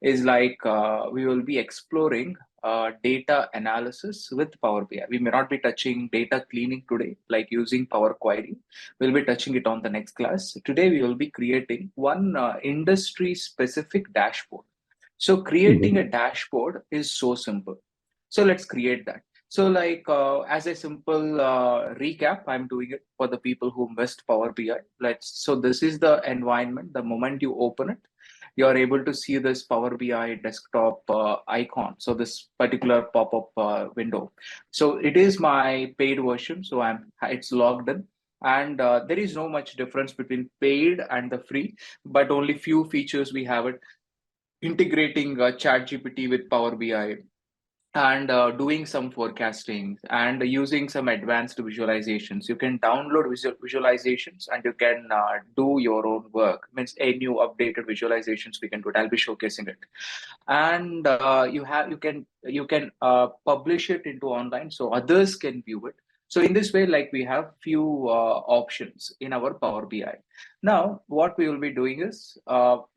is like we will be exploring data analysis with Power BI. We may not be touching data cleaning today, like using Power Query. We'll be touching it on the next class. Today, we will be creating one industry-specific dashboard. So creating a dashboard is so simple. So let's create that. So like as a simple recap, I'm doing it for the people who missed Power BI. So this is the environment. The moment you open it, you are able to see this Power BI desktop icon. So this particular pop-up window. So it is my paid version. So it's logged in. And there is no much difference between paid and the free, but only few features we have it, integrating ChatGPT with Power BI, and doing some forecasting and using some advanced visualizations. You can download visualizations and you can do your own work. Means a new updated visualizations we can do it. I'll be showcasing it, and you can publish it into online so others can view it. So in this way, like we have few options in our Power BI. Now, what we will be doing is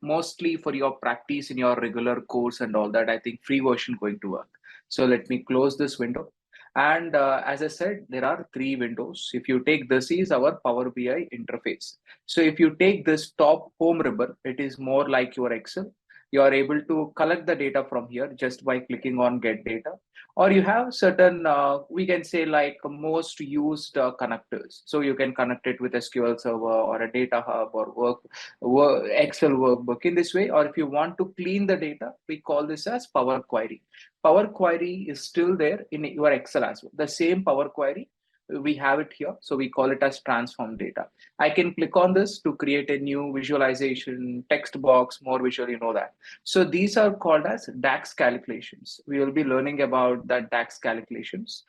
mostly for your practice in your regular course and all that. I think free version going to work. So let me close this window. And as I said, there are three windows. If you take this is our Power BI interface. So if you take this top home ribbon, it is more like your Excel. You are able to collect the data from here just by clicking on get data, or you have certain, we can say like most used connectors. So you can connect it with SQL Server or a data hub or Excel workbook in this way. Or if you want to clean the data, we call this as Power Query. Power Query is still there in your Excel as well. The same Power Query, we have it here. So we call it as transform data. I can click on this to create a new visualization, text box, more visual, you know that. So these are called as DAX calculations. We will be learning about that DAX calculations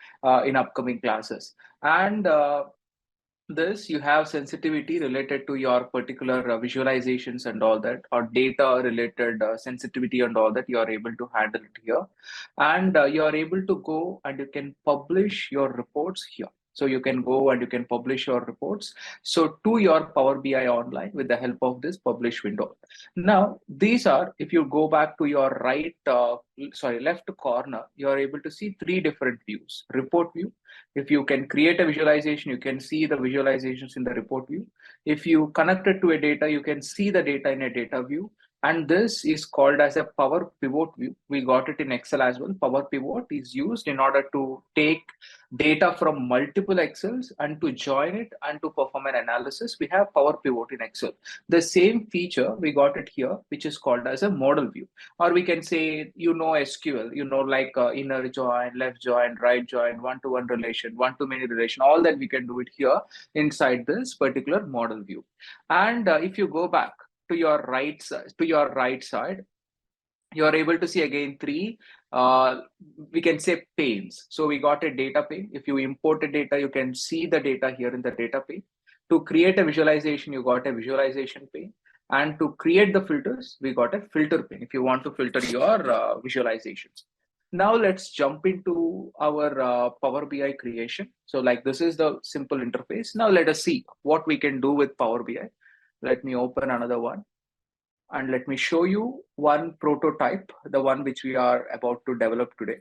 in upcoming classes. And this you have sensitivity related to your particular visualizations and all that, or data related sensitivity and all that. You are able to handle it here, and you are able to go and you can publish your reports here. So you can go and you can publish your reports so to your Power BI online with the help of this publish window. Now these are, if you go back to your left corner, you are able to see three different views. Report view. If you can create a visualization, you can see the visualizations in the report view. If you connect it to a data, you can see the data in a data view. And this is called as a Power Pivot view. We got it in Excel as well. Power Pivot is used in order to take data from multiple Excels and to join it and to perform an analysis. We have Power Pivot in Excel. The same feature, we got it here, which is called as a model view. Or we can say, SQL, like inner join, left join, right join, one-to-one relation, one-to-many relation, all that we can do it here inside this particular model view. And if you go back to your right side, you are able to see again three, we can say panes. So we got a data pane. If you import a data, you can see the data here in the data pane. To create a visualization, you got a visualization pane. And to create the filters, we got a filter pane if you want to filter your visualizations. Now let's jump into our Power BI creation. So like this is the simple interface. Now let us see what we can do with Power BI. Let me open another one. And let me show you one prototype, the one which we are about to develop today.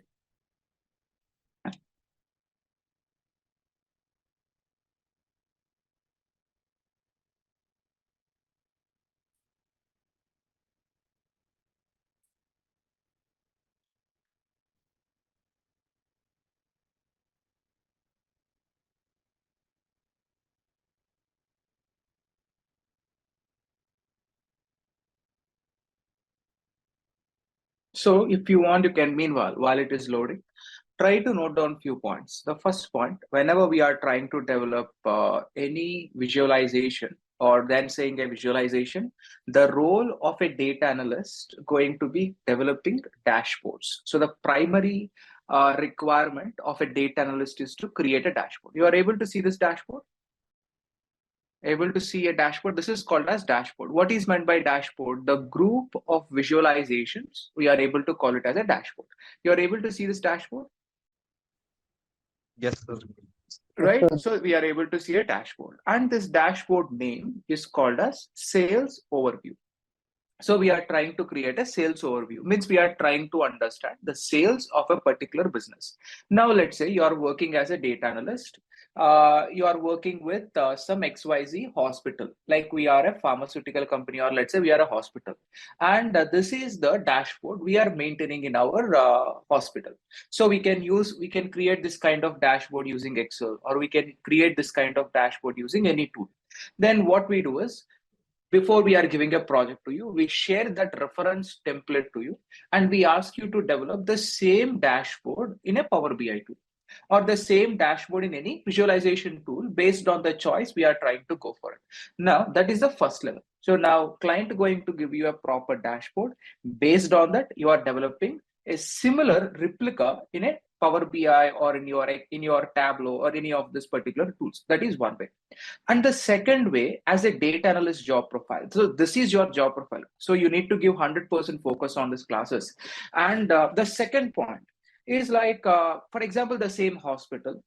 So if you want, you can, meanwhile, while it is loading, try to note down few points. The first point, whenever we are trying to develop any visualization or then saying a visualization, the role of a data analyst going to be developing dashboards. So the primary requirement of a data analyst is to create a dashboard. You are able to see this dashboard? Able to see a dashboard. This is called as dashboard. What is meant by dashboard? The group of visualizations, we are able to call it as a dashboard. You are able to see this dashboard? Yes, sir. Right? So we are able to see a dashboard, and this dashboard name is called as sales overview. So we are trying to create a sales overview, means we are trying to understand the sales of a particular business. Now, let's say you are working as a data analyst. You are working with some XYZ hospital, like we are a pharmaceutical company, or let's say we are a hospital. And this is the dashboard we are maintaining in our hospital. So we can create this kind of dashboard using Excel, or we can create this kind of dashboard using any tool. Then what we do is, before we are giving a project to you, we share that reference template to you, and we ask you to develop the same dashboard in a Power BI tool, or the same dashboard in any visualization tool based on the choice we are trying to go for it. Now, that is the first level. So now client going to give you a proper dashboard. Based on that, you are developing a similar replica in a Power BI or in your Tableau or any of this particular tools. That is one way. And the second way, as a data analyst job profile. So this is your job profile. So you need to give 100% focus on these classes. And the second point is like, for example, the same hospital,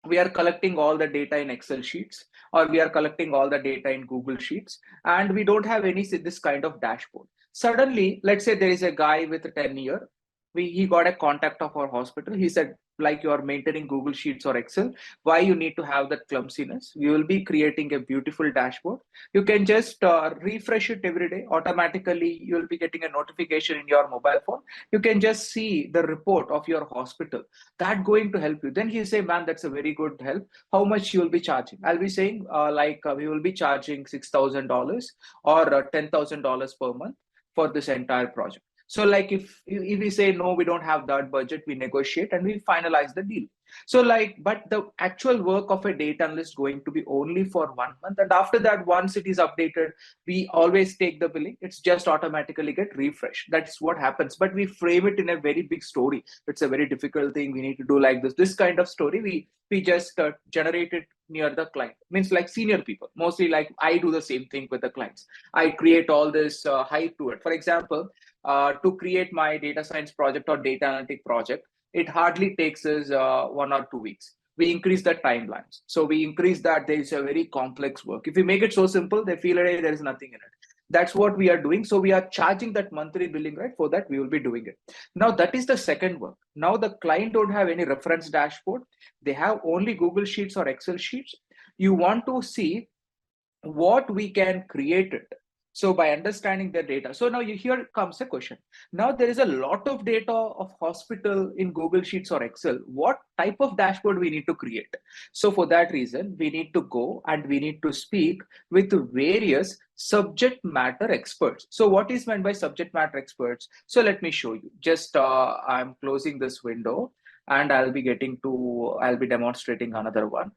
we are collecting all the data in Excel sheets, or we are collecting all the data in Google Sheets, and we don't have any this kind of dashboard. Suddenly, let's say there is a guy with a 10-year, he got a contact of our hospital. He said, like, you are maintaining Google Sheets or Excel, why you need to have that clumsiness? We will be creating a beautiful dashboard. You can just refresh it every day. Automatically, you will be getting a notification in your mobile phone. You can just see the report of your hospital. That going to help you. Then he say, man, that's a very good help. How much you will be charging? I'll be saying, we will be charging $6,000 or $10,000 per month for this entire project. So like if we say, no, we don't have that budget, we negotiate and we finalize the deal. So like, but the actual work of a data analyst going to be only for 1 month. And after that, once it is updated, we always take the billing. It's just automatically get refreshed. That's what happens. But we frame it in a very big story. It's a very difficult thing. We need to do like this kind of story. We just generate it near the client. Means like senior people, mostly like I do the same thing with the clients. I create all this hype to it. For example, to create my data science project or data analytic project, it hardly takes us 1 or 2 weeks. We increase the timelines. So we increase that. There is a very complex work. If we make it so simple, they feel like there is nothing in it. That's what we are doing. So we are charging that monthly billing, right? For that, we will be doing it. Now, that is the second work. Now, the client don't have any reference dashboard. They have only Google Sheets or Excel sheets. You want to see what we can create it. So by understanding the data. So now here comes a question. Now there is a lot of data of hospital in Google Sheets or Excel. What type of dashboard we need to create? So for that reason, we need to go and we need to speak with various subject matter experts. So what is meant by subject matter experts? So let me show you. Just I'm closing this window and I'll be demonstrating another one.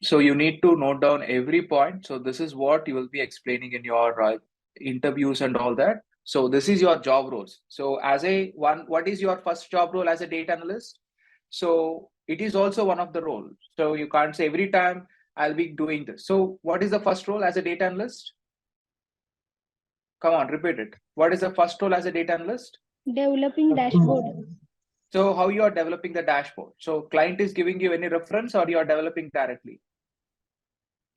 So you need to note down every point. So this is what you will be explaining in your interviews and all that. So this is your job roles. So what is your first job role as a data analyst? So it is also one of the roles. So you can't say every time I'll be doing this. So what is the first role as a data analyst? Come on, repeat it. What is the first role as a data analyst? Developing dashboard. So how you are developing the dashboard? So client is giving you any reference or you are developing directly?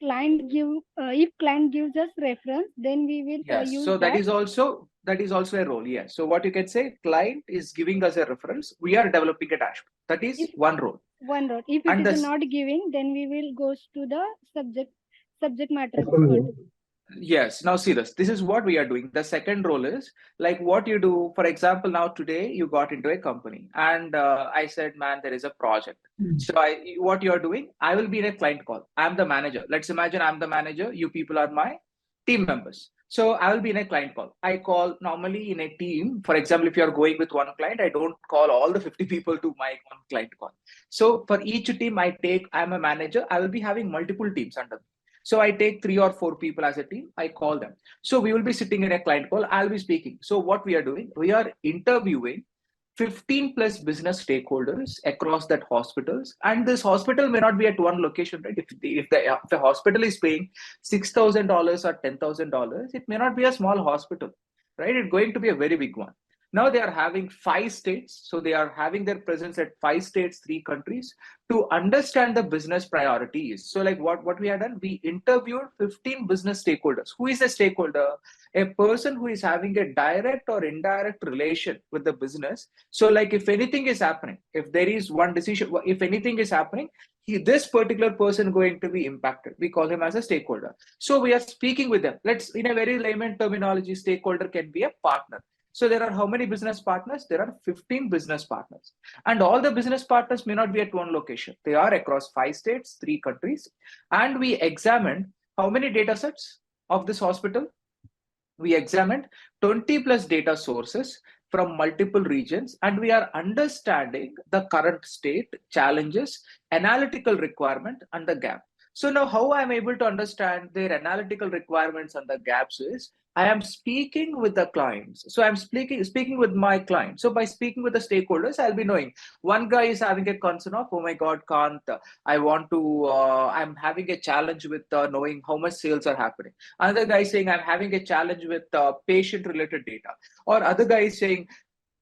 If client gives us reference, then we will use so that is also a role. Yes. So what you can say, client is giving us a reference. We are developing a dashboard. That is one role. If it is not giving, then we will go to the subject matter expert. Yes. Now see this. This is what we are doing. The second role is like what you do. For example, now today you got into a company and I said, man, there is a project. So what you are doing, I will be in a client call. I'm the manager. Let's imagine I'm the manager. You people are my team members. So I will be in a client call. I call normally in a team. For example, if you are going with one client, I don't call all the 50 people to my one client call. So for each team I'm a manager. I will be having multiple teams under me. So I take 3 or 4 people as a team, I call them. So we will be sitting in a client call, I'll be speaking. So what we are doing, we are interviewing 15 plus business stakeholders across that hospitals, and this hospital may not be at one location, right? If the hospital is paying $6,000 or $10,000, it may not be a small hospital, right? It's going to be a very big one. Now they are having 5 states, so they are having their presence at 5 states, 3 countries, to understand the business priorities. So like what we had done, we interviewed 15 business stakeholders. Who is a stakeholder? A person who is having a direct or indirect relation with the business. So like if anything is happening, if there is one decision, if anything is happening, this particular person going to be impacted. We call him as a stakeholder. So we are speaking with them. Let's, in a very layman terminology, stakeholder can be a partner. So there are how many business partners? There are 15 business partners. And all the business partners may not be at one location. They are across 5 states, 3 countries. And we examined how many data sets of this hospital? We examined 20 plus data sources from multiple regions, and we are understanding the current state, challenges, analytical requirement, and the gap. So now how I'm able to understand their analytical requirements and the gaps is I am speaking with the clients. So I'm speaking with my client. So by speaking with the stakeholders, I'll be knowing one guy is having a concern of, oh my God, Kant, I'm having a challenge with knowing how much sales are happening. Another guy is saying I'm having a challenge with patient related data. Or other guy is saying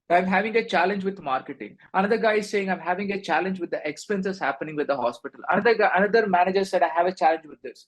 I'm having a challenge with marketing. Another guy is saying I'm having a challenge with the expenses happening with the hospital. Another manager said I have a challenge with this.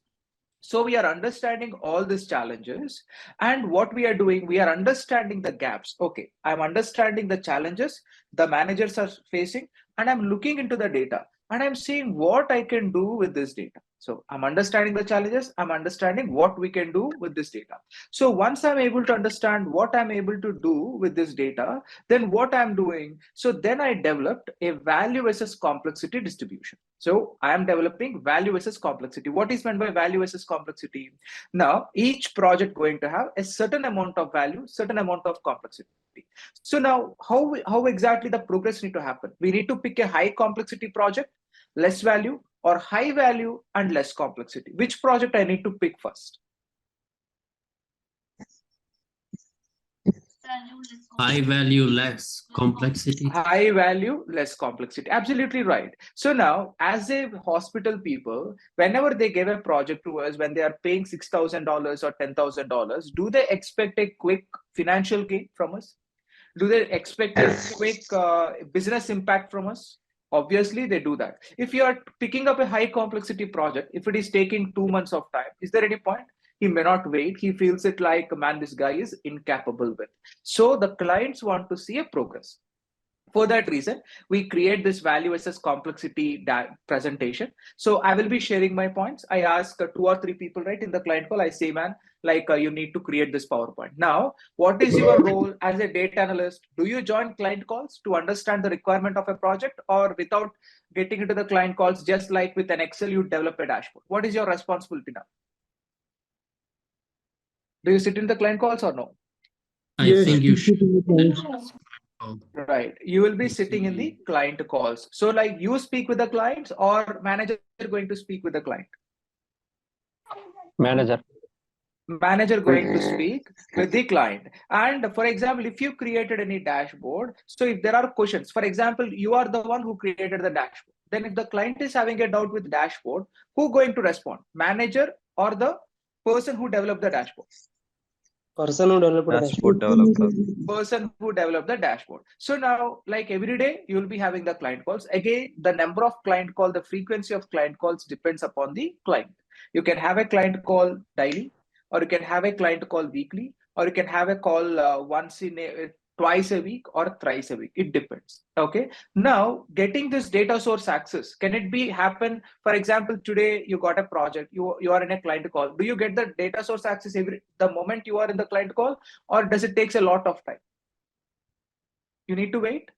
So we are understanding all these challenges, and what we are doing, we are understanding the gaps. Okay, I'm understanding the challenges the managers are facing, and I'm looking into the data and I'm seeing what I can do with this data. So I'm understanding the challenges, I'm understanding what we can do with this data. So once I'm able to understand what I'm able to do with this data, then what I'm doing, so then I developed a value versus complexity distribution. So I am developing value versus complexity. What is meant by value versus complexity? Now, each project going to have a certain amount of value, certain amount of complexity. So now, how exactly the progress need to happen? We need to pick a high complexity project, less value, or high value and less complexity. Which project I need to pick first? High value, less complexity. High value, less complexity. Absolutely right. So now, as a hospital people, whenever they give a project to us, when they are paying $6,000 or $10,000, do they expect a quick financial gain from us? Do they expect a quick business impact from us? Obviously, they do that. If you are picking up a high complexity project, if it is taking 2 months of time, is there any point? He may not wait. He feels it like, man, this guy is incapable with. So the clients want to see a progress. For that reason, we create this value versus complexity presentation. So I will be sharing my points. I ask 2 or 3 people, right, in the client call. I say, man, like you need to create this PowerPoint. Now, what is your role as a data analyst? Do you join client calls to understand the requirement of a project, or without getting into the client calls, just like with an Excel, you develop a dashboard? What is your responsibility now? Do you sit in the client calls or no? I think you should. Right. You will be sitting in the client calls. So like you speak with the clients, or manager going to speak with the client? Manager. Manager going to speak with the client. And for example, if you created any dashboard, so if there are questions, for example, you are the one who created the dashboard. Then if the client is having a doubt with dashboard, who going to respond? Manager or the person who developed the dashboard? Person who developed the dashboard. Person who developed the dashboard. So now, like every day, you will be having the client calls. Again, the number of client call, the frequency of client calls depends upon the client. You can have a client call daily, or you can have a client call weekly, or you can have a call twice a week or thrice a week. It depends. Okay. Now, getting this data source access, can it be happen? For example, today you got a project, you are in a client call. Do you get the data source access the moment you are in the client call, or does it takes a lot of time? You need to wait.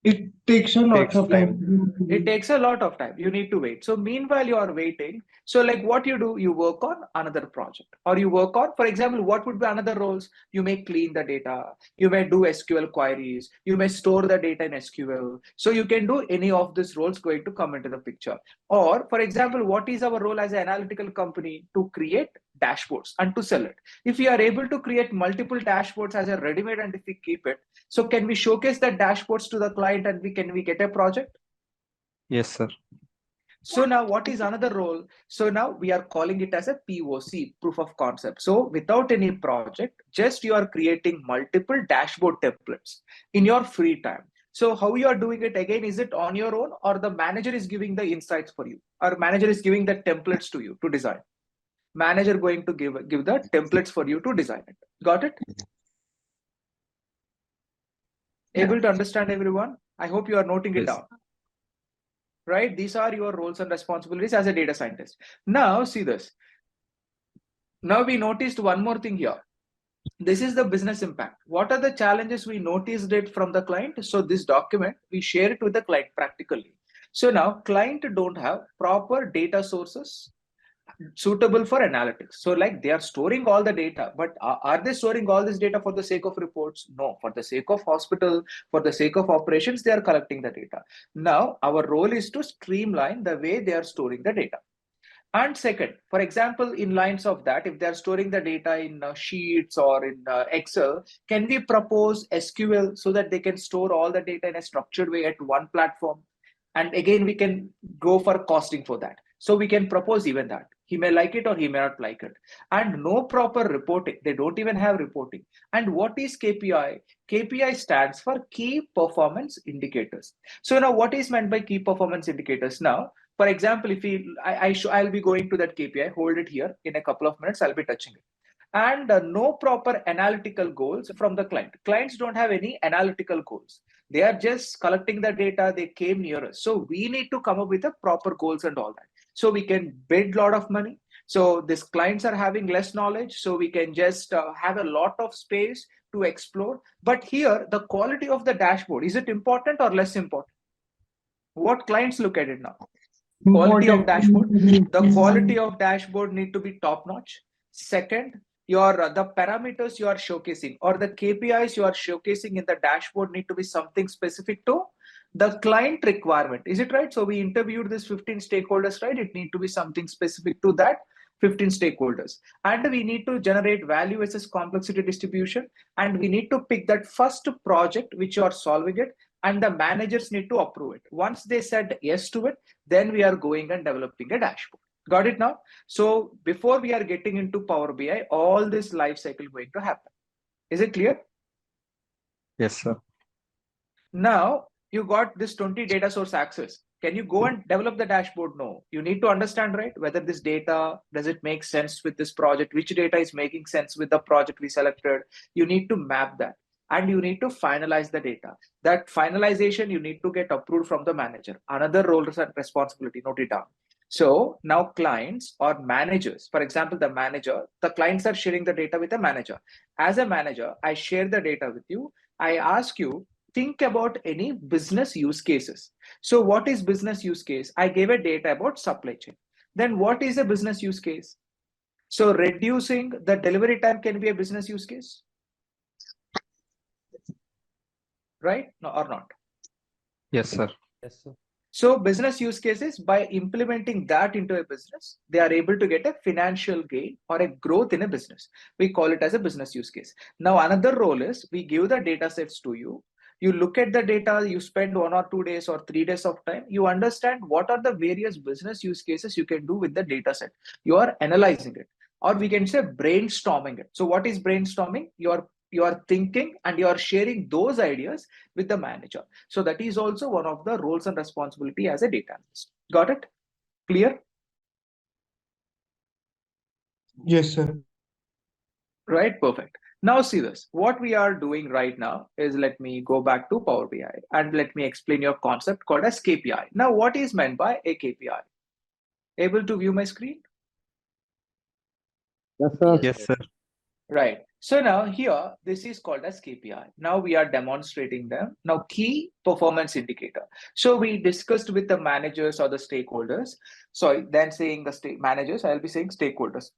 It takes a lot of time. It takes a lot of time. You need to wait. So meanwhile, you are waiting. So like what you do, you work on another project, or you work on, for example, what would be another roles? You may clean the data. You may do SQL queries. You may store the data in SQL. So you can do any of these roles going to come into the picture. Or for example, what is our role as an analytical company? To create dashboards and to sell it. If we are able to create multiple dashboards as a ready-made and if we keep it, so can we showcase that dashboards to the client and can we get a project? Yes, sir. So now what is another role? So now we are calling it as a POC, proof of concept. So without any project, just you are creating multiple dashboard templates in your free time. So how you are doing it again, is it on your own or the manager is giving the insights for you or manager is giving the templates to you to design? Manager going to give the templates for you to design it. Got it? Able to understand everyone? I hope you are noting it down. Right? These are your roles and responsibilities as a data scientist. Now see this. Now we noticed one more thing here. This is the business impact. What are the challenges we noticed it from the client? So this document, we share it with the client practically. So now client don't have proper data sources suitable for analytics. So like they are storing all the data, but are they storing all this data for the sake of reports? No, for the sake of hospital, for the sake of operations, they are collecting the data. Now our role is to streamline the way they are storing the data. And second, for example, in lines of that, if they're storing the data in sheets or in Excel, can we propose SQL so that they can store all the data in a structured way at one platform? And again, we can go for costing for that. So we can propose even that. He may like it or he may not like it. And no proper reporting. They don't even have reporting. And what is KPI? KPI stands for key performance indicators. So now what is meant by key performance indicators now? For example, if I'll be going to that KPI, hold it here in a couple of minutes, I'll be touching it. And no proper analytical goals from the client. Clients don't have any analytical goals. They are just collecting the data, they came near us. So we need to come up with the proper goals and all that. So we can bid a lot of money. So these clients are having less knowledge. So we can just have a lot of space to explore. But here, the quality of the dashboard, is it important or less important? What clients look at it now? Quality of dashboard. The quality of dashboard need to be top notch. Second, the parameters you are showcasing or the KPIs you are showcasing in the dashboard need to be something specific to the client requirement. Is it right? So we interviewed this 15 stakeholders, right? It need to be something specific to that 15 stakeholders. And we need to generate value versus complexity distribution. And we need to pick that first project which you are solving it. And the managers need to approve it. Once they said yes to it, then we are going and developing a dashboard. Got it now? So before we are getting into Power BI, all this life cycle going to happen. Is it clear? Yes, sir. Now you got this 20 data source access. Can you go and develop the dashboard? No. You need to understand, right? Whether this data, does it make sense with this project? Which data is making sense with the project we selected? You need to map that. And you need to finalize the data. That finalization, you need to get approved from the manager. Another role and responsibility, note it down. So now clients or managers, for example, the clients are sharing the data with the manager. As a manager, I share the data with you. I ask you, think about any business use cases. So what is business use case? I gave a data about supply chain. Then what is a business use case? So reducing the delivery time can be a business use case. Right? No, or not? Yes, sir. Yes, sir. So business use cases, by implementing that into a business, they are able to get a financial gain or a growth in a business. We call it as a business use case. Now, another role is we give the data sets to you. You look at the data, you spend 1 or 2 days or 3 days of time. You understand what are the various business use cases you can do with the data set. You are analyzing it, or we can say brainstorming it. So what is brainstorming? You are thinking and you are sharing those ideas with the manager. So that is also one of the roles and responsibility as a data analyst. Got it? Clear? Yes, sir. Right, perfect. Now see this. What we are doing right now is, let me go back to Power BI and let me explain your concept called as KPI. Now, what is meant by a KPI? Able to view my screen? Yes, sir. Yes, sir. Right. So now here, this is called as KPI. Now we are demonstrating them. Now key performance indicator. So we discussed with the managers or the stakeholders. Sorry, then saying the managers, I'll be saying stakeholders.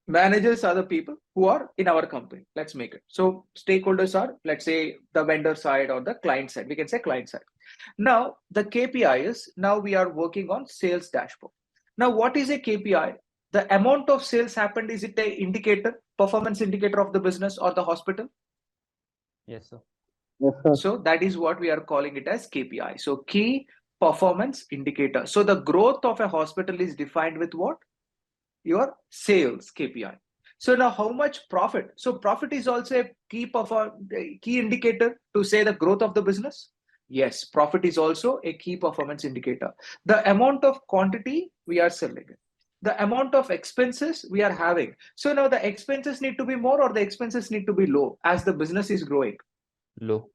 Managers are the people who are in our company. Let's make it. So stakeholders are, let's say, the vendor side or the client side. We can say client side. Now the KPI is, now we are working on sales dashboard. Now what is a KPI? The amount of sales happened, is it a indicator, performance indicator of the business or the hospital? Yes, sir. Yes, sir. So that is what we are calling it as KPI. So key performance indicator. So the growth of a hospital is defined with what? Your sales KPI. So now how much profit? So profit is also a key indicator to say the growth of the business. Yes, profit is also a key performance indicator. The amount of quantity we are selling, the amount of expenses we are having. So now the expenses need to be more or the expenses need to be low as the business is growing. Low.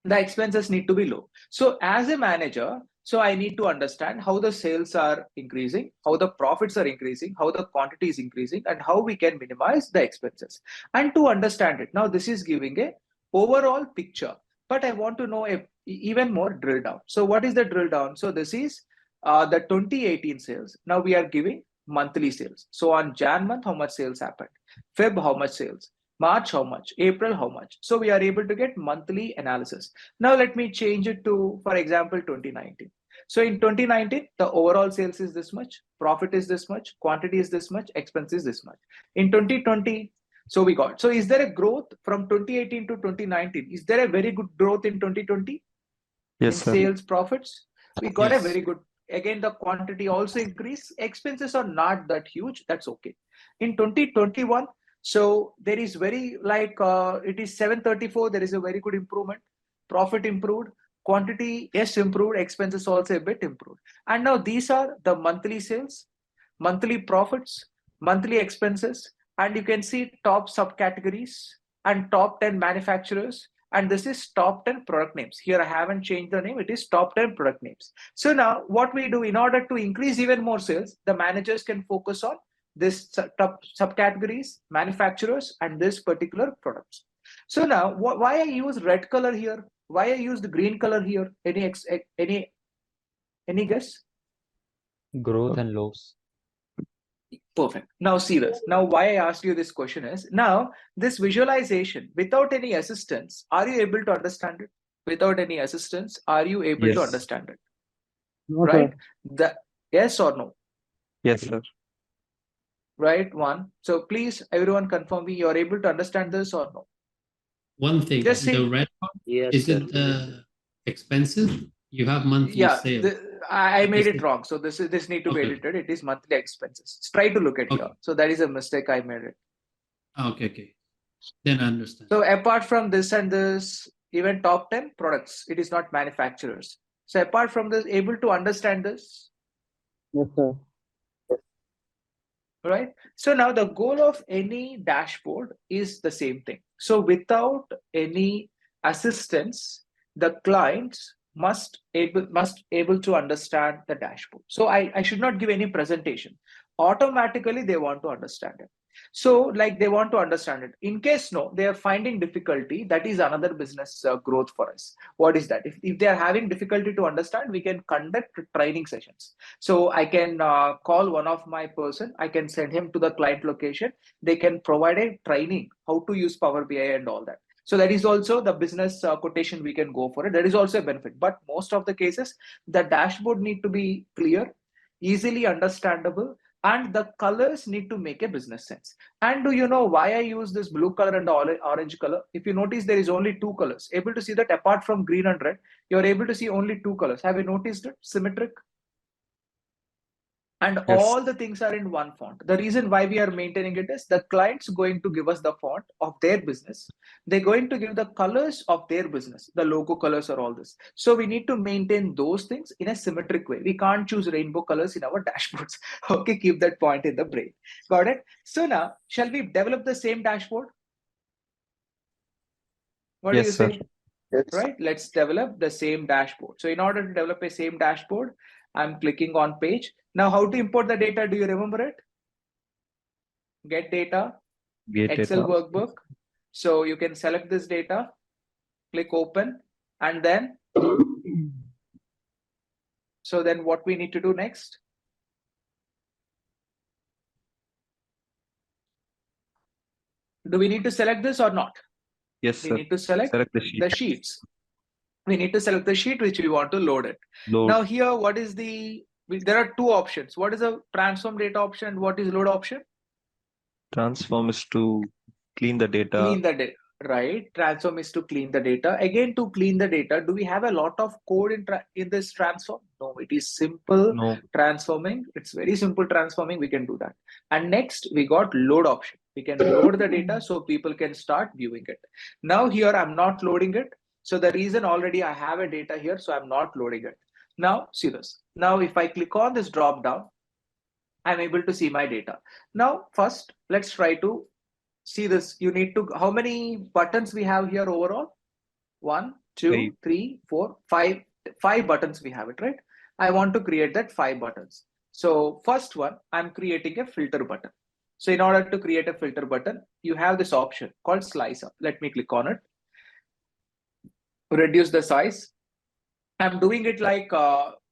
The expenses need to be low. So as a manager, so I need to understand how the sales are increasing, how the profits are increasing, how the quantity is increasing, and how we can minimize the expenses. And to understand it, now this is giving a overall picture, but I want to know even more drill down. So what is the drill down? So this is the 2018 sales. Now we are giving monthly sales. So on Jan month, how much sales happened? Feb, how much sales? March, how much? April, how much? So we are able to get monthly analysis. Now let me change it to, for example, 2019. So in 2019, the overall sales is this much, profit is this much, quantity is this much, expense is this much. In 2020, so we got. So is there a growth from 2018 to 2019? Is there a very good growth in 2020? Yes, in sir. sales profits? We got Yes. a very good. Again, the quantity also increased. Expenses are not that huge. That's okay. In 2021, so there is very it is 734. There is a very good improvement. Profit improved. Quantity, yes, improved. Expenses also a bit improved. And now these are the monthly sales, monthly profits, monthly expenses, and you can see top subcategories and top 10 manufacturers. And this is top 10 product names. Here I haven't changed the name. It is top 10 product names. So now what we do in order to increase even more sales, the managers can focus on this top subcategories, manufacturers, and this particular products. So now why I use red color here? Why I use the green color here? Any guess? Growth and loss. Perfect. Now see this. Now why I asked you this question is, now this visualization without any assistance, are you able to understand it? Without any assistance, are you able to Yes. understand it? No, Right? sir. Yes or no? Yes, sir. Right, one. So please, everyone confirm me, you're able to understand this or no? One thing, Just see. the red part, is sir. it expensive? You have monthly Yeah, sales. I made Is it it- wrong. So this need to be Okay. edited. It is monthly expenses. Try to look at Okay. here. So that is a mistake I made it. Okay. Then I understand. So apart from this and this, even top 10 products, it is not manufacturers. So apart from this, able to understand this, Yes, sir. right? So now the goal of any dashboard is the same thing. So without any assistance, the clients must able to understand the dashboard. So I should not give any presentation. Automatically they want to understand it. So like they want to understand it. In case no, they are finding difficulty, that is another business growth for us. What is that? If they are having difficulty to understand, we can conduct training sessions. So I can call one of my person, I can send him to the client location. They can provide a training, how to use Power BI and all that. So that is also the business quotation we can go for it. That is also a benefit. But most of the cases, the dashboard need to be clear, easily understandable, and the colors need to make a business sense. And do you know why I use this blue color and the orange color? If you notice, there is only two colors. Able to see that apart from green and red, you're able to see only two colors. Have you noticed it? Symmetric. And Yes. all the things are in one font. The reason why we are maintaining it is the client's going to give us the font of their business. They're going to give the colors of their business, the logo colors or all this. So we need to maintain those things in a symmetric way. We can't choose rainbow colors in our dashboards. Okay, keep that point in the brain. Got it? So now, shall we develop the same dashboard? What Yes, do you sir. say? Right? Let's develop the same dashboard. So in order to develop a same dashboard, I'm clicking on page. Now, how to import the data? Do you remember it? Get data, Get Excel data. workbook. So you can select this data, click open, and then, so then what we need to do next? Do we need to select this or not? Yes, We sir. need to select Select the sheet. the sheets. We need to select the sheet which we want to load it. Load. Now here, what is the there are two options. What is a transform data option and what is load option? Transform is to clean the data. Clean the data, right? Transform is to clean the data. Again, to clean the data, do we have a lot of code in this transform? No, it is simple No. transforming. It's very simple transforming. We can do that. And next, we got load option. We can load the data so people can start viewing it. Now here, I'm not loading it. So the reason already I have a data here, so I'm not loading it. Now, see this. Now, if I click on this drop down, I'm able to see my data. Now, first, let's try to see this. You need to, how many buttons we have here overall? 1, 2, 3, 4, 5. 5 buttons we have it, right? I want to create that 5 buttons. So first one, I'm creating a filter button. So in order to create a filter button, you have this option called slice up. Let me click on it. Reduce the size. I'm doing it like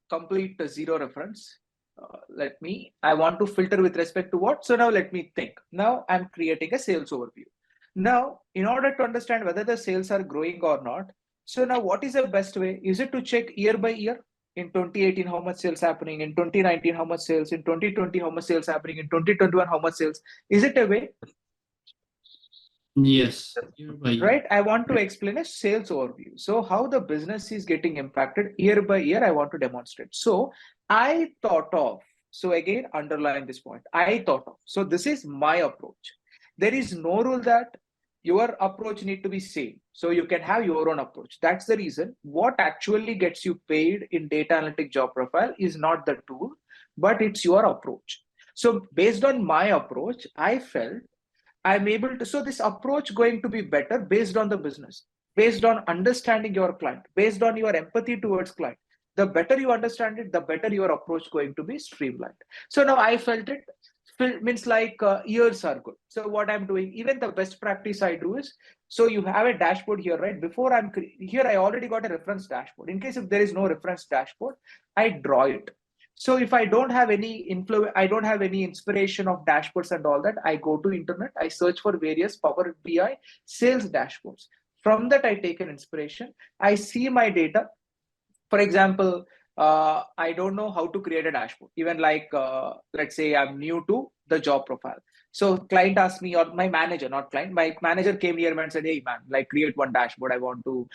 complete 0 reference. I want to filter with respect to what? So now let me think. Now I'm creating a sales overview. Now, in order to understand whether the sales are growing or not, so now what is the best way? Is it to check year by year? In 2018, how much sales happening? In 2019, how much sales? In 2020, how much sales happening? In 2021, how much sales? Is it a way? Yes. Year by year. Right. I want to explain a sales overview. So how the business is getting impacted year by year, I want to demonstrate. So I thought of, so again, underline this point. I thought of, so this is my approach. There is no rule that your approach need to be same. So you can have your own approach. That's the reason what actually gets you paid in data analytic job profile is not the tool, but it's your approach. So based on my approach, I felt I'm able to, so this approach going to be better based on the business, based on understanding your client, based on your empathy towards client. The better you understand it, the better your approach going to be streamlined. So now I felt it means like years are good. So what I'm doing, even the best practice I do is, so you have a dashboard here, right? Before I'm here, I already got a reference dashboard. In case if there is no reference dashboard, I draw it. So if I don't have any influence, I don't have any inspiration of dashboards and all that, I go to internet, I search for various Power BI sales dashboards. From that, I take an inspiration. I see my data. For example, I don't know how to create a dashboard. Even like, let's say I'm new to the job profile. So client asked me, or my manager, not client, my manager came here and said, hey man, like create one dashboard. I want to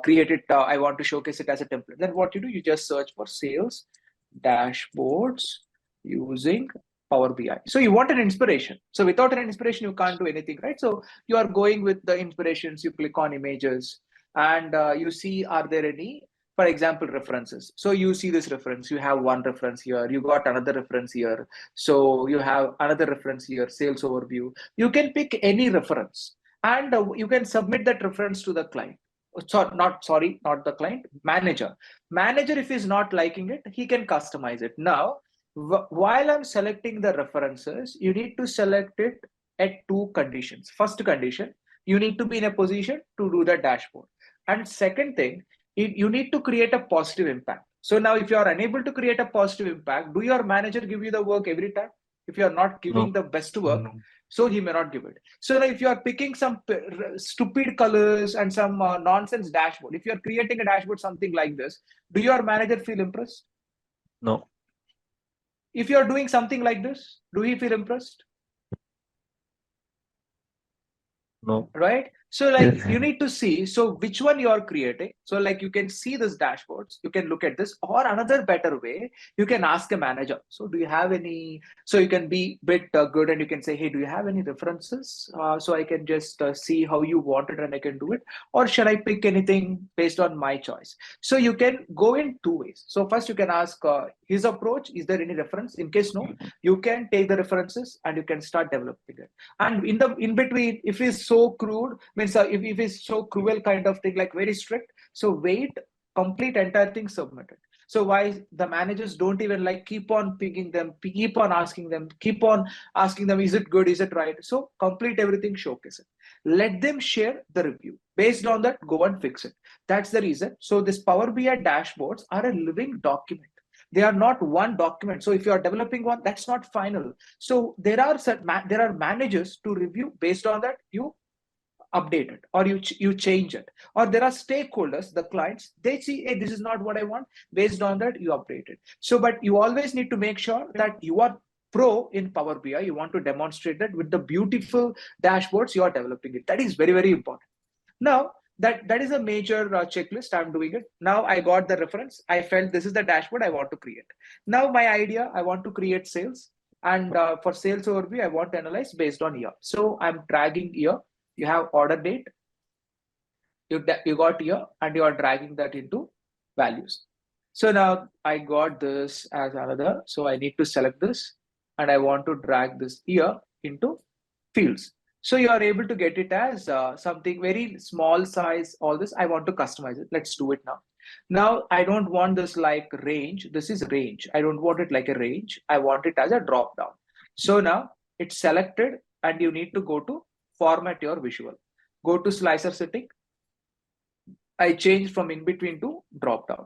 create it. I want to showcase it as a template. Then what you do, you just search for sales dashboards using Power BI. So you want an inspiration. So without an inspiration, you can't do anything, right? So you are going with the inspirations, you click on images and you see, are there any, for example, references. So you see this reference, you have one reference here, you got another reference here. So you have another reference here, sales overview. You can pick any reference and you can submit that reference to the client. Not the client, manager. Manager, if he's not liking it, he can customize it. Now, while I'm selecting the references, you need to select it at 2 conditions. First condition, you need to be in a position to do the dashboard. And second thing, you need to create a positive impact. So now if you are unable to create a positive impact, do your manager give you the work every time? If you are not giving the best work, so he may not give it. So now if you are picking some stupid colors and some nonsense dashboard, if you are creating a dashboard, something like this, do your manager feel impressed? No. If you are doing something like this, do he feel impressed? No. Right? So like you need to see, so which one you are creating. So like you can see this dashboards, you can look at this, or another better way, you can ask a manager. So do you have any, so you can be a bit good and you can say, hey, do you have any references? So I can just see how you want it and I can do it. Or should I pick anything based on my choice? So you can go in 2 ways. So first you can ask his approach, is there any reference? In case no, you can take the references and you can start developing it. And in between, if it's so crude, means if it's so cruel kind of thing, like very strict, so wait, complete entire thing submitted. So why the managers don't even like keep on picking them, keep on asking them, is it good, is it right? So complete everything, showcase it, let them share the review. Based on that, go and fix it. That's the reason. So this Power BI dashboards are a living document. They are not one document. So if you are developing one, that's not final. So there are managers to review. Based on that, you update it, or you change it, or there are stakeholders, the clients, they see, hey, this is not what I want. Based on that, you update it. So, but you always need to make sure that you are pro in Power BI. You want to demonstrate that with the beautiful dashboards you are developing it. That is very, very important. Now, that is a major checklist. I'm doing it. Now I got the reference. I felt this is the dashboard I want to create. Now my idea, I want to create sales. And for sales overview, I want to analyze based on year. So I'm dragging year. You have order date. You got year, and you are dragging that into values. So now I got this as another. So I need to select this, and I want to drag this year into fields. So you are able to get it as something very small size, all this. I want to customize it. Let's do it now. Now, I don't want this like range. This is range. I don't want it like a range. I want it as a drop down. So now it's selected, and you need to go to format your visual. Go to slicer setting. I changed from in between to drop down.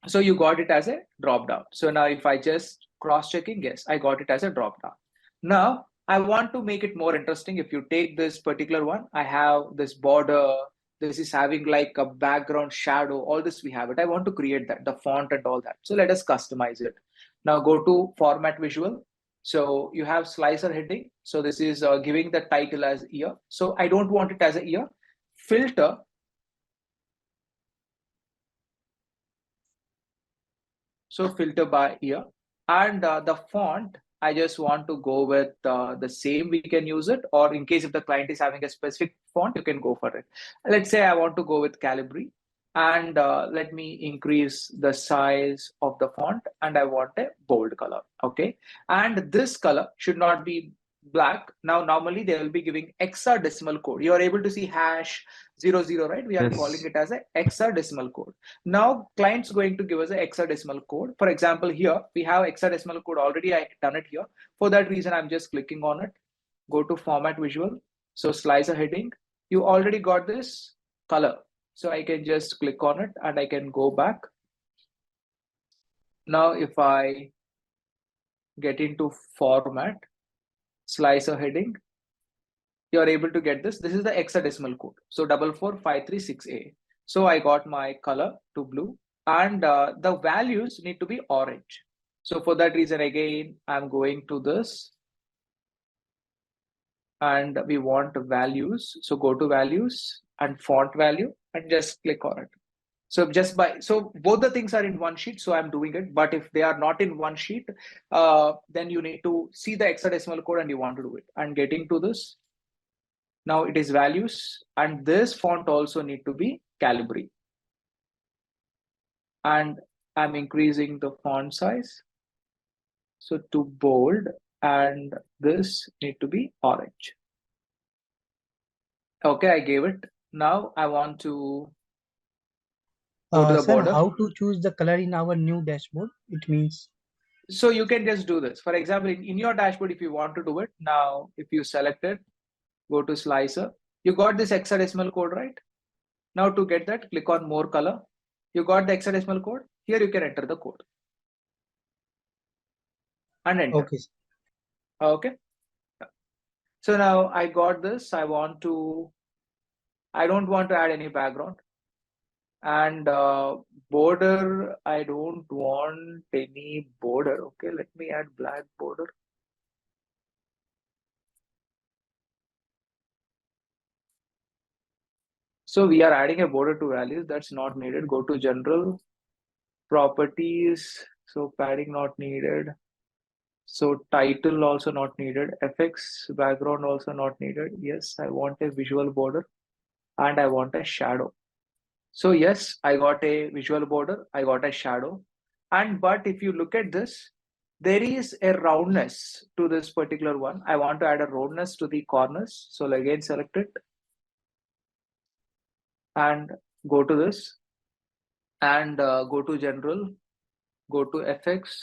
So you got it as a drop down. So now if I just cross checking, yes, I got it as a drop down. Now I want to make it more interesting. If you take this particular one, I have this border, this is having like a background shadow, all this we have it. I want to create that, the font and all that. So let us customize it. Now go to format visual. So you have slicer heading. So this is giving the title as year. So I don't want it as a year. Filter. So filter by year, and the font, I just want to go with the same. We can use it, or in case if the client is having a specific font, you can go for it. Let's say I want to go with Calibri, and let me increase the size of the font, and I want a bold color. Okay, and this color should not be black. Now normally they will be giving hexadecimal code. You are able to see #00, right? We are calling it as a hexadecimal code. Now client's going to give us a hexadecimal code. For example, here we have hexadecimal code already. I done it here. For that reason, I'm just clicking on it. Go to format visual. So slicer heading. You already got this color. So I can just click on it, and I can go back. Now if I get into format, slicer heading, you're able to get this. This is the hexadecimal code. So 44536A. So I got my color to blue, and the values need to be orange. So for that reason, again, I'm going to this, and we want values. So go to values and font value, and just click on it. So so both the things are in one sheet. So I'm doing it. But if they are not in one sheet, then you need to see the hexadecimal code, and you want to do it. And getting to this. Now it is values, and this font also need to be Calibri. And I'm increasing the font size. So to bold, and this need to be orange. Okay, I gave it. Now I want to go to the border. How to choose the color in our new dashboard? It means. So you can just do this. For example, in your dashboard, if you want to do it, now if you select it, go to slicer. You got this hexadecimal code, right? Now to get that, click on more color. You got the hexadecimal code. Here you can enter the code. And enter. Okay. Okay. So now I got this. I don't want to add any background. And border, I don't want any border. Okay, let me add black border. So we are adding a border to values. That's not needed. Go to general properties. So padding not needed. So title also not needed. FX background also not needed. Yes, I want a visual border, and I want a shadow. So yes, I got a visual border. I got a shadow. But if you look at this, there is a roundness to this particular one. I want to add a roundness to the corners. So again, select it and go to this, and go to general, go to FX,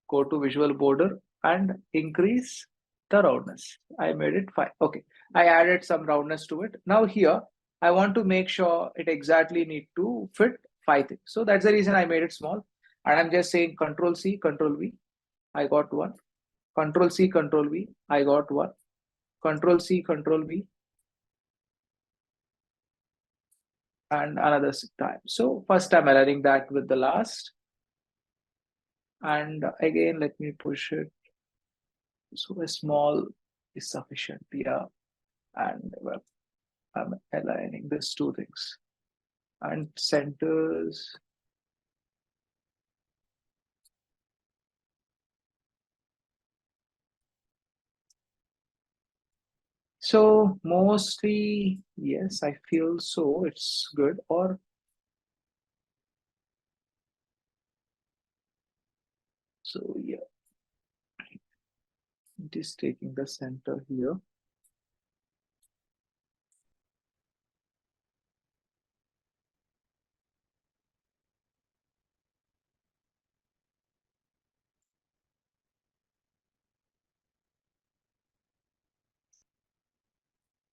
go to visual border, and increase the roundness. I made it 5. Okay, I added some roundness to it. Now here, I want to make sure it exactly need to fit 5 things. So that's the reason I made it small. And I'm just saying Control C, Control V. I got 1. Control C, Control V. I got 1. Control C, Control V. and another time. So first I'm aligning that with the last. And again, let me push it. So a small is sufficient. Yeah. And I'm aligning these two things. And centers. So mostly, yes, I feel so. It's good. Or so, yeah. It is taking the center here.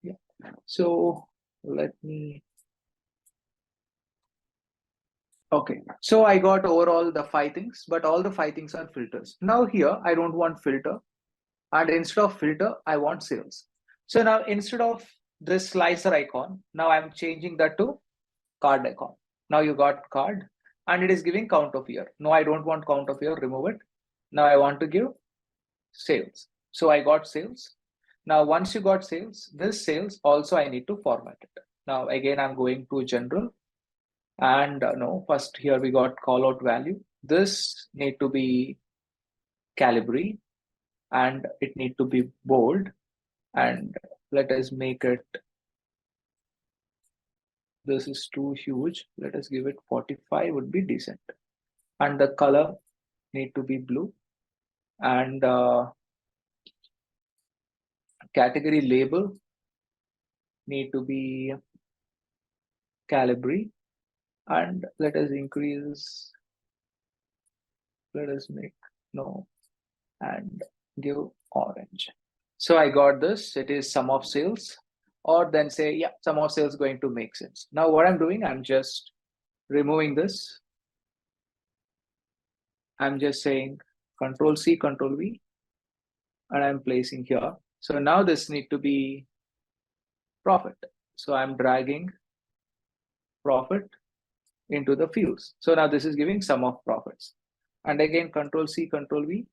Yeah. So let me. Okay. So I got overall the 5 things, but all the 5 things are filters. Now here, I don't want filter. And instead of filter, I want sales. So now instead of this slicer icon, now I'm changing that to card icon. Now you got card and it is giving count of year. No, I don't want count of year, remove it. Now I want to give sales. So I got sales. Now, once you got sales, this sales also I need to format it. Now, again, I'm going to general and no, first here we got call out value. This need to be Calibri and it need to be bold. And let us make it, this is too huge. Let us give it 45 would be decent. And the color need to be blue and category label need to be Calibri and let us increase, let us make no and give orange. So I got this, it is sum of sales or then say, yeah, sum of sales going to make sense. Now what I'm doing, I'm just removing this. I'm just saying Control C, Control V, and I'm placing here. So now this need to be profit. So I'm dragging profit into the fields. So now this is giving sum of profits. And again, Control C, Control V.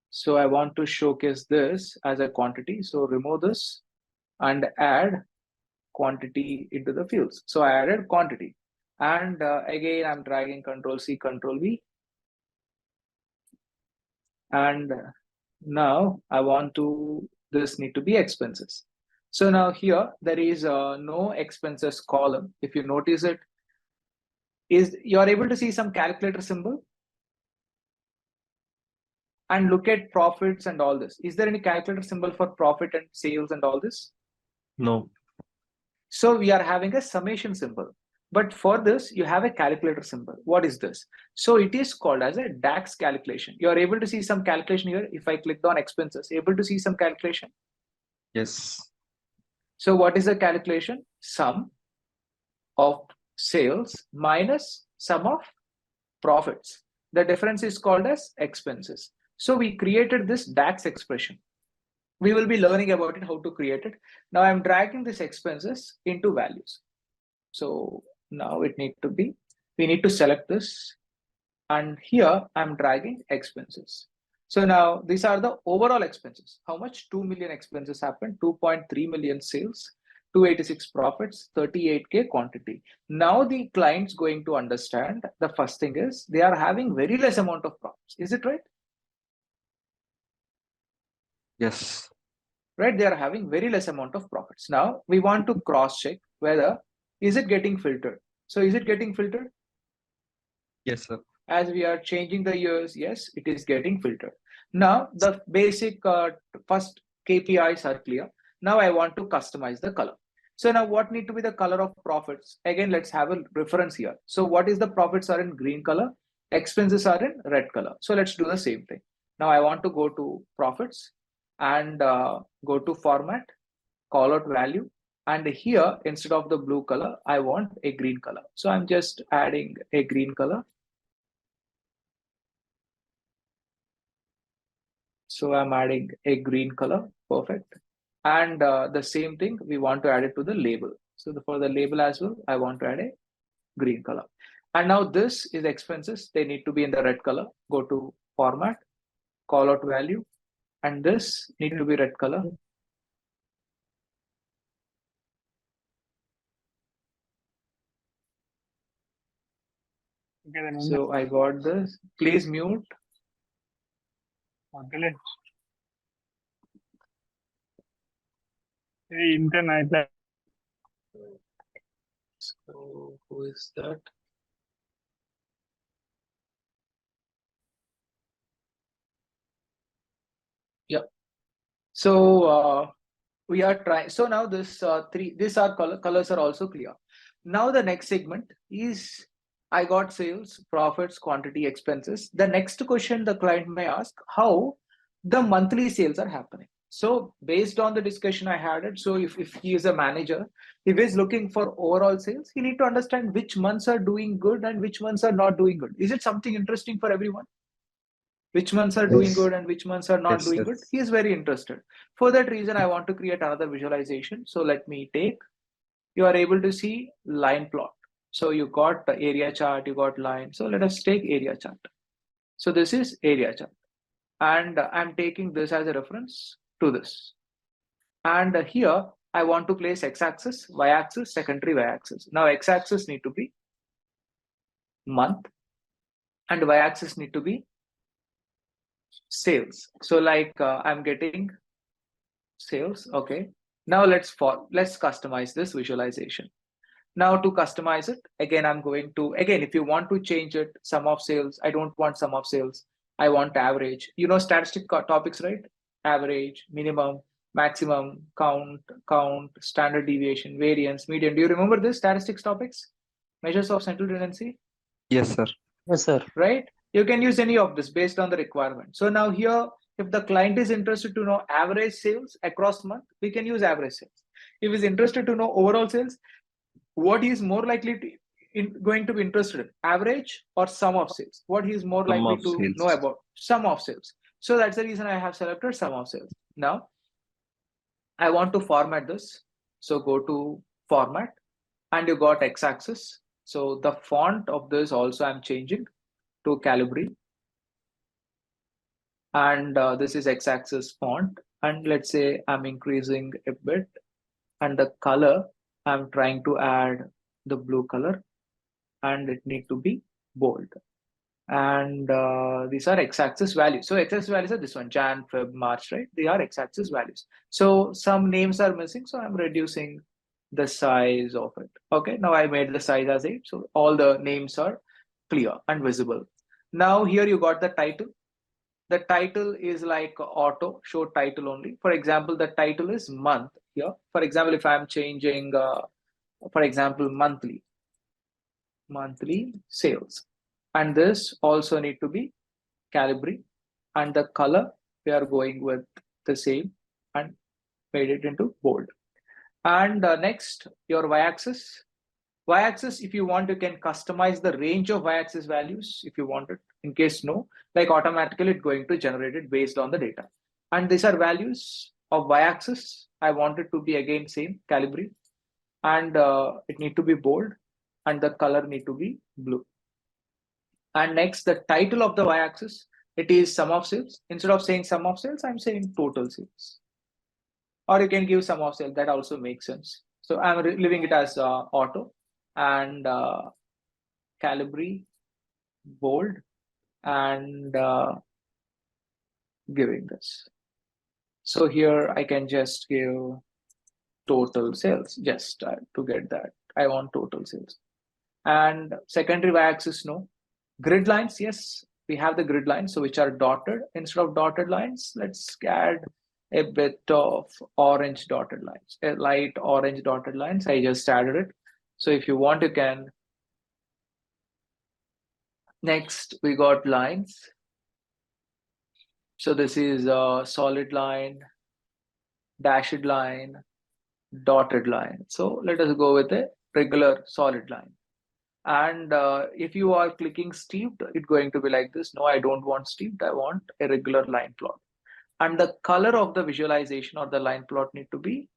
So I want to showcase this as a quantity. So remove this and add quantity into the fields. So I added quantity. And again, I'm dragging Control C, Control V. And now I want to, this need to be expenses. So now here, there is no expenses column. If you notice it, is you are able to see some calculator symbol and look at profits and all this. Is there any calculator symbol for profit and sales and all this? No. So we are having a summation symbol. But for this, you have a calculator symbol. What is this? So it is called as a DAX calculation. You are able to see some calculation here. If I clicked on expenses, able to see some calculation? Yes. So what is the calculation? Sum of sales minus sum of profits. The difference is called as expenses. So we created this DAX expression. We will be learning about it, how to create it. Now I'm dragging this expenses into values. So now it need to be, we need to select this. And here I'm dragging expenses. So now these are the overall expenses. How much? 2 million expenses happened, 2.3 million sales, 286 profits, 38K quantity. Now the client's going to understand the first thing is they are having very less amount of profits. Is it right? Yes. Right? They are having very less amount of profits. Now we want to cross check whether is it getting filtered. So is it getting filtered? Yes, sir. As we are changing the years, yes, it is getting filtered. Now the basic first KPIs are clear. Now I want to customize the color. So now what need to be the color of profits? Again, let's have a reference here. So what is the profits are in green color, expenses are in red color. So let's do the same thing. Now I want to go to profits and go to format, call out value. And here, instead of the blue color, I want a green color. So I'm just adding a green color. So I'm adding a green color, perfect. And the same thing, we want to add it to the label. So for the label as well, I want to add a green color. And now this is expenses. They need to be in the red color. Go to format, call out value, and this need to be red color. So I got this. Please mute. Internet. So who is that? Yeah. So we are trying. So now this these are colors are also clear. Now the next segment is I got sales, profits, quantity, expenses. The next question the client may ask, how the monthly sales are happening. So based on the discussion I had it, so if he is a manager, if he is looking for overall sales, he need to understand which months are doing good and which months are not doing good. Is it something interesting for everyone? Which months are doing good and which months are not doing good? He is very interested. For that reason, I want to create another visualization. So let me take, you are able to see line plot. So you got the area chart, you got line. So let us take area chart. So this is area chart. And I'm taking this as a reference to this. And here I want to place x-axis, y-axis, secondary y-axis. Now x-axis need to be month and y-axis need to be sales. So like I'm getting sales. Okay. Now let's customize this visualization. Now to customize it, again, I'm going to, again, if you want to change it, sum of sales, I don't want sum of sales. I want average, you know, statistic topics, right? Average, minimum, maximum, count, standard deviation, variance, median. Do you remember this statistics topics? Measures of central tendency? Yes, sir. Yes, sir. Right? You can use any of this based on the requirement. So now here, if the client is interested to know average sales across month, we can use average sales. If he's interested to know overall sales, what he is more likely to going to be interested in, average or sum of sales? What he is more likely to know about, sum of sales. So that's the reason I have selected sum of sales. Now I want to format this. So go to format and you got x-axis. So the font of this also I'm changing to Calibri. And this is x-axis font. And let's say I'm increasing a bit. And the color, I'm trying to add the blue color. And it need to be bold. And these are x-axis values. So x-axis values are this one, Jan, Feb, March, right? They are x-axis values. So some names are missing. So I'm reducing the size of it. Okay, now I made the size as 8. So all the names are clear and visible. Now here you got the title. The title is like auto, show title only. For example, the title is month here. For example, if I'm changing, for example, monthly sales. And this also need to be Calibri. And the color, we are going with the same and made it into bold. And next, your y-axis. Y-axis, if you want, you can customize the range of y-axis values if you want it. In case no, like automatically it's going to generate it based on the data. And these are values of y-axis. I want it to be again same, Calibri. And it need to be bold. And the color need to be blue. And next, the title of the y-axis, it is sum of sales. Instead of saying sum of sales, I'm saying total sales. Or you can give sum of sales, that also makes sense. So I'm leaving it as auto and Calibri, bold, and giving this. So here I can just give total sales, just to get that. I want total sales. And secondary y-axis, no. Grid lines, yes, we have the grid lines, so which are dotted. Instead of dotted lines, let's add a bit of orange dotted lines, a light orange dotted lines. I just added it. So if you want, you can. Next, we got lines. So this is a solid line, dashed line, dotted line. So let us go with a regular solid line. And if you are clicking steeped, it's going to be like this. No, I don't want steeped. I want a regular line plot. and the color of the visualization or the line plot need to be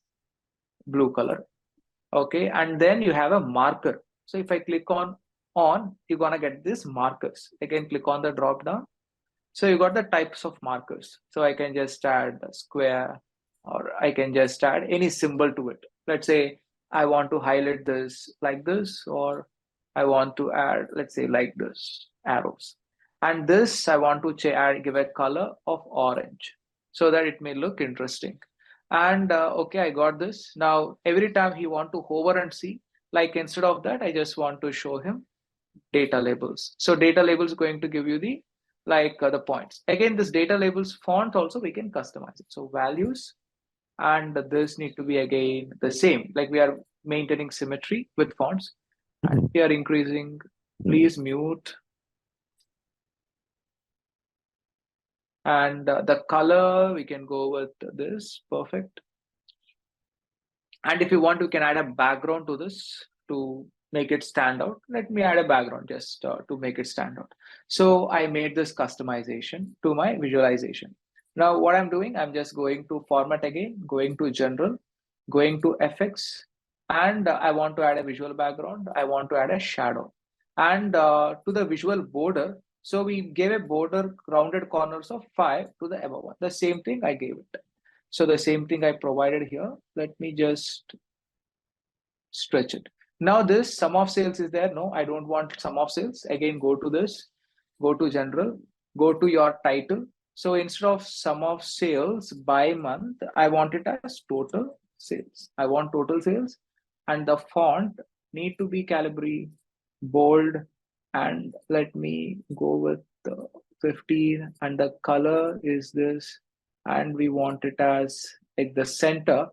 blue color. Okay, and then you have a marker. So if I click on, you're gonna get this markers. Again, click on the drop down. So you got the types of markers. So I can just add a square, or I can just add any symbol to it. Let's say I want to highlight this like this, or I want to add, let's say, like this, arrows. And this I want to give a color of orange so that it may look interesting. And okay, I got this. Now every time he want to hover and see, like instead of that, I just want to show him data labels. So data labels is going to give you the the points. Again, this data labels font also we can customize it. So values, and this need to be again the same. Like we are maintaining symmetry with fonts, and we are increasing. Please mute. And the color we can go with this. Perfect. And if you want, you can add a background to this to make it stand out. Let me add a background just to make it stand out. So I made this customization to my visualization. Now what I'm doing, I'm just going to format again, going to general, going to effects, and I want to add a visual background. I want to add a shadow, and to the visual border. So we gave a border rounded corners of 5 to the above one. The same thing I gave it. So the same thing I provided here. Let me just stretch it. Now this sum of sales is there. No, I don't want sum of sales. Again, go to this, go to general, go to your title. So instead of sum of sales by month, I want it as total sales. I want total sales, and the font need to be Calibri, bold, and let me go with the 15, and the color is this, and we want it as like the center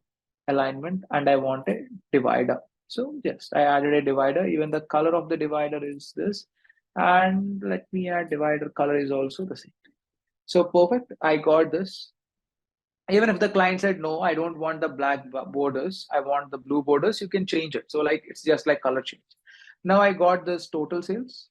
alignment, and I want a divider. So yes, I added a divider. Even the color of the divider is this, and let me add divider color is also the same. So perfect, I got this. Even if the client said no, I don't want the black borders, I want the blue borders, you can change it. So like it's just like color change. Now I got this total sales,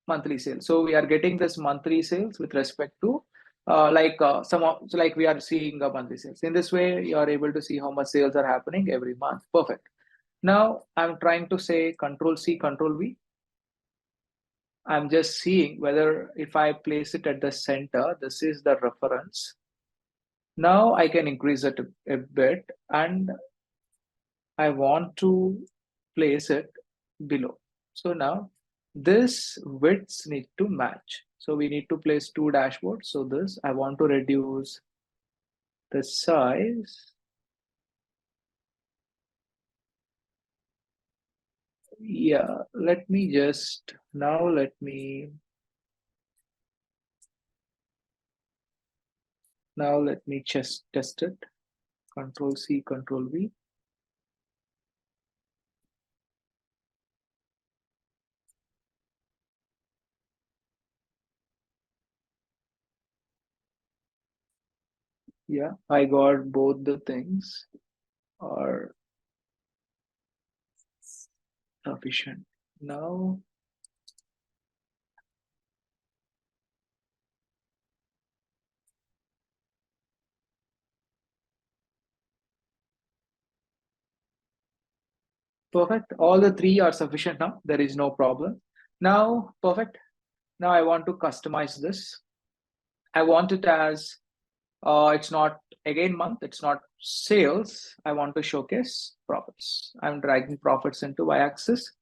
monthly sales. So we are getting this monthly sales with respect to so like we are seeing a monthly sales. In this way, you are able to see how much sales are happening every month. Perfect. Now I'm trying to say Control C, Control V. I'm just seeing whether if I place it at the center, this is the reference. Now I can increase it a bit, and I want to place it below. So now this widths need to match. So we need to place 2 dashboards. So this, I want to reduce the size. Yeah, let me just, now let me just test it. Control C, Control V. Yeah, I got both the things are sufficient. Now perfect. All the 3 are sufficient now. There is no problem. Now, perfect. Now I want to customize this. I want it as, it's not again month, it's not sales. I want to showcase profits. I'm dragging profits into y-axis.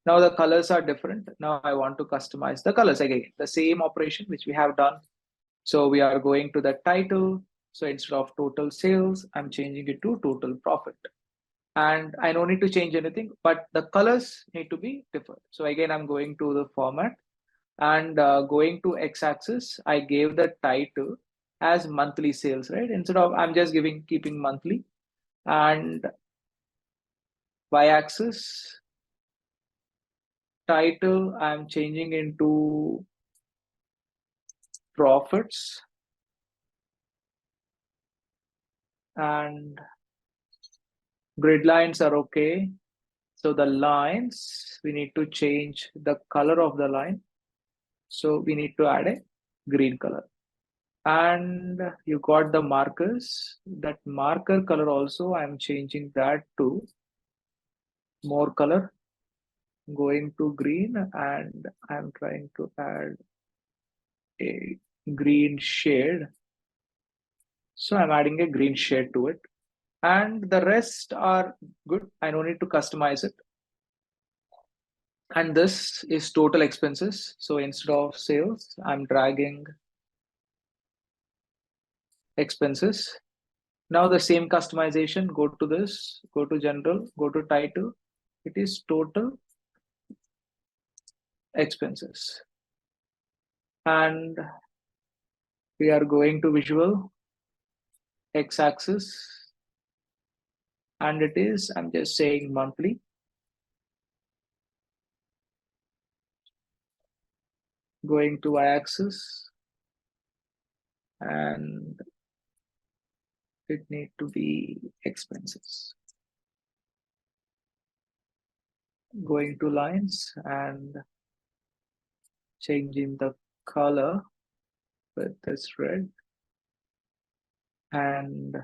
Now the colors are different. Now I want to customize the colors again. The same operation which we have done. So we are going to the title. So instead of total sales, I'm changing it to total profit. And I don't need to change anything, but the colors need to be different. So again, I'm going to the format, and going to x-axis, I gave the title as monthly sales, right? Instead of, I'm just keeping monthly, and y-axis title, I'm changing into profits, and grid lines are okay. So the lines, we need to change the color of the line. So we need to add a green color. And you got the markers. That marker color also, I'm changing that to more color, going to green, and I'm trying to add a green shade. So I'm adding a green shade to it, and the rest are good. I don't need to customize it. And this is total expenses. So instead of sales, I'm dragging expenses. Now the same customization, go to this, go to general, go to title. It is total expenses. And we are going to visual x-axis. And it is, I'm just saying monthly. Going to y-axis. And it need to be expenses. Going to lines and changing the color with this red, and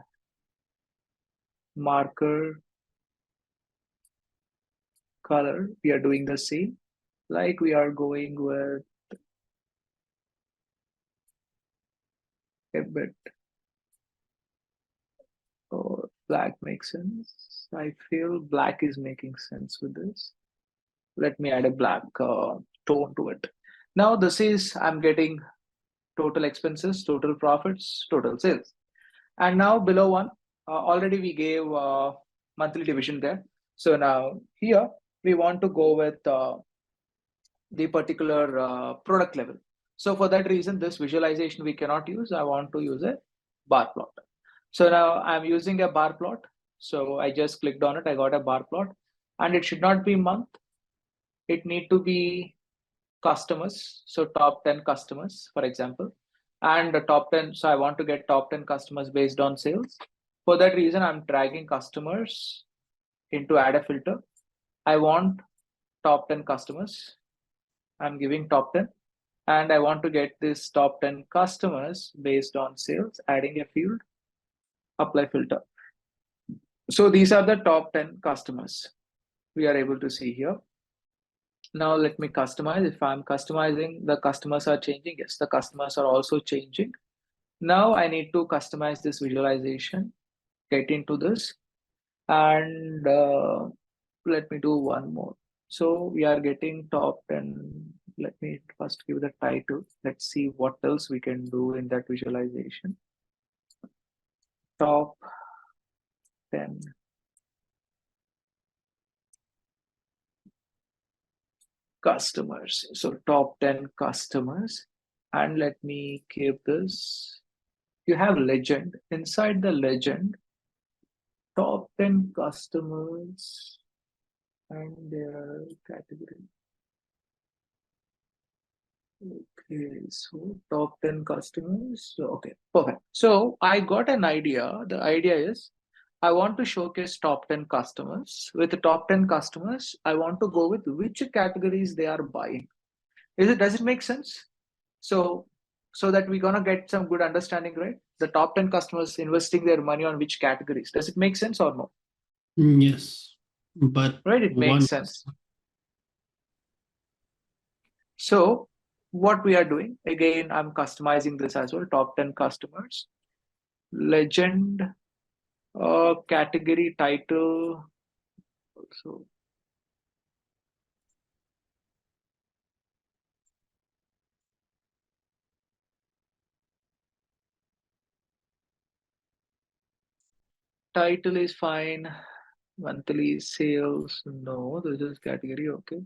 marker color, we are doing the same, like we are going with a bit. Oh, black makes sense. I feel black is making sense with this. Let me add a black tone to it. Now this is, I'm getting total expenses, total profits, total sales. And now below one, already we gave monthly division there. So now here we want to go with the particular product level. So for that reason, this visualization we cannot use. I want to use a bar plot. So now I'm using a bar plot. So I just clicked on it. I got a bar plot, and it should not be month. It need to be customers. So top 10 customers, for example, and the top 10. So I want to get top 10 customers based on sales. For that reason, I'm dragging customers into add a filter. I want top 10 customers. I'm giving top 10, and I want to get this top 10 customers based on sales, adding a field, apply filter. So these are the top 10 customers we are able to see here. Now let me customize. If I'm customizing, the customers are changing. Yes, the customers are also changing. Now I need to customize this visualization, get into this, and let me do one more. So we are getting top 10. Let me first give the title. Let's see what else we can do in that visualization. Top 10 customers. So top 10 customers. And let me give this. You have legend. Inside the legend, top 10 customers and their category. Okay, so top 10 customers. Okay, perfect. So I got an idea. The idea is I want to showcase top 10 customers. With the top 10 customers, I want to go with which categories they are buying. Does it make sense? So that we're gonna get some good understanding, right? The top 10 customers investing their money on which categories. Does it make sense or no? Yes, but Right, it makes sense. So what we are doing, again, I'm customizing this as well. Top 10 customers, legend, category title. Also, title is fine. Monthly sales, no, this is category, okay.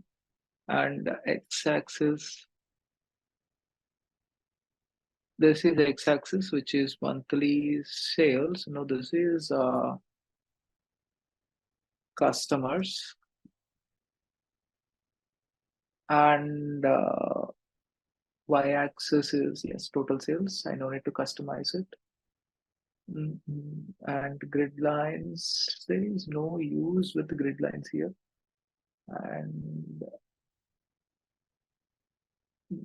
And x-axis, this is the x-axis, which is monthly sales. No, this is customers. And y-axis is, yes, total sales. I don't need to customize it. And grid lines, there is no use with the grid lines here. And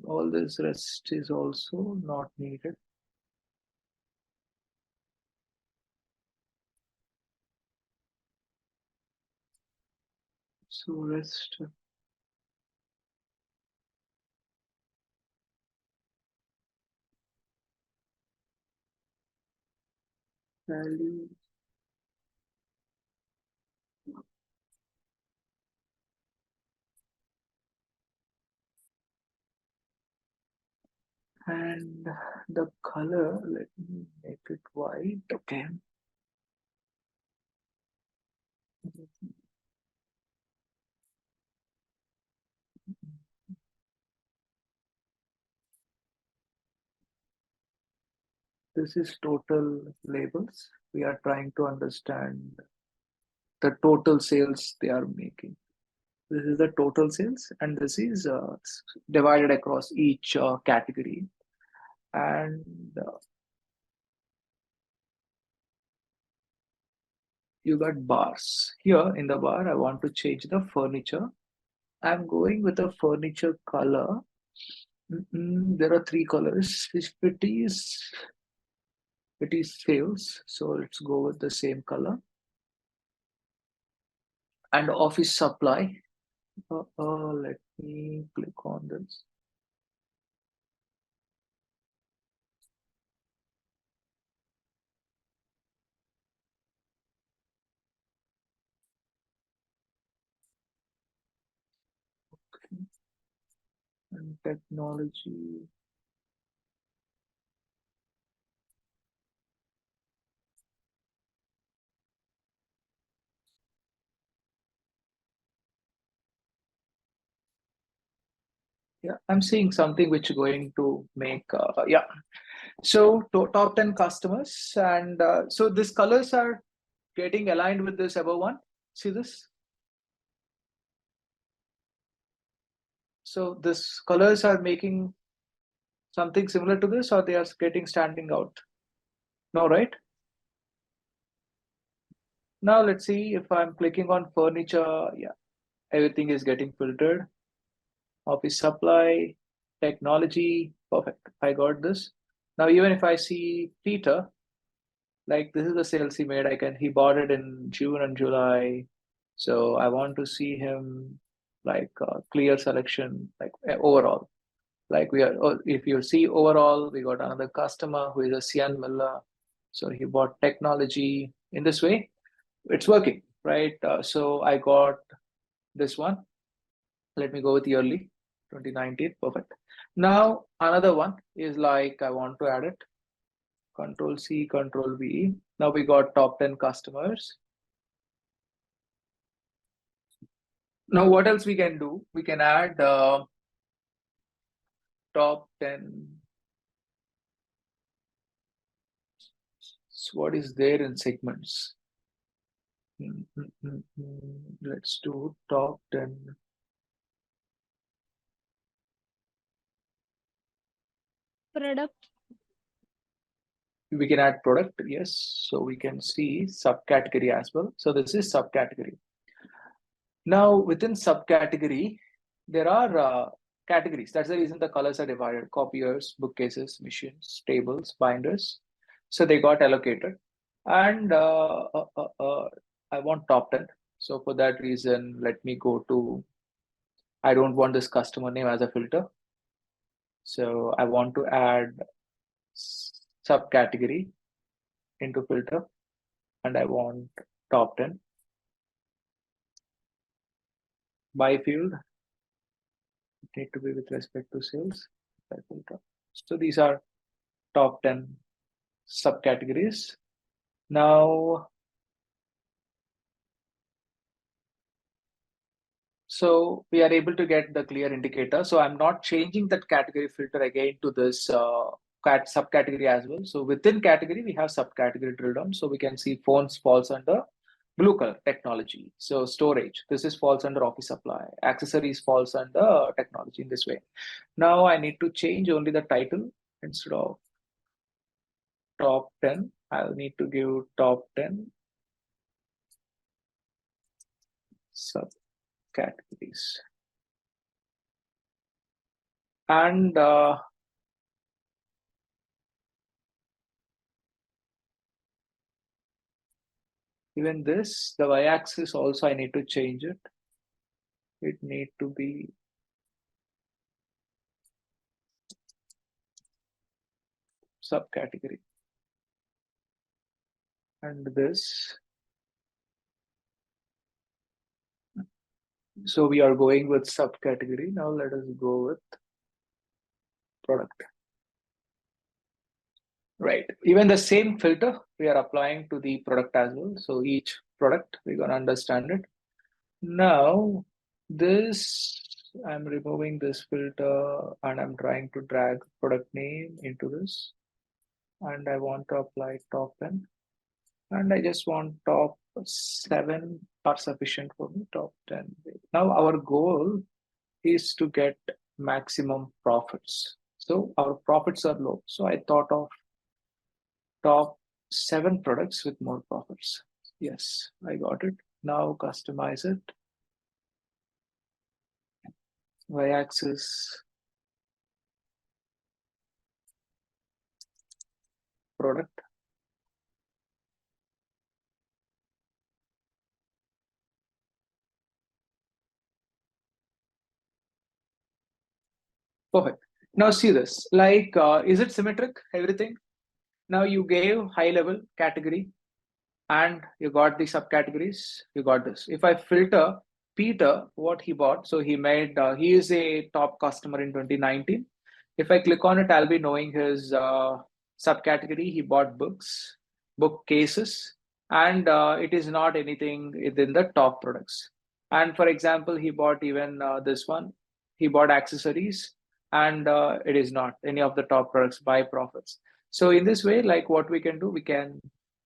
all this rest is also not needed. So rest value. And the color, let me make it white. Okay. This is total labels. We are trying to understand the total sales they are making. This is the total sales, and this is divided across each category. And you got bars. Here in the bar, I want to change the furniture. I'm going with a furniture color. There are three colors. If it is sales, so let's go with the same color. And office supply. Let me click on this. Okay. And technology. Yeah, I'm seeing something which is going to make, yeah. So top 10 customers. And so these colors are getting aligned with this above one. See this? So this colors are making something similar to this, or they are getting standing out? No, right? Now let's see if I'm clicking on furniture. Yeah, everything is getting filtered. Office supply, technology, perfect. I got this. Now even if I see Peter, like this is the sales he made. He bought it in June and July. So I want to see him like clear selection, like overall. Like if you see overall, we got another customer who is a Cian Miller. So he bought technology. In this way, it's working, right? So I got this one. Let me go with yearly, 2019, perfect. Now another one is like I want to add it. Control C, Control V. Now we got top 10 customers. Now what else we can do? We can add top 10. So what is there in segments? Let's do top 10. Product. We can add product, yes. So we can see subcategory as well. So this is subcategory. Now within subcategory, there are categories. That's the reason the colors are divided: copiers, bookcases, machines, tables, binders. So they got allocated. And I want top 10. So for that reason, let me go to, I don't want this customer name as a filter. So I want to add subcategory into filter, and I want top 10. By field, need to be with respect to sales. By filter. So these are top 10 subcategories. Now, so we are able to get the clear indicator. So I'm not changing that category filter again to this subcategory as well. So within category, we have subcategory drill down. So we can see phones falls under blue color, technology. So storage, this is falls under office supply. Accessories falls under technology in this way. Now I need to change only the title. Instead of top 10, I'll need to give top 10 subcategories. And even this, the y-axis also I need to change it. it need to be subcategory. And this. So we are going with subcategory. Now let us go with product. Right. Even the same filter we are applying to the product as well. So each product, we're going to understand it. Now, this, I'm removing this filter and I'm trying to drag product name into this. And I want to apply top 10. And I just want top 7 are sufficient for me, top 10. Now, our goal is to get maximum profits. So our profits are low. So I thought of top 7 products with more profits. Yes, I got it. Now customize it. Y-axis product. Perfect. Now see this, like, is it symmetric, everything? Now you gave high level category and you got the subcategories, you got this. If I filter Peter, what he bought, so he made, he is a top customer in 2019. If I click on it, I'll be knowing his subcategory. He bought books, bookcases, and it is not anything within the top products. And for example, he bought even this one, he bought accessories, and it is not any of the top products by profits. So in this way, like what we can do, we can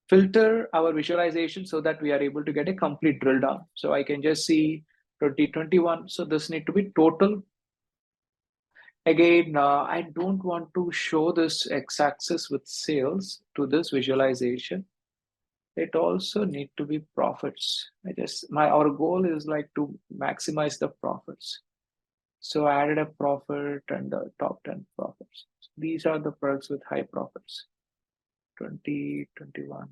filter our visualization so that we are able to get a complete drill down. So I can just see 2021. So this need to be total. Again, I don't want to show this x-axis with sales to this visualization. It also need to be profits. Our goal is like to maximize the profits. So I added a profit and the top 10 profits. These are the products with high profits. 2021.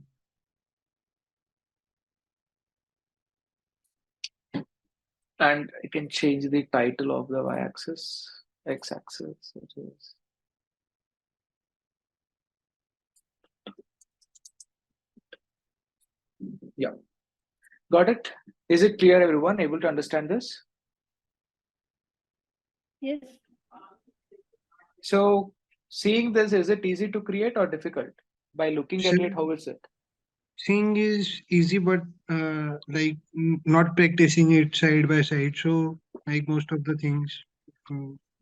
And I can change the title of the y-axis, x-axis, which is yeah. Got it? Is it clear, everyone? Able to understand this? Yes. So seeing this, is it easy to create or difficult? By looking at it, how is it? Seeing is easy, but not practicing it side by side. So like most of the things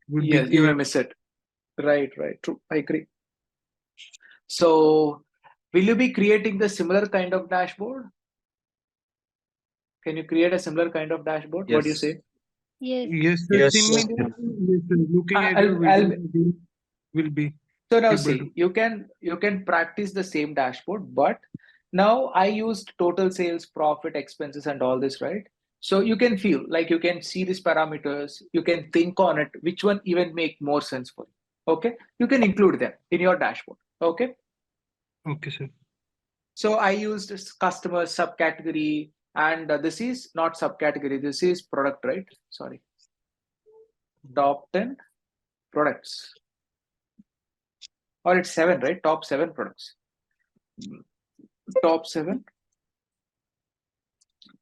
would Yes, be you may miss it. Right, true. I agree. So will you be creating the similar kind of dashboard? Can you create a similar kind of dashboard? What do you say? Yes. Yes, sir. Yes, Similarly, sir. yes, sir. Looking at your video will be. So now able see, to. you can practice the same dashboard, but now I used total sales, profit, expenses, and all this, right? So you can feel like you can see these parameters, you can think on it, which one even make more sense for you. Okay, you can include them in your dashboard. Okay. Okay, sir. So I used customer subcategory, and this is not subcategory, this is product, right? Sorry. Top 10 products. Or it's 7, right? Top 7 products. Top 7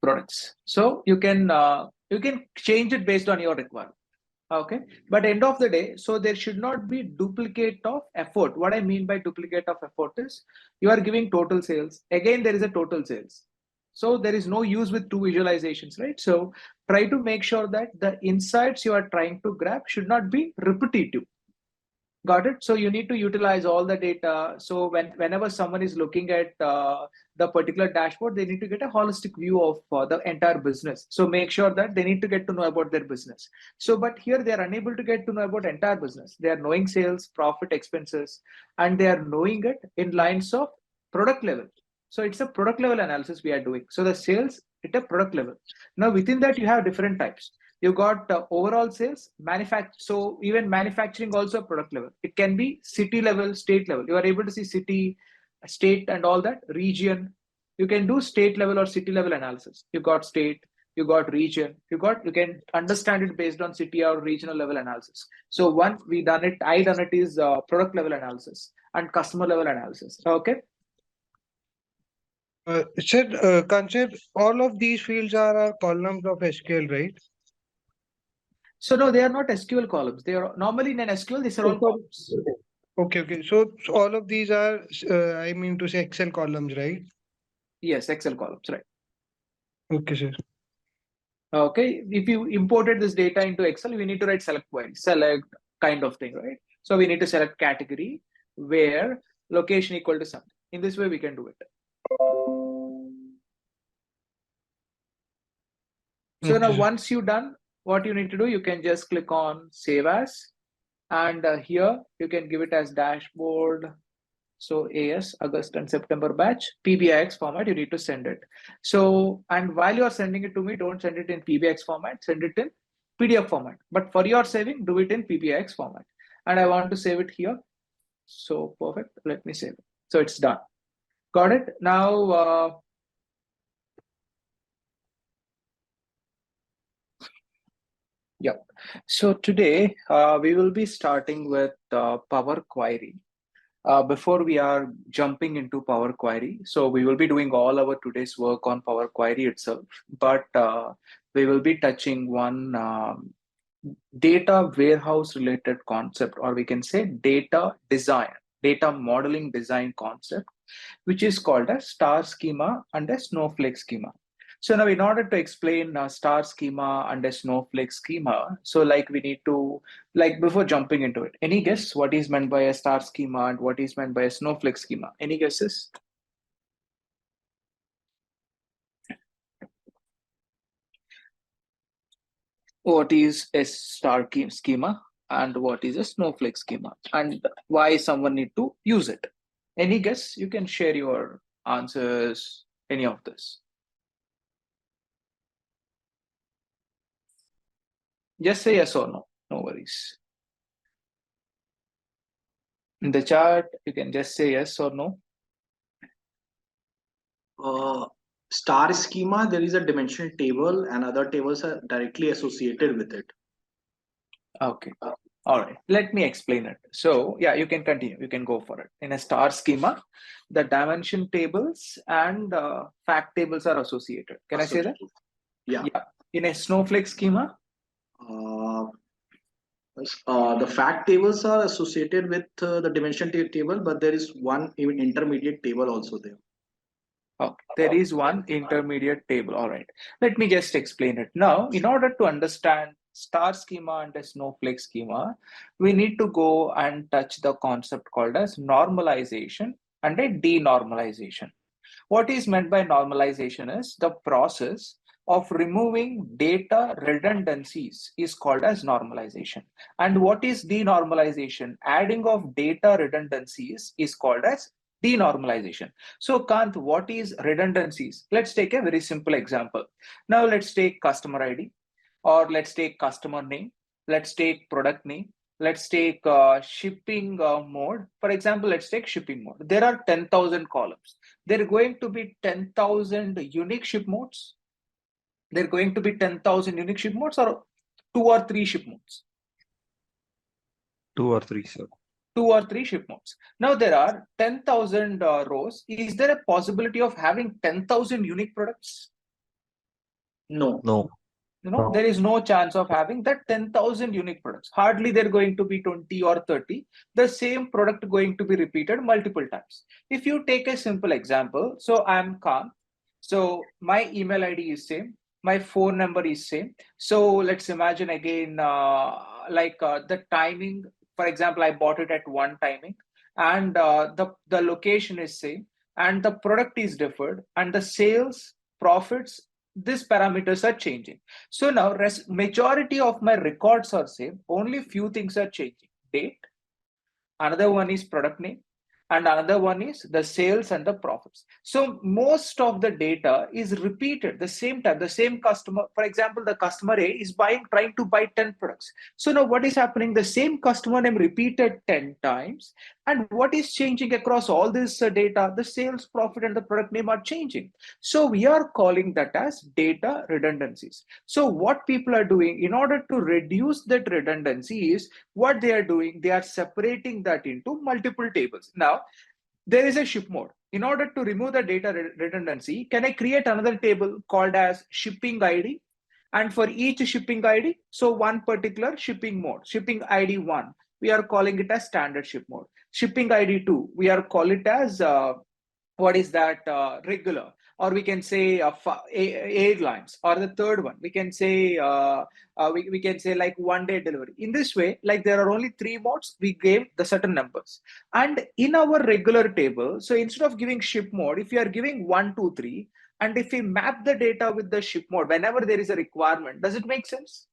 products. So you can change it based on your requirement. Okay, but end of the day, so there should not be duplicate of effort. What I mean by duplicate of effort is you are giving total sales. Again, there is a total sales. So there is no use with 2 visualizations, right? So try to make sure that the insights you are trying to grab should not be repetitive. Got it? So you need to utilize all the data. So whenever someone is looking at the particular dashboard, they need to get a holistic view of the entire business. So make sure that they need to get to know about their business. So, but here they are unable to get to know about entire business. They are knowing sales, profit, expenses, and they are knowing it in lines of product level. So it's a product level analysis we are doing. So the sales at a product level. Now within that, you have different types. You got overall sales, so even manufacturing also product level. It can be city level, state level. You are able to see city, state, and all that region. You can do state level or city level analysis. You got state, you got region, you can understand it based on city or regional level analysis. So one I done it is product level analysis and customer level analysis. Okay. Sir, Kanchit, all of these fields are columns of SQL, right? So no, they are not SQL columns. They are normally in an SQL, these are all columns. Okay. So all of these are, I mean to say Excel columns, right? Yes, Excel columns, right. Okay, sir. Okay, if you imported this data into Excel, we need to write select query, select kind of thing, right? So we need to select category where location equal to something. In this way, we can do it. So now once you're done, what you need to do, you can just click on save as, and here you can give it as dashboard. So AS, August and September batch, PBIX format, you need to send it. So, and while you are sending it to me, don't send it in PBIX format, send it in PDF format. But for your saving, do it in PBIX format. And I want to save it here. So perfect, let me save it. So it's done. Got it? Now, yeah. So today we will be starting with Power Query. Before we are jumping into Power Query, so we will be doing all our today's work on Power Query itself, but we will be touching one data warehouse related concept, or we can say data modeling design concept, which is called a star schema and a snowflake schema. So now in order to explain star schema and a snowflake schema, so like we need to, like before jumping into it, any guess what is meant by a star schema and what is meant by a snowflake schema? Any guesses? What is a star schema and what is a snowflake schema and why someone need to use it? Any guess? You can share your answers, any of this. Just say yes or no, no worries. In the chat, you can just say yes or no. Star schema, there is a dimensional table and other tables are directly associated with it. Okay. All right. Let me explain it. So yeah, you can continue. You can go for it. In a star schema, the dimension tables and fact tables are associated. Can I say that? Yeah. In a snowflake schema? The fact tables are associated with the dimension table, but there is one even intermediate table also there. Okay, there is one intermediate table. All right. Let me just explain it. Now, in order to understand star schema and a snowflake schema, we need to go and touch the concept called as normalization and a denormalization. What is meant by normalization is the process of removing data redundancies is called as normalization. And what is denormalization? Adding of data redundancies is called as denormalization. So Kant, what is redundancies? Let's take a very simple example. Now let's take customer ID, or let's take customer name, let's take product name, let's take shipping mode. For example, let's take shipping mode. There are 10,000 columns. There are going to be 10,000 unique ship modes. There are going to be 10,000 unique ship modes or 2 or 3 ship modes? 2 or 3, sir. 2 or 3 ship modes. Now there are 10,000 rows. Is there a possibility of having 10,000 unique products? No. No. No, there is no chance of having that 10,000 unique products. Hardly they're going to be 20 or 30. The same product going to be repeated multiple times. If you take a simple example, so I'm Khan. So my email ID is same. My phone number is same. So let's imagine again, the timing. For example, I bought it at one timing, and the location is same, and the product is different, and the sales, profits, these parameters are changing. So now majority of my records are same. Only few things are changing. Date. Another one is product name. and another one is the sales and the profits. So most of the data is repeated the same time, the same customer. For example, the customer A is trying to buy 10 products. So now what is happening? The same customer name repeated 10 times. And what is changing across all this data? The sales, profit, and the product name are changing. So we are calling that as data redundancies. So what people are doing in order to reduce that redundancy is what they are doing. They are separating that into multiple tables. Now, there is a ship mode. In order to remove the data redundancy, can I create another table called as shipping ID? And for each shipping ID, so one particular shipping mode, shipping ID 1, we are calling it as standard ship mode. Shipping ID 2, we are calling it as what is that regular, or we can say airlines, or the third one we can say we can say like 1-day delivery. In this way, like there are only 3 modes, we gave the certain numbers. And in our regular table, so instead of giving ship mode, if you are giving 1, 2, 3, and if we map the data with the ship mode whenever there is a requirement, does it make sense?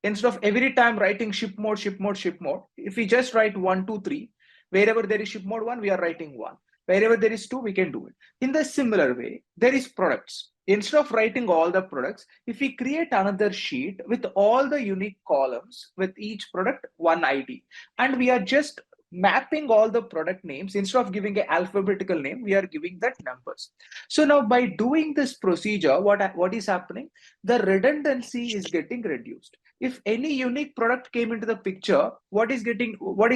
Instead of every time writing ship mode, ship mode, ship mode, if we just write 1, 2, 3, wherever there is ship mode 1, we are writing 1. Wherever there is 2, we can do it. In the similar way, there is products. Instead of writing all the products, if we create another sheet with all the unique columns with each product, one ID, and we are just mapping all the product names, instead of giving an alphabetical name, we are giving that numbers. So now by doing this procedure, what is happening? The redundancy is getting reduced. If any unique product came into the picture, what is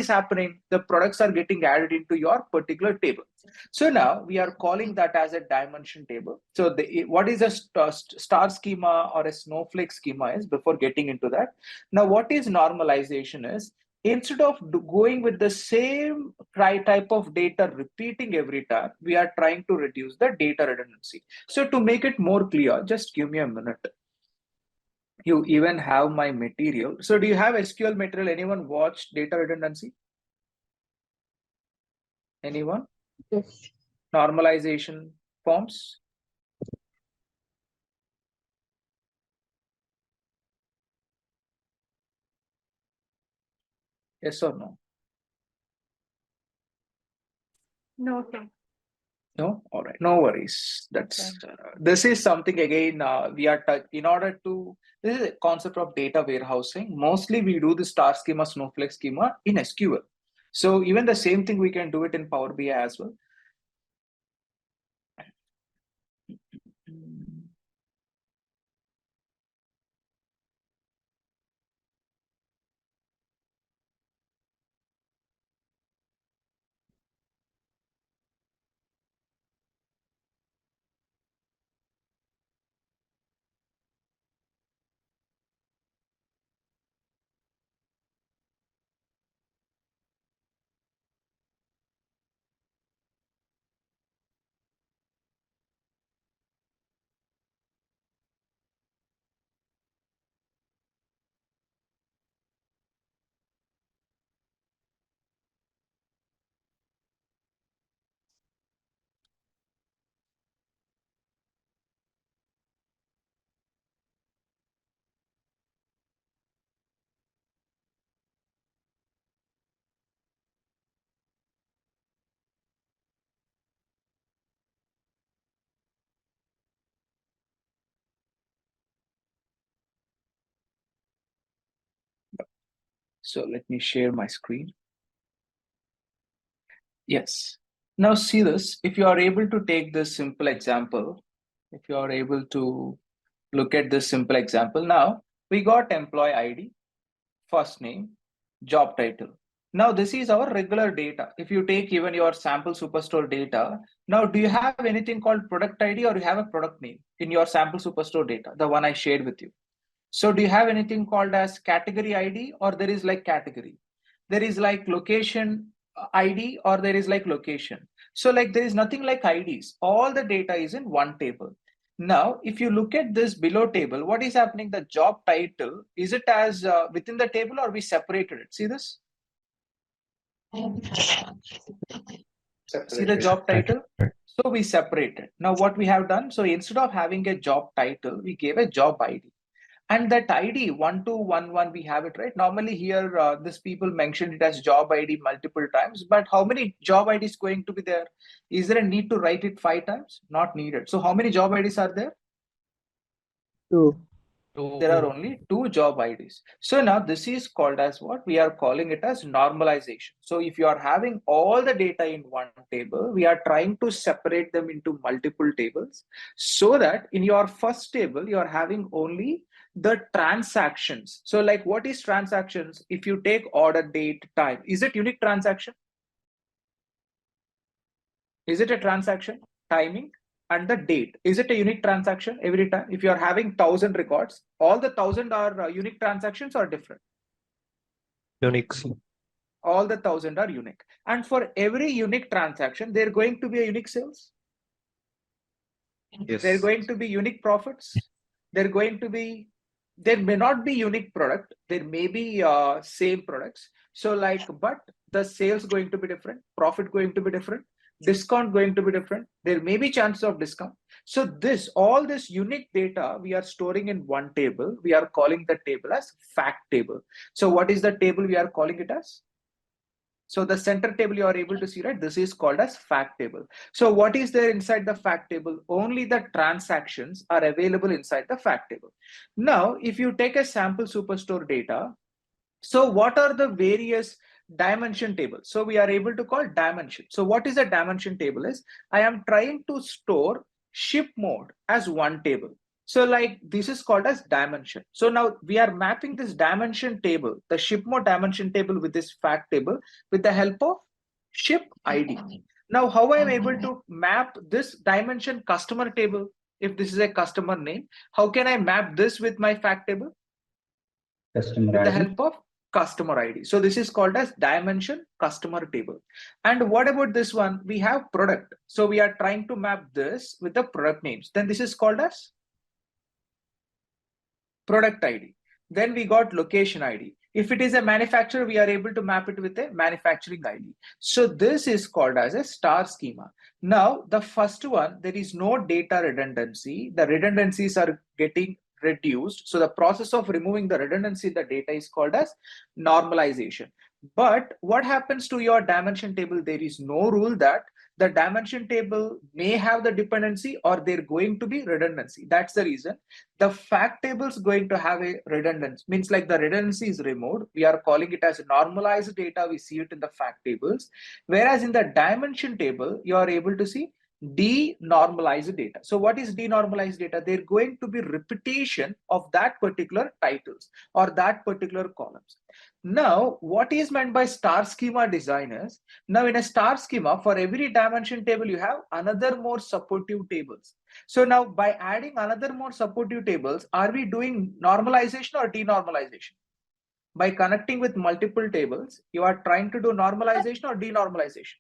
happening? The products are getting added into your particular table. So now we are calling that as a dimension table. So what is a star schema or a snowflake schema is, before getting into that. Now what is normalization is, instead of going with the same type of data repeating every time, we are trying to reduce the data redundancy. So to make it more clear, just give me a minute. You even have my material. So do you have SQL material? Anyone watched data redundancy? Anyone? Yes. Normalization forms? Yes or no? No, sir. No? All right. No worries. That's this is something again we are in order to, this is a concept of data warehousing. Mostly we do the star schema, snowflake schema in SQL. So even the same thing we can do it in Power BI as well. So let me share my screen. Yes. Now see this, if you are able to take this simple example, if you are able to look at this simple example, now we got employee ID, first name, job title. Now this is our regular data. If you take even your sample superstore data, now do you have anything called product ID, or you have a product name in your sample superstore data, the one I shared with you? So do you have anything called as category ID, or there is like category? There is like location ID, or there is like location. So like there is nothing like IDs. All the data is in one table. Now, if you look at this below table, what is happening? The job title, is it as within the table, or we separated it? See this? See the job title? So we separated. Now what we have done, so instead of having a job title, we gave a job ID. And that ID 1211, we have it, right? Normally here, this people mentioned it as job ID multiple times, but how many job IDs going to be there? Is there a need to write it 5 times? Not needed. So how many job IDs are there? 2. There are only 2 job IDs. So now this is called as what? We are calling it as normalization. So if you are having all the data in one table, we are trying to separate them into multiple tables so that in your first table, you are having only the transactions. So like what is transactions? If you take order, date, time, is it unique transaction? Is it a transaction? Timing? And the date, is it a unique transaction every time? If you are having 1000 records, all the 1000 are unique transactions or different? Unique. All the 1000 are unique. And for every unique transaction, they're going to be a unique sales. Yes. They're going to be unique profits. They're going to be, there may not be unique product. There may be same products. So like, but the sales going to be different, profit going to be different, discount going to be different. There may be chances of discount. So this, all this unique data we are storing in one table. We are calling the table as fact table. So what is the table we are calling it as? So the center table you are able to see, right? This is called as fact table. So what is there inside the fact table? Only the transactions are available inside the fact table. Now, if you take a sample superstore data, so what are the various dimension tables? So we are able to call dimension. So what is a dimension table is? I am trying to store ship mode as one table. So like this is called as dimension. So now we are mapping this dimension table, the ship mode dimension table with this fact table with the help of ship ID. Now how I am able to map this dimension customer table? If this is a customer name, how can I map this with my fact table? Customer with the ID. help of customer ID. So this is called as dimension customer table. And what about this one? We have product. So we are trying to map this with the product names. Then this is called as product ID. Then we got location ID. If it is a manufacturer, we are able to map it with a manufacturing ID. So this is called as a star schema. Now, the first one, there is no data redundancy. The redundancies are getting reduced. So the process of removing the redundancy in the data is called as normalization. But what happens to your dimension table? There is no rule that the dimension table may have the dependency or they're going to be redundancy. That's the reason the fact table is going to have a redundancy, means like the redundancy is removed. We are calling it as normalized data. We see it in the fact tables. Whereas in the dimension table, you are able to see denormalized data. So what is denormalized data? They're going to be repetition of that particular titles or that particular columns. Now, what is meant by star schema designers? Now in a star schema, for every dimension table, you have another more supportive tables. So now by adding another more supportive tables, are we doing normalization or denormalization? By connecting with multiple tables, you are trying to do normalization or denormalization?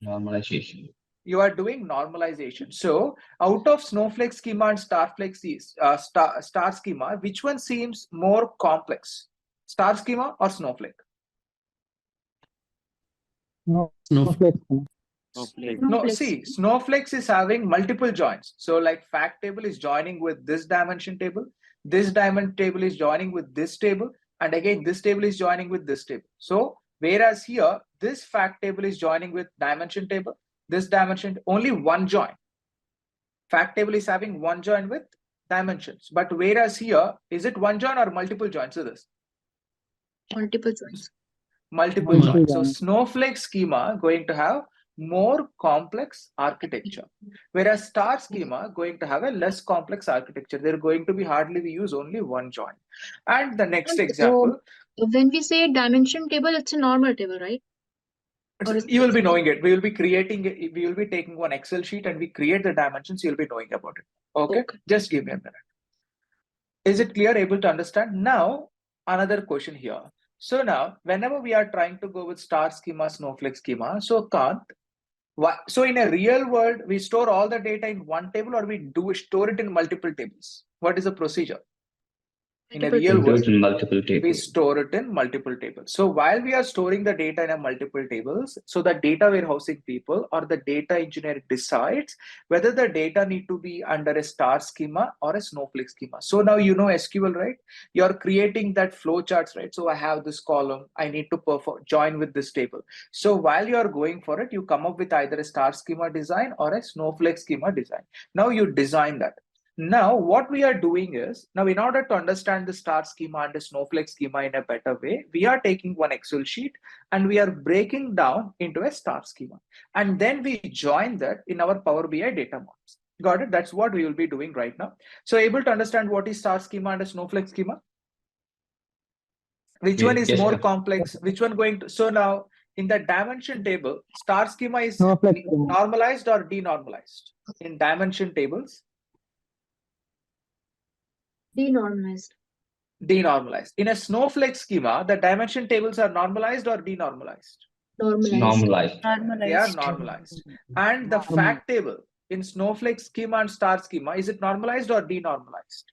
Normalization. You are doing normalization. So out of Snowflake schema and star schema, which one seems more complex? Star schema or Snowflake? No. Snowflake. No, see, Snowflakes is having multiple joins. So like fact table is joining with this dimension table. This dimension table is joining with this table. And again, this table is joining with this table. So whereas here, this fact table is joining with dimension table, this dimension, only one join. Fact table is having one join with dimensions. But whereas here, is it one join or multiple joins to this? Multiple joins. Multiple joins. So Snowflake schema going to have more complex architecture, whereas star schema going to have a less complex architecture. They're going to be hardly we use only one join. And the next example, when we say dimension table, it's a normal table, right? You will be knowing it. We will be creating it. We will be taking one Excel sheet and we create the dimensions. You'll be knowing about it. Okay. Just give me a minute. Is it clear? Able to understand? Now, another question here. So now, whenever we are trying to go with star schema, Snowflake schema, so so in a real world, we store all the data in one table or we do store it in multiple tables? What is the procedure? In a Multiple real We do world, it in multiple we tables. store it in multiple tables. So while we are storing the data in a multiple tables, so the data warehousing people or the data engineer decides whether the data need to be under a star schema or a snowflake schema. So now you know SQL, right? You're creating that flow charts, right? So I have this column, I need to join with this table. So while you're going for it, you come up with either a star schema design or a snowflake schema design. Now you design that. Now, what we are doing is, now in order to understand the star schema and the snowflake schema in a better way, we are taking one Excel sheet and we are breaking down into a star schema. And then we join that in our Power BI data models. Got it? That's what we will be doing right now. So able to understand what is star schema and a snowflake schema? Which one is Yes, more sir. complex? Which one going to, so now in the dimension table, star schema is Snowflake schema. normalized or denormalized? In dimension tables? Denormalized. Denormalized. In a snowflake schema, the dimension tables are normalized or denormalized? Normalized. Normalized. They are normalized. And the fact table in snowflake schema and star schema, is it normalized or denormalized?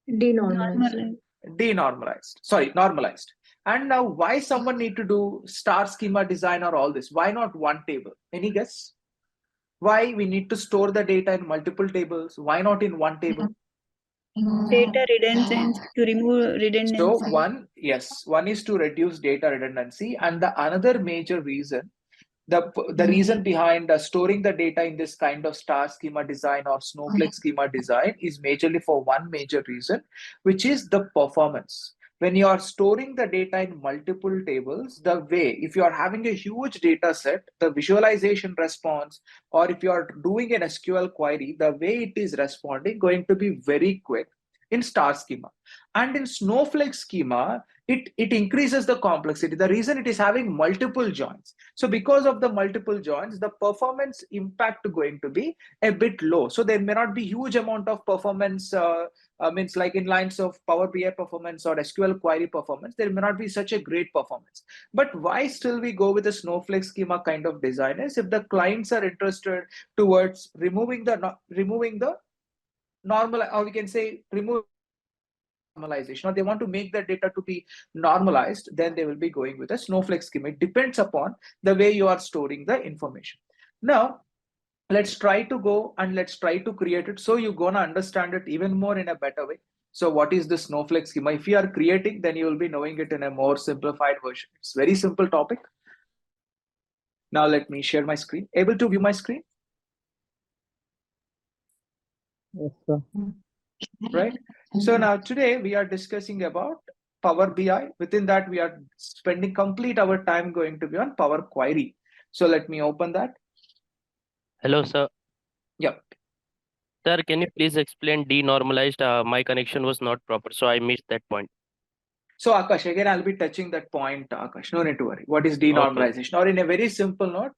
Denormalized. Denormalized. Sorry, normalized. And now why someone need to do star schema design or all this? Why not one table? Any guess? Why we need to store the data in multiple tables? Why not in one table? Data redundancy, to remove redundancy. So one is to reduce data redundancy, and the another major reason, the reason behind storing the data in this kind of star schema design or snowflake schema design is majorly for one major reason, which is the performance. When you are storing the data in multiple tables, the way, if you are having a huge data set, the visualization response, or if you are doing an SQL query, the way it is responding going to be very quick in star schema. And in snowflake schema, it increases the complexity. The reason it is having multiple joins. So because of the multiple joins, the performance impact going to be a bit low. So there may not be huge amount of performance, means like in lines of Power BI performance or SQL query performance, there may not be such a great performance. But why still we go with a snowflake schema kind of design is if the clients are interested towards removing the normal, or we can say remove normalization, or they want to make the data to be normalized, then they will be going with a snowflake schema. It depends upon the way you are storing the information. Now let's try to go and let's try to create it so you're gonna understand it even more in a better way. So what is the snowflake schema? If you are creating, then you will be knowing it in a more simplified version. It's very simple topic. Now let me share my screen. Able to view my screen? Yes, sir. Right? So now today we are discussing about Power BI. Within that, we are spending complete our time going to be on Power Query. So let me open that. Hello, sir. Yep. Sir, can you please explain denormalized? My connection was not proper, so I missed that point. So Akash, again, I'll be touching that point, Akash. No need to worry. What is denormalization? Okay. Or in a very simple note,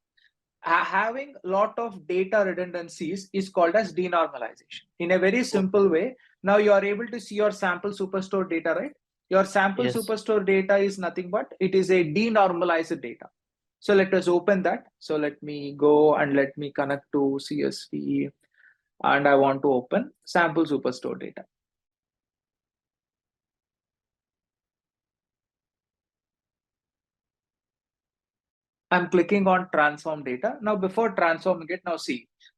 having a lot of data redundancies is called as denormalization. In a very simple way, now you are able to see your sample superstore data, right? Your sample superstore data is nothing but it is a denormalized data. So let us open that. So let me go and let me connect to CSV, and I want to open sample superstore data. I'm clicking on transform data. Now before transforming it,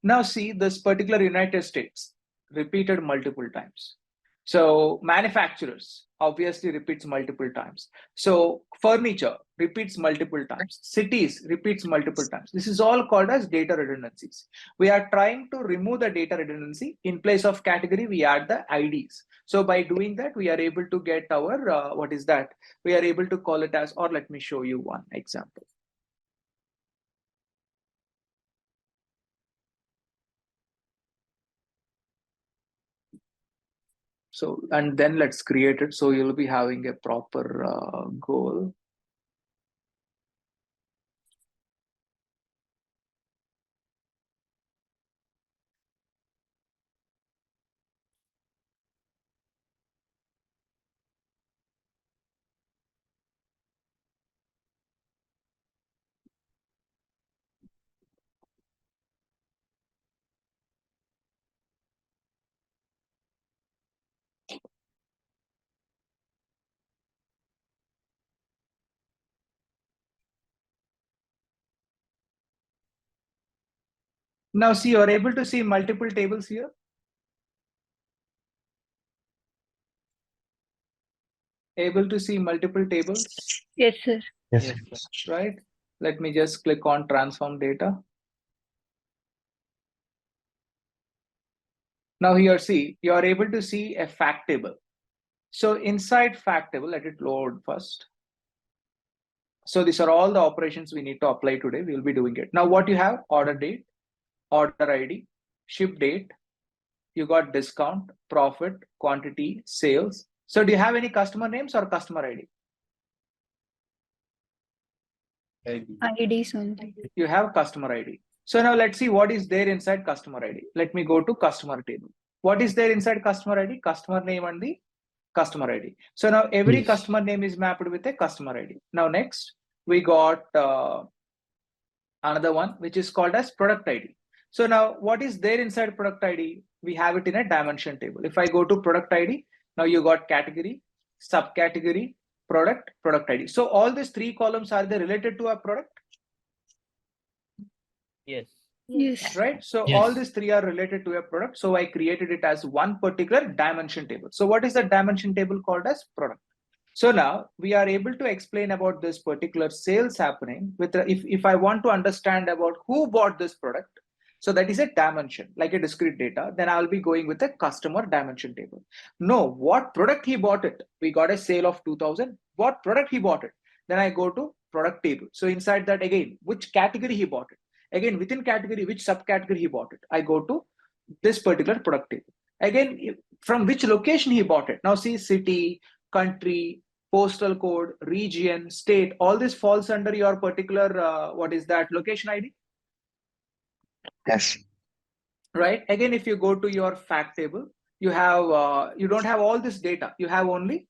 now see this particular United States repeated multiple times. So manufacturers obviously repeats multiple times. So furniture repeats multiple times. Cities repeats multiple times. This is all called as data redundancies. We are trying to remove the data redundancy. In place of category, we add the IDs. So by doing that, we are able to get our, what is that? We are able to call it as, or let me show you one example. So, and then let's create it. So you'll be having a proper goal. Now see, you're able to see multiple tables here. Able to see multiple tables? Yes, sir. Yes. Right? Let me just click on transform data. Now here, see, you are able to see a fact table. So inside fact table, let it load first. So these are all the operations we need to apply today. We'll be doing it. Now what you have? Order date, order ID, ship date, you got discount, profit, quantity, sales. So do you have any customer names or customer ID? IDs only. You have customer ID. So now let's see what is there inside customer ID. Let me go to customer table. What is there inside customer ID? Customer name and the customer ID. So now every Yes. customer name is mapped with a customer ID. Now next, we got another one, which is called as product ID. So now what is there inside product ID? We have it in a dimension table. If I go to product ID, now you got category, subcategory, product, product ID. So all these three columns, are they related to a product? Yes. Yes. Right? So Yes. all these three are related to a product. So I created it as one particular dimension table. So what is the dimension table called as product? So now we are able to explain about this particular sales happening with if I want to understand about who bought this product. So that is a dimension, like a discrete data. Then I'll be going with a customer dimension table. No, what product he bought it? We got a sale of 2000. What product he bought it? Then I go to product table. So inside that again, which category he bought it? Again, within category, which subcategory he bought it? I go to this particular product table. Again, from which location he bought it? Now see, city, country, postal code, region, state, all this falls under your particular, what is that, location ID? Yes. Right? Again, if you go to your fact table, you have, you don't have all this data. You have only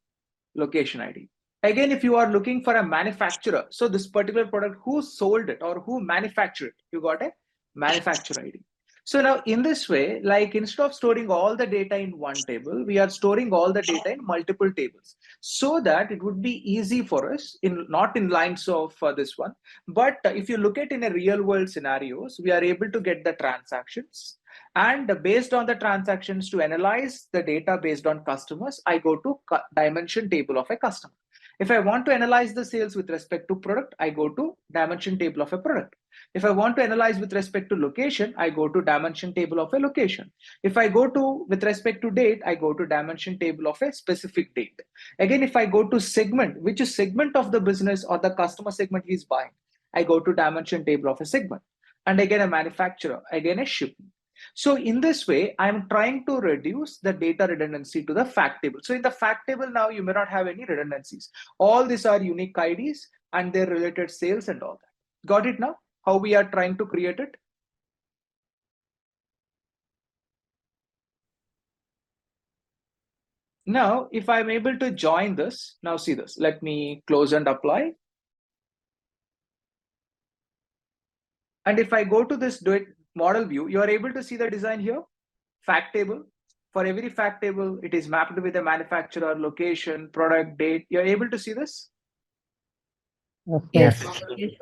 location ID. Again, if you are looking for a manufacturer, so this particular product, who sold it or who manufactured it, you got a manufacturer ID. So now in this way, like instead of storing all the data in one table, we are storing all the data in multiple tables so that it would be easy for us in not in lines of this one. But if you look at in a real world scenarios, we are able to get the transactions. And based on the transactions to analyze the data based on customers, I go to dimension table of a customer. If I want to analyze the sales with respect to product, I go to dimension table of a product. If I want to analyze with respect to location, I go to dimension table of a location. If I go to with respect to date, I go to dimension table of a specific date. Again, if I go to segment, which is segment of the business or the customer segment he is buying, I go to dimension table of a segment. And again, a manufacturer, again a shipment. So in this way, I'm trying to reduce the data redundancy to the fact table. So in the fact table now, you may not have any redundancies. All these are unique IDs and their related sales and all that. Got it now? How we are trying to create it? Now, if I'm able to join this, now see this, let me close and apply. And if I go to this model view, you are able to see the design here, fact table. For every fact table, it is mapped with a manufacturer, location, product, date. You're able to see this? Yes.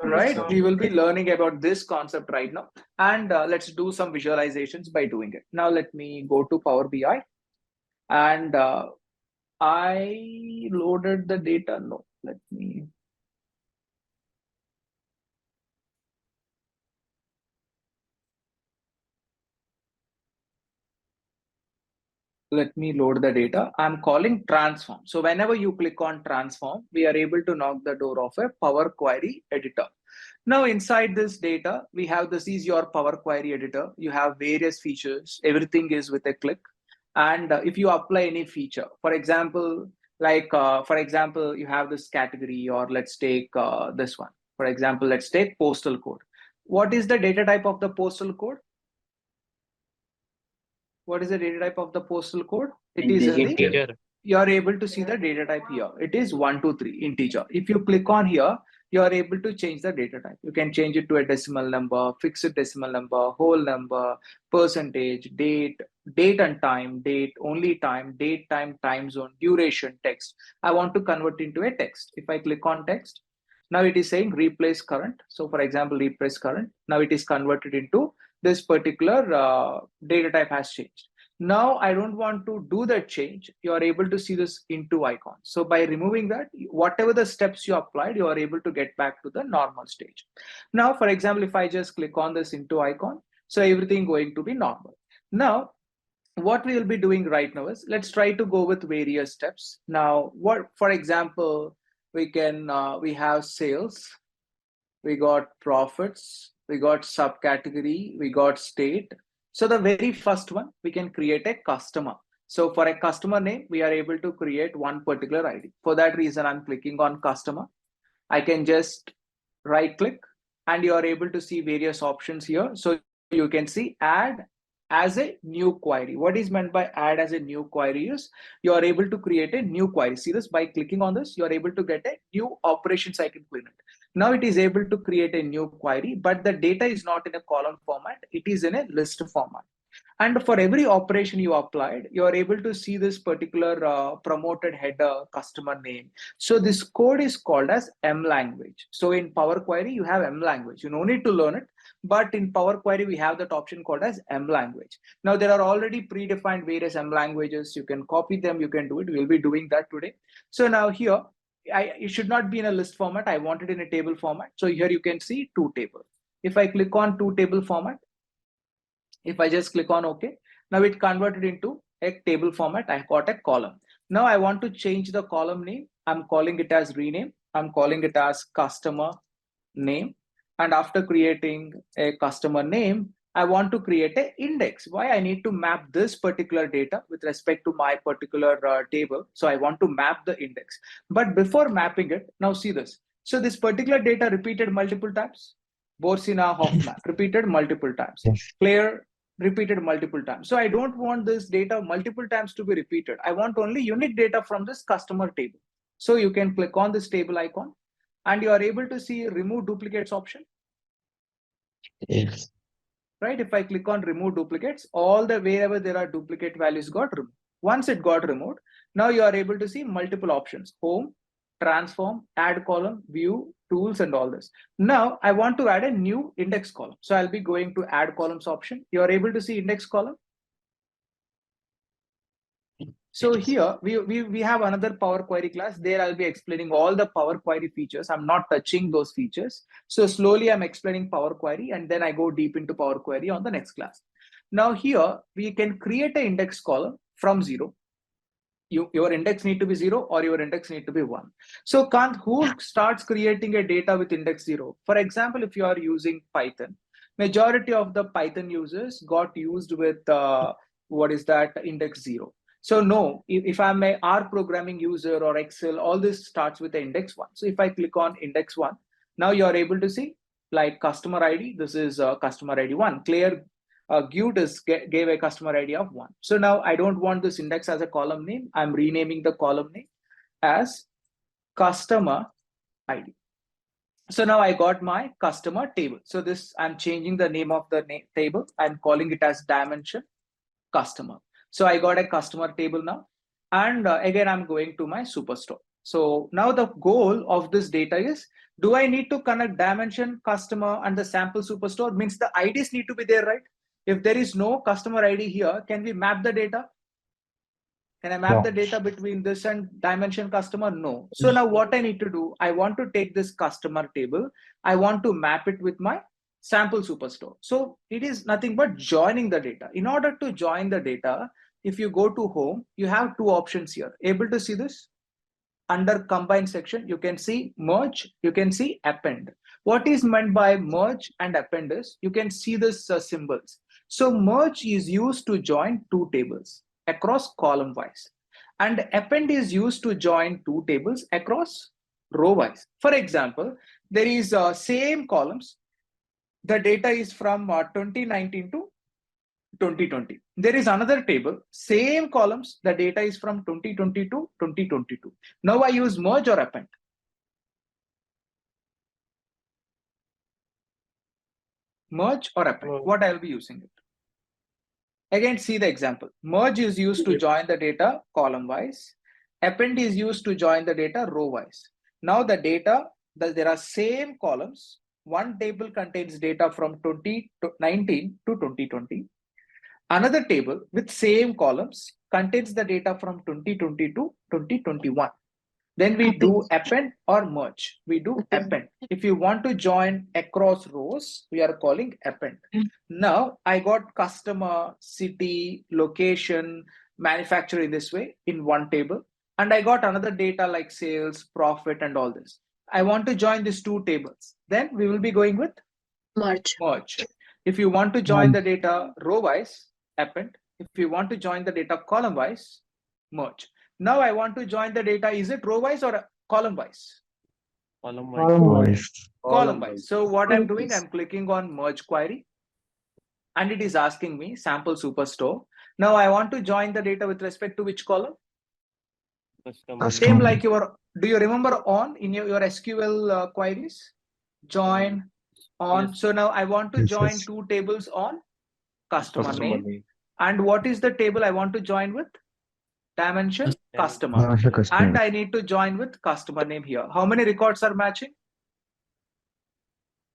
Right, we will be learning about this concept right now. And let's do some visualizations by doing it. Now, let me go to Power BI. And I loaded the data. No, let me. Let me load the data. I'm calling transform. So whenever you click on transform, we are able to knock the door of a Power Query editor. Now inside this data, we have this is your Power Query editor. You have various features. Everything is with a click. And if you apply any feature, for example, like you have this category, or let's take this one. For example, let's take postal code. What is the data type of the postal code? What is the data type of the postal code? It is Integer. You are able to see the data type here. It is 123 integer. If you click on here, you are able to change the data type. You can change it to a decimal number, fixed decimal number, whole number, percentage, date and time, date, only time, date, time zone, duration, text. I want to convert into a text. If I click on text, now it is saying replace current. So for example, replace current. Now it is converted into this particular data type has changed. Now I don't want to do that change. You are able to see this into icon. So by removing that, whatever the steps you applied, you are able to get back to the normal stage. Now, for example, if I just click on this into icon, so everything going to be normal. Now, what we will be doing right now is, let's try to go with various steps. Now, what, for example, we have sales, we got profits, we got subcategory, we got state. So the very first one, we can create a customer. So for a customer name, we are able to create one particular ID. For that reason, I'm clicking on customer. I can just right click and you are able to see various options here. So you can see add as a new query. What is meant by add as a new query is you are able to create a new query. See this, by clicking on this, you are able to get a new operation cycle clean it. Now it is able to create a new query, but the data is not in a column format, it is in a list format. And for every operation you applied, you are able to see this particular promoted header customer name. So this code is called as M language. So in Power Query, you have M language. You no need to learn it, but in Power Query, we have that option called as M language. Now there are already predefined various M languages. You can copy them, you can do it. We'll be doing that today. So now here, it should not be in a list format. I want it in a table format. So here you can see two tables. If I click on two table format, if I just click on OK, now it converted into a table format. I got a column. Now I want to change the column name. I'm calling it as rename. I'm calling it as customer name. And after creating a customer name, I want to create an index. Why? I need to map this particular data with respect to my particular table. So I want to map the index. But before mapping it, now see this. So this particular data repeated multiple times. Borsina Hoffman repeated multiple times. Claire repeated multiple times. So I don't want this data multiple times to be repeated. I want only unique data from this customer table. So you can click on this table icon and you are able to see remove duplicates option. Yes. Right? If I click on remove duplicates, all the wherever there are duplicate values got removed. Once it got removed, now you are able to see multiple options: home, transform, add column, view, tools, and all this. Now I want to add a new index column. So I'll be going to add columns option. You are able to see index column. So here we have another Power Query class. There I'll be explaining all the Power Query features. I'm not touching those features. So slowly I'm explaining Power Query and then I go deep into Power Query on the next class. Now here we can create an index column from 0. Your index need to be 0 or your index need to be 1. So who starts creating a data with index 0? For example, if you are using Python, majority of the Python users got used with index 0. So no, if I'm a R programming user or Excel, all this starts with the index 1. So if I click on index 1, now you're able to see like customer ID. This is customer ID 1. Claire gave a customer ID of 1. So now I don't want this index as a column name. I'm renaming the column name as customer ID. So now I got my customer table. So this, I'm changing the name of the table. I'm calling it as dimension customer. So I got a customer table now. And again, I'm going to my superstore. So now the goal of this data is, do I need to connect dimension customer and the sample superstore? Means the IDs need to be there, right? If there is no customer ID here, can we map the data? Can I map the data between this and dimension customer? No. So now what I need to do, I want to take this customer table. I want to map it with my sample superstore. So it is nothing but joining the data. In order to join the data, if you go to home, you have two options here. Able to see this? Under combine section, you can see merge, you can see append. What is meant by merge and append is, you can see this symbols. So merge is used to join two tables across column wise, and append is used to join two tables across row wise. For example, there is same columns. The data is from 2019 to 2020. There is another table, same columns, the data is from 2020 to 2022. Now I use merge or append. Merge or append, what I'll be using it. Again, see the example. Merge is used to join the data column wise. Append is used to join the data row wise. Now the data, there are same columns, one table contains data from 2019 to 2020. Another table with same columns contains the data from 2020 to 2021. Then we do append or merge. We do append. If you want to join across rows, we are calling append. Now I got customer, city, location, manufacturer in this way in one table. And I got another data like sales, profit, and all this. I want to join these two tables. Then we will be going with Merge. If you want to join the data row-wise, append. If you want to join the data column-wise, merge. Now I want to join the data, is it row-wise or column-wise? Column-wise. So what I'm doing, I'm clicking on merge query. And it is asking me sample superstore. Now I want to join the data with respect to which column? Same like your, do you remember on in your SQL queries? Join on. Yes. So now I want to join two tables on customer name. And what is the table I want to join with? Dimension customer. And I need to join with customer name here. How many records are matching?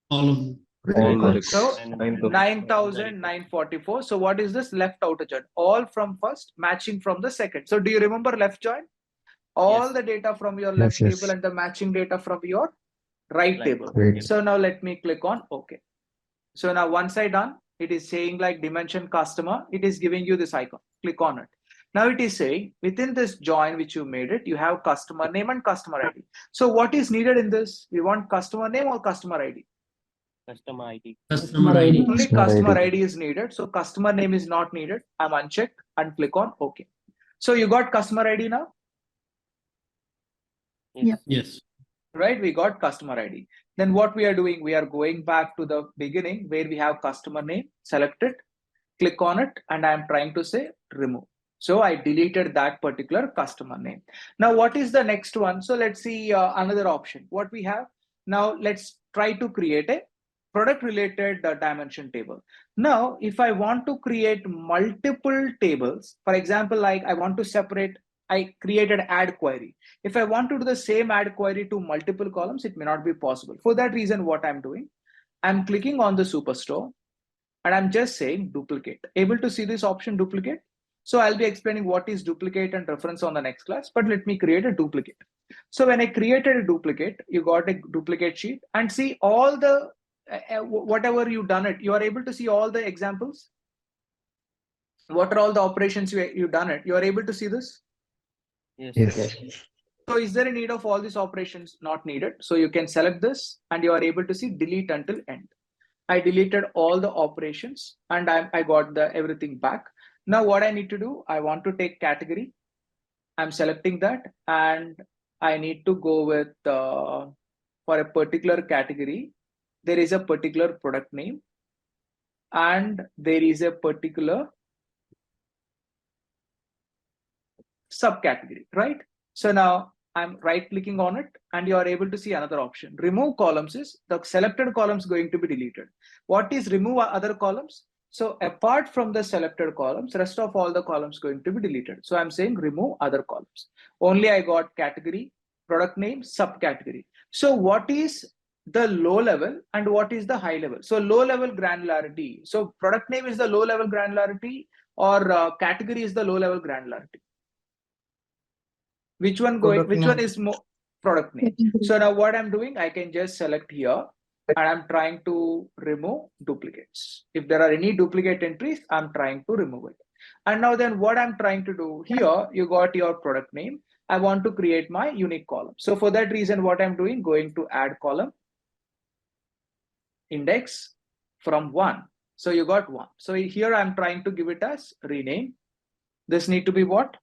All of them. So 9,944. So what is this left outer join? All from first matching from the second. So do you remember left join? All the data from your left table and the matching data from your right table. So now let me click on OK. So now once I done, it is saying like dimension customer. It is giving you this icon. Click on it. Now it is saying within this join which you made it, you have customer name and customer ID. So what is needed in this? We want customer name or customer ID? Customer ID. Customer ID. Only customer ID is needed. So customer name is not needed. I'm unchecked and click on OK. So you got customer ID now? Yes. Right, we got customer ID. Then what we are doing, we are going back to the beginning where we have customer name, select it, click on it, and I am trying to say remove. So I deleted that particular customer name. Now what is the next one? So let's see another option. What we have now, let's try to create a product related dimension table. Now if I want to create multiple tables, for example, like I want to separate, I created add query. If I want to do the same add query to multiple columns, it may not be possible. For that reason, what I'm doing, I'm clicking on the superstore and I'm just saying duplicate. Able to see this option duplicate? So I'll be explaining what is duplicate and reference on the next class, but let me create a duplicate. So when I created a duplicate, you got a duplicate sheet and see all the, whatever you've done it, you are able to see all the examples. What are all the operations you've done it? You are able to see this? Yes. So is there a need of all these operations? Not needed. So you can select this and you are able to see delete until end. I deleted all the operations and I got the everything back. Now what I need to do, I want to take category. I'm selecting that and I need to go with for a particular category. There is a particular product name and there is a particular subcategory, right? So now I'm right clicking on it and you are able to see another option. Remove columns is the selected columns going to be deleted. What is remove other columns? So apart from the selected columns, rest of all the columns going to be deleted. So I'm saying remove other columns. Only I got category, product name, subcategory. So what is the low level and what is the high level? So low level granularity. So product name is the low level granularity or category is the low level granularity. Which one going? Which one is more product name? So now what I'm doing, I can just select here and I'm trying to remove duplicates. If there are any duplicate entries, I'm trying to remove it. And now then what I'm trying to do here, you got your product name. I want to create my unique column. So for that reason, what I'm doing, going to add column, index from 1. So you got 1. So here I'm trying to give it as rename. This need to be what?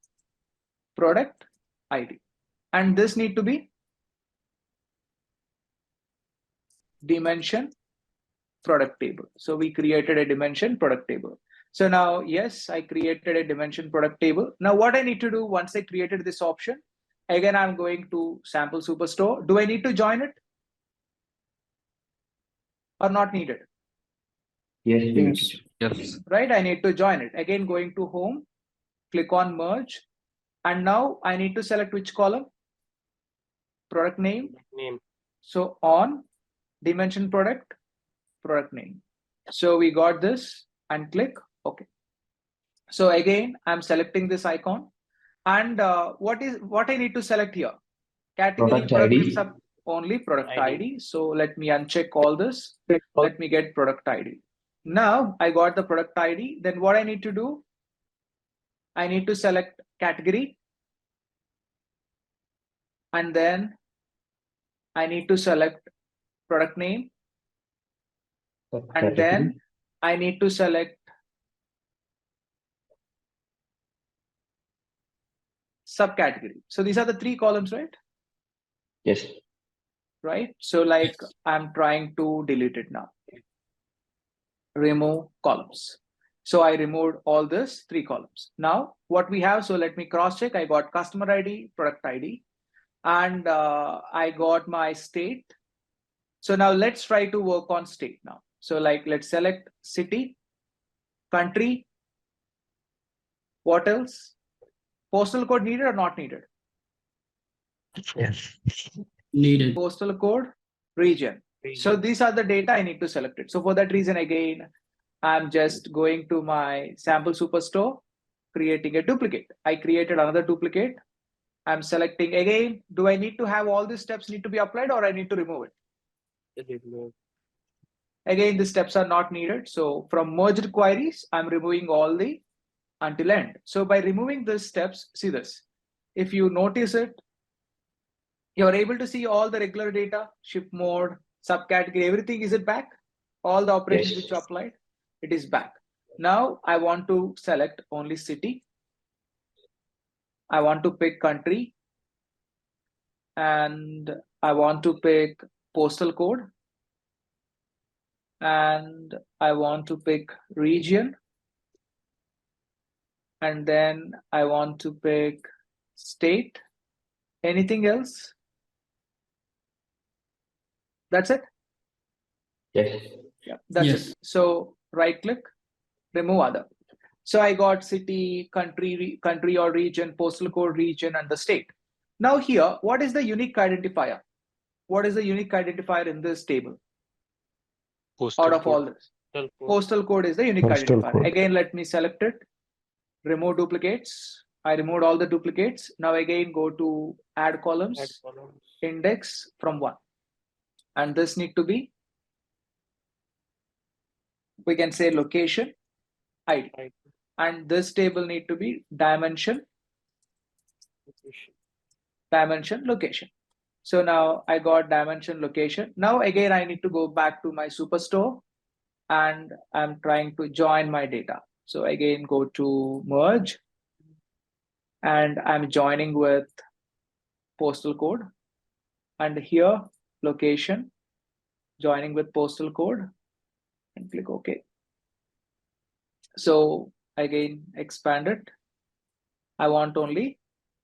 Product ID. And this need to be dimension product table. So we created a dimension product table. So now, yes, I created a dimension product table. Now what I need to do once I created this option, again, I'm going to sample superstore. Do I need to join it? Or not needed? Yes. Right, I need to join it. Again, going to home, click on merge. And now I need to select which column? Product name. So on dimension product name. So we got this and click OK. So again, I'm selecting this icon, and what I need to select here? Category, Product ID. sub, only product ID. So let me uncheck all this. Let me get product ID. Now I got the product ID. Then what I need to do? I need to select category, and then I need to select product name, and then I need to select subcategory. So these are the 3 columns, right? Yes. Right. So like I'm trying to delete it now. Remove columns. So I removed all this 3 columns. Now what we have, so let me cross check. I got customer ID, product ID, and I got my state. So now let's try to work on state now. So like let's select city, country. What else? Postal code needed or not needed? Yes. Needed. Postal code, region. So these are the data I need to select it. So for that reason, again, I'm just going to my sample superstore, creating a duplicate. I created another duplicate. I'm selecting again. Do I need to have all these steps need to be applied, or I need to remove it? Again, the steps are not needed. So from merged queries, I'm removing all the until end. So by removing these steps, see this. If you notice it, you're able to see all the regular data, ship mode, subcategory, everything. Is it back? All the operations which you applied, it is back. Now I want to select only city. I want to pick country, and I want to pick postal code, and I want to pick region, and then I want to pick state. Anything else? That's it? Yes. Yeah, that's Yes. it. So right click, remove other. So I got city, country or region, postal code, region, and the state. Now here, what is the unique identifier? What is the unique identifier in this table? Out of all this, postal code is the unique identifier. Again, let me select it, remove duplicates. I removed all the duplicates. Now again, go to add columns, index from 1. And this need to be, we can say location ID. And this table need to be dimension location. So now I got dimension location. Now again, I need to go back to my superstore, and I'm trying to join my data. So again, go to merge, and I'm joining with postal code, and here location, joining with postal code, and click OK. So again, expand it. I want only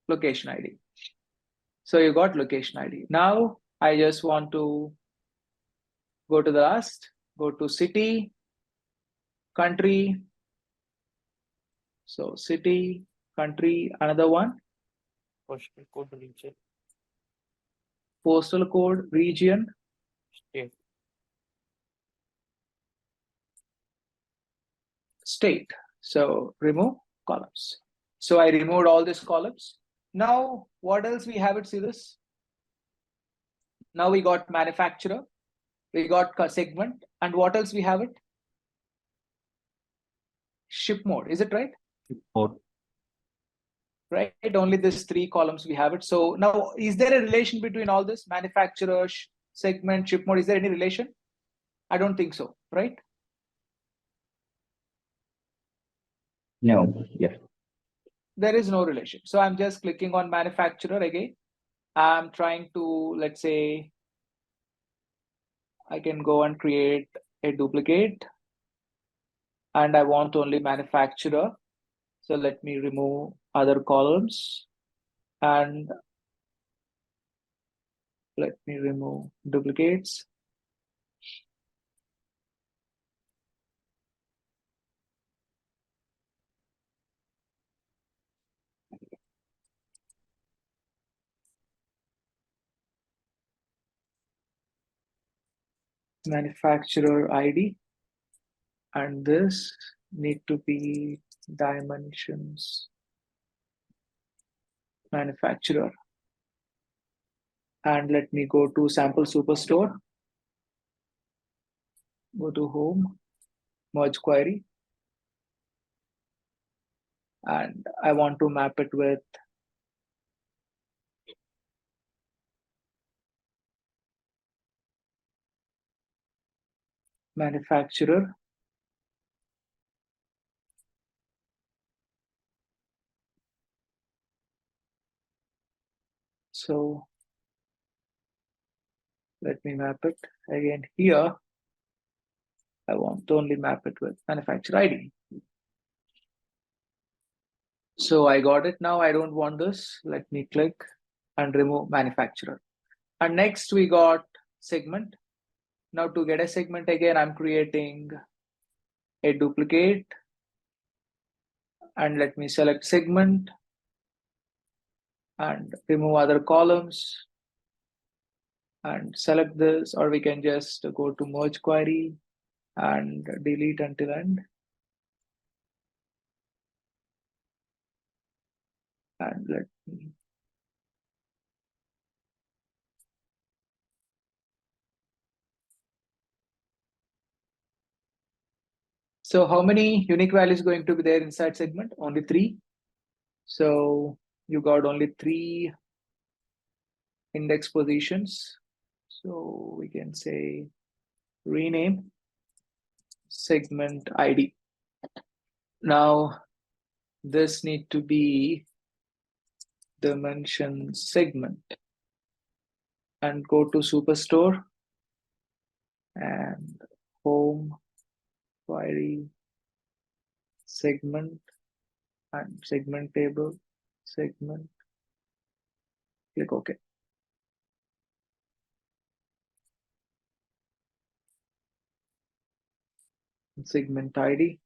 location ID. So you got location ID. Now I just want to go to the last, go to city, country. So city, country, another one. Postal code, region. State. So remove columns. So I removed all these columns. Now what else we have it? See this. Now we got manufacturer, we got segment, and what else we have it? Ship mode. Is it right? Mode. Right. Only these 3 columns we have it. So now, is there a relation between all this? Manufacturer, segment, ship mode? Is there any relation? I don't think so. Right? No. Yeah. There is no relation. So I'm just clicking on manufacturer again. I'm trying to, let's say, I can go and create a duplicate, and I want only manufacturer. So let me remove other columns, and let me remove duplicates. manufacturer ID, and this need to be dimensions manufacturer. And let me go to sample superstore, go to home, merge query, and I want to map it with manufacturer. So let me map it again here. I want to only map it with manufacturer ID. So I got it now. I don't want this. Let me click and remove manufacturer. And next we got segment. Now to get a segment again, I'm creating a duplicate, and let me select segment and remove other columns and select this, or we can just go to merge query and delete until end. And let me so how many unique values going to be there inside segment? Only 3. So you got only 3 index positions. So we can say rename segment ID. Now this need to be dimension segment, and go to superstore and home query segment and segment table segment, click OK. Segment ID,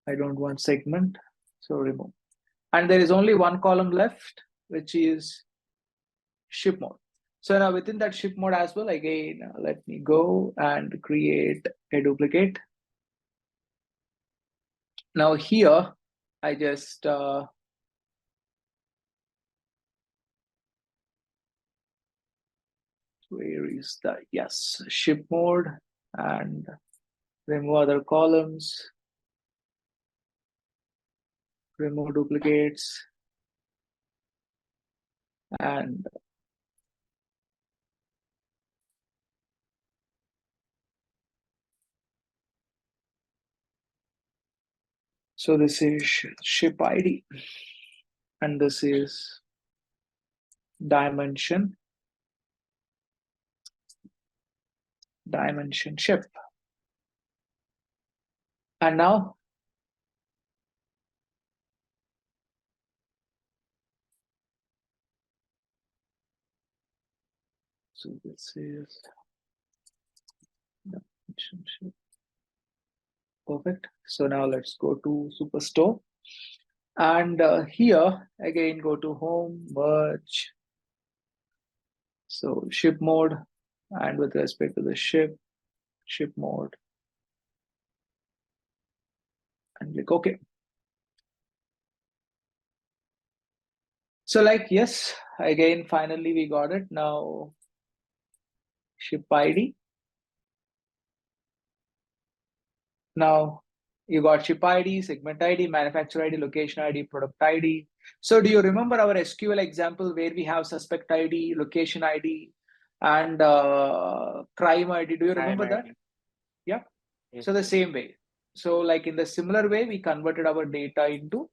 I don't want segment, so remove. And there is only one column left, which is ship mode. So now within that ship mode as well, again, let me go and create a duplicate. Now here, I just where is the, yes, ship mode, and remove other columns, remove duplicates, and so this is ship ID, and this is dimension ship. And now so this is dimension ship. Perfect. So now let's go to superstore, and here again go to home, merge, so ship mode, and with respect to the ship mode, and click OK. So like, yes, again, finally we got it. Now ship ID. Now you got ship ID, segment ID, manufacturer ID, location ID, product ID. So do you remember our SQL example where we have suspect ID, location ID, and crime ID? Do you remember that? Yeah. Yes. So the same way. So like in the similar way, we converted our data into,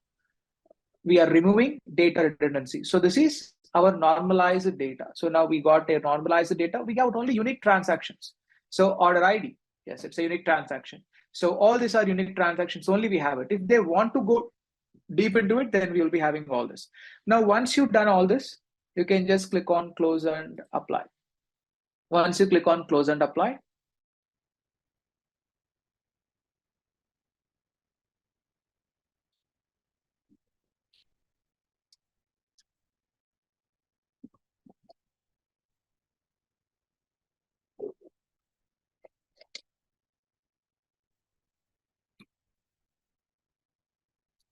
we are removing data redundancy. So this is our normalized data. So now we got a normalized data. We got only unique transactions. So order ID, yes, it's a unique transaction. So all these are unique transactions, only we have it. If they want to go deep into it, then we will be having all this. Now, once you've done all this, you can just click on close and apply. Once you click on close and apply,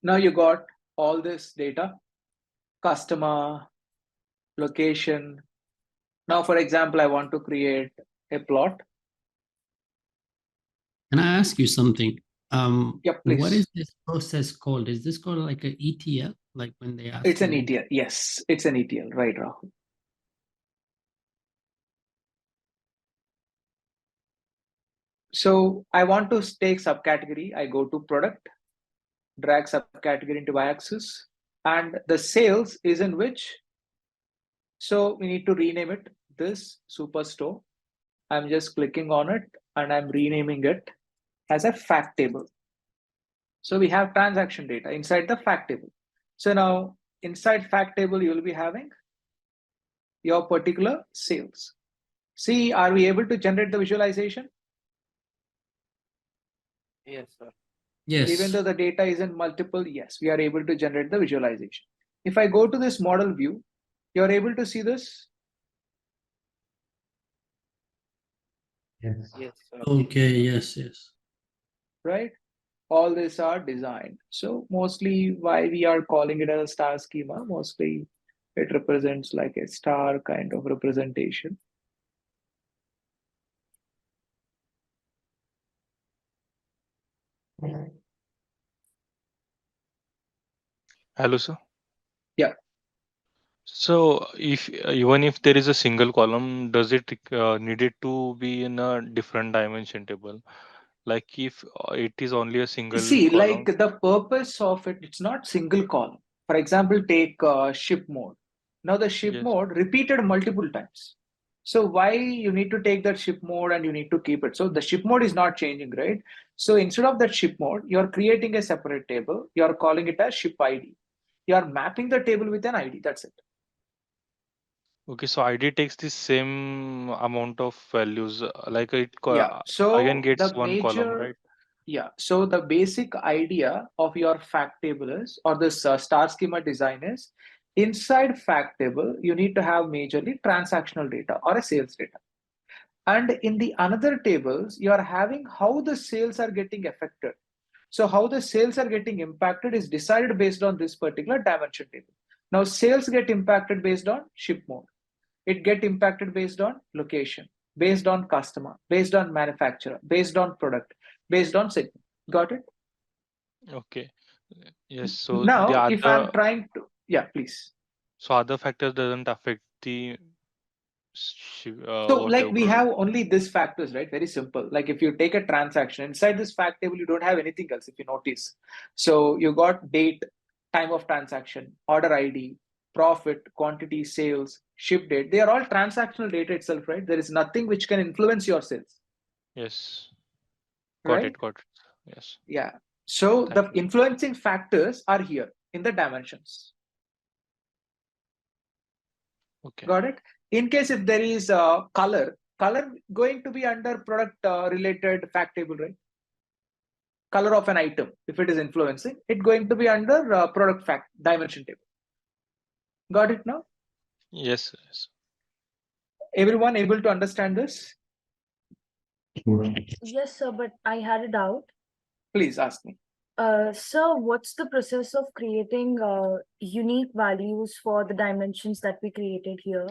Now you got all this data, customer, location. Now, for example, I want to create a plot. Can I ask you something? Yep, What please. is this process called? Is this called like an ETL? Like when they ask It's an you- ETL. Yes, it's an ETL, right, Rahul? So I want to take subcategory. I go to product, drag subcategory into y-axis, and the sales is in which? So we need to rename it this superstore. I'm just clicking on it and I'm renaming it as a fact table. So we have transaction data inside the fact table. So now inside fact table, you will be having your particular sales. See, are we able to generate the visualization? Yes, sir. Yes. Even though the data is in multiple, yes, we are able to generate the visualization. If I go to this model view, you're able to see this. Yes. Yes, sir. Okay, yes. Right? All these are designed. So mostly why we are calling it as a star schema, mostly it represents like a star kind of representation. Hello, sir. Yeah. So if even if there is a single column, does it needed to be in a different dimension table? Like if it is only a single See, column. like the purpose of it, it's not single column. For example, take ship mode. Now the ship Yes. mode repeated multiple times. So why you need to take that ship mode and you need to keep it? So the ship mode is not changing, right? So instead of that ship mode, you're creating a separate table. You're calling it as ship ID. You're mapping the table with an ID. That's it. Okay, so ID takes the same amount of values, like it Yeah. So again gets the one column, major, right? yeah. So the basic idea of your fact table is, or this star schema design is, inside fact table, you need to have majorly transactional data or a sales data. And in the another tables, you are having how the sales are getting affected. So how the sales are getting impacted is decided based on this particular dimension table. Now sales get impacted based on ship mode. It get impacted based on location, based on customer, based on manufacturer, based on product, based on segment. Got it? Okay. Yes. So the Now, if I'm other, trying to, yeah, please. so other factors doesn't affect the So like we whatever. have only this factors, right? Very simple. Like if you take a transaction inside this fact table, you don't have anything else if you notice. So you got date, time of transaction, order ID, profit, quantity, sales, ship date. They are all transactional data itself, right? There is nothing which can influence your sales. Yes. Right? Got it. Yes. Yeah. So Thank the you. influencing factors are here in the dimensions. Okay. Got it? In case if there is a color going to be under product related fact table, right? Color of an item, if it is influencing, it going to be under product fact dimension table. Got it now? Yes. Everyone able to understand this? Yes, sir, but I had a doubt. Please ask me. Sir, what's the process of creating unique values for the dimensions that we created here?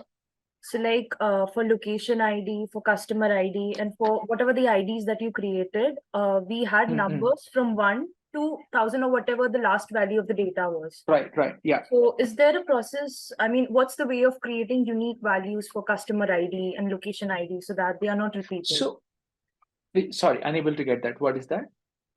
So like for location ID, for customer ID, and for whatever the IDs that you created, we had numbers from 1 to 1,000 or whatever the last value of the data was. Right, yeah. So is there a process, I mean, what's the way of creating unique values for customer ID and location ID so that they are not repeated? So, sorry, unable to get that. What is that?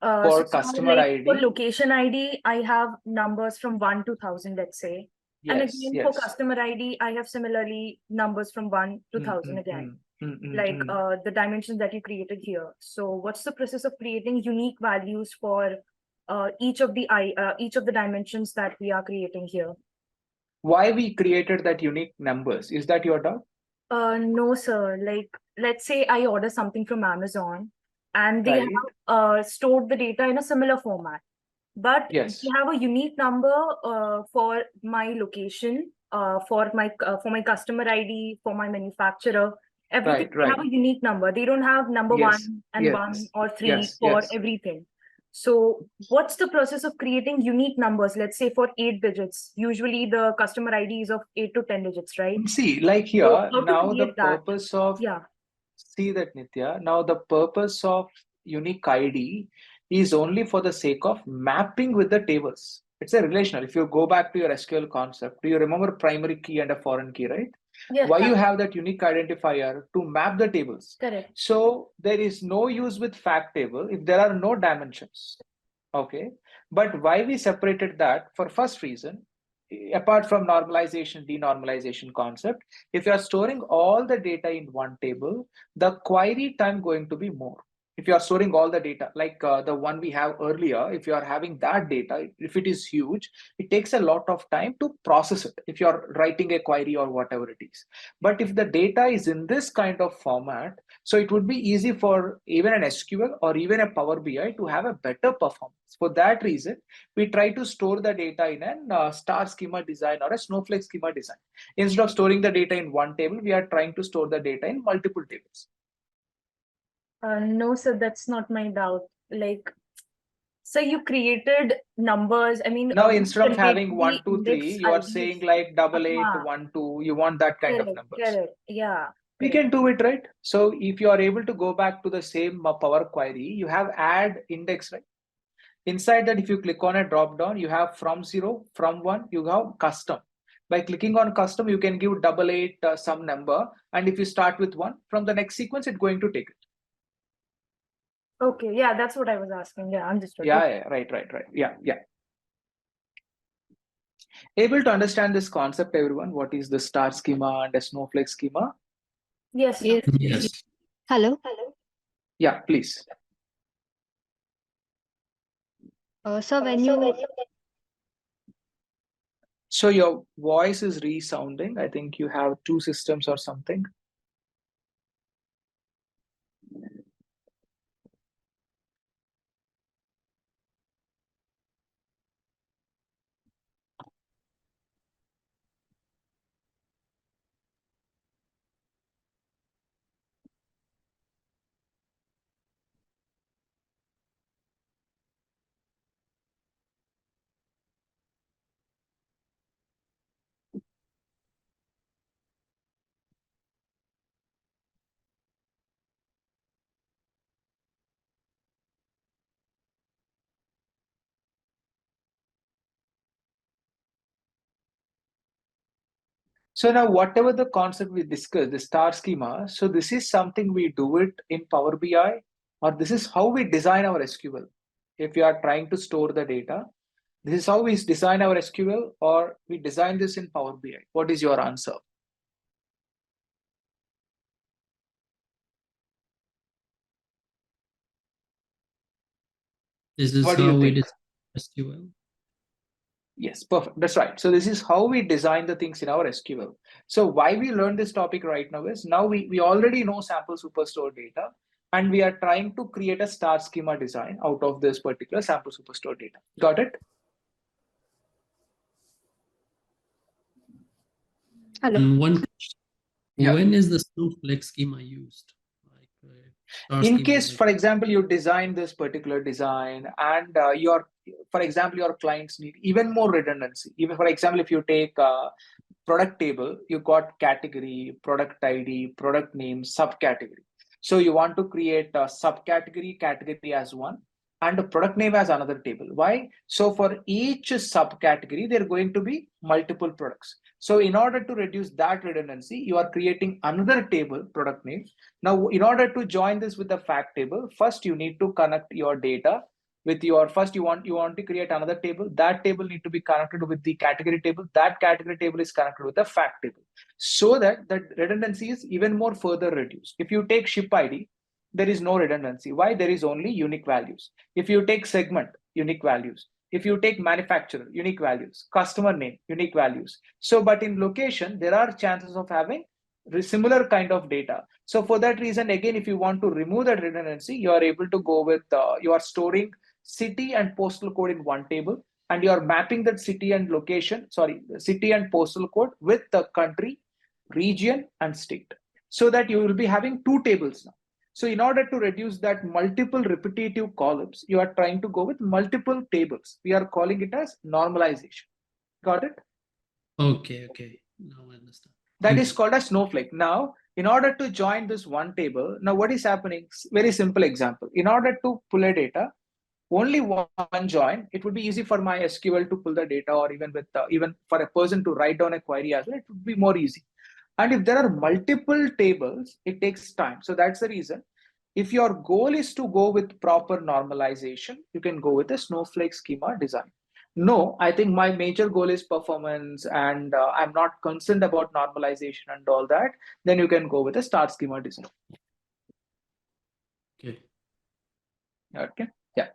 For customer ID? For location ID, I have numbers from 1 to 1,000, let's say. Yes, and again, for customer ID, I have similarly numbers from 1 to 1,000 again. The dimensions that you created here. So what's the process of creating unique values for each of the dimensions that we are creating here? Why we created that unique numbers? Is that your doubt? No, sir. Like, let's say I order something from Amazon and they have stored the data in a similar format. But we have a unique number for my location, for my customer ID, for my manufacturer. Everything they have a unique number. They don't have number 1 and 1 or 3 for everything. So what's the process of creating unique numbers? Let's say for 8 digits. Usually the customer ID is of 8 to 10 digits, right? See, like here, So how to now the create that? purpose of, Yeah. see that Nitya, now the purpose of unique ID is only for the sake of mapping with the tables. It's a relational. If you go back to your SQL concept, do you remember primary key and a foreign key, right? Yes. Why you have that unique identifier to map the tables. Correct. So there is no use with fact table if there are no dimensions. Okay. But why we separated that? For first reason, apart from normalization, denormalization concept, if you are storing all the data in one table, the query time going to be more. If you are storing all the data, like the one we have earlier, if you are having that data, if it is huge, it takes a lot of time to process it if you are writing a query or whatever it is. But if the data is in this kind of format, so it would be easy for even an SQL or even a Power BI to have a better performance. For that reason, we try to store the data in a star schema design or a snowflake schema design. Instead of storing the data in one table, we are trying to store the data in multiple tables. No, sir, that's not my doubt. Like, so you created numbers. I mean, now instead of having the 1, 2, 3, index you are IDs. saying like 88, Uh-huh. 1, 2. You want that kind of Correct, numbers. correct. Yeah. We can do it, right? So if you are able to go back to the same Power Query, you have add index, right? Inside that, if you click on a drop down, you have from 0, from 1, you have custom. By clicking on custom, you can give 88 some number. And if you start with 1, from the next sequence, it's going to take it. Okay, yeah, that's what I was asking. Yeah, understood. Yeah, yeah, right. Yeah. Able to understand this concept, everyone? What is the star schema and a snowflake schema? Yes. Yes. Hello. Yeah, please. So when you So your voice is resounding. I think you have 2 systems or something. So now whatever the concept we discussed, the star schema, so this is something we do it in Power BI, or this is how we design our SQL. If you are trying to store the data, this is how we design our SQL, or we design this in Power BI. What is your answer? This is What do you how we think? design SQL. Yes, perfect. That's right. So this is how we design the things in our SQL. So why we learn this topic right now is now we already know sample superstore data, and we are trying to create a star schema design out of this particular sample superstore data. Got it? hello. And one question, Yeah. when is the snowflake schema used? Like star In schema, case, like for example, you design this particular design and for example, your clients need even more redundancy. Even for example, if you take product table, you got category, product ID, product name, subcategory. So you want to create a subcategory, category as one, and a product name as another table. Why? So for each subcategory, there are going to be multiple products. So in order to reduce that redundancy, you are creating another table, product name. Now, in order to join this with the fact table, first you need to connect your data with your, first you want to create another table. That table need to be connected with the category table. That category table is connected with the fact table, so that the redundancy is even more further reduced. If you take ship ID, there is no redundancy. Why? There is only unique values. If you take segment, unique values. If you take manufacturer, unique values. Customer name, unique values. So, but in location, there are chances of having similar kind of data. So for that reason, again, if you want to remove that redundancy, you are able to go with, you are storing city and postal code in one table, and you are mapping that city and location, city and postal code with the country, region, and state, so that you will be having 2 tables now. So in order to reduce that multiple repetitive columns, you are trying to go with multiple tables. We are calling it as normalization. Got it? Okay, okay. Now I understand. That is called a snowflake. Now, in order to join this one table, now what is happening? Very simple example. In order to pull a data, only one join, it would be easy for my SQL to pull the data, or even with even for a person to write down a query as well, it would be more easy. And if there are multiple tables, it takes time. So that's the reason. If your goal is to go with proper normalization, you can go with a snowflake schema design. No, I think my major goal is performance and I'm not concerned about normalization and all that. Then you can go with a star schema design. Okay. Okay. Yeah.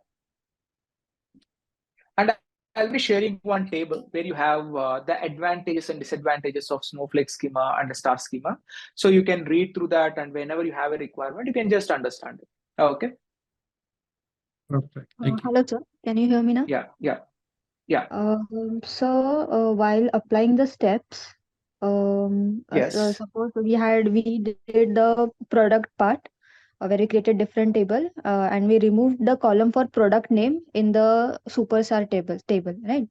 And I'll be sharing one table where you have the advantages and disadvantages of snowflake schema and the star schema. So you can read through that, and whenever you have a requirement, you can just understand it. Okay. Perfect. Thank you. Hello, sir. Can you hear me now? Yeah. Yeah. Yeah. So while applying the steps, Yes. suppose we did the product part, where we created different table, and we removed the column for product name in the superstar table, right?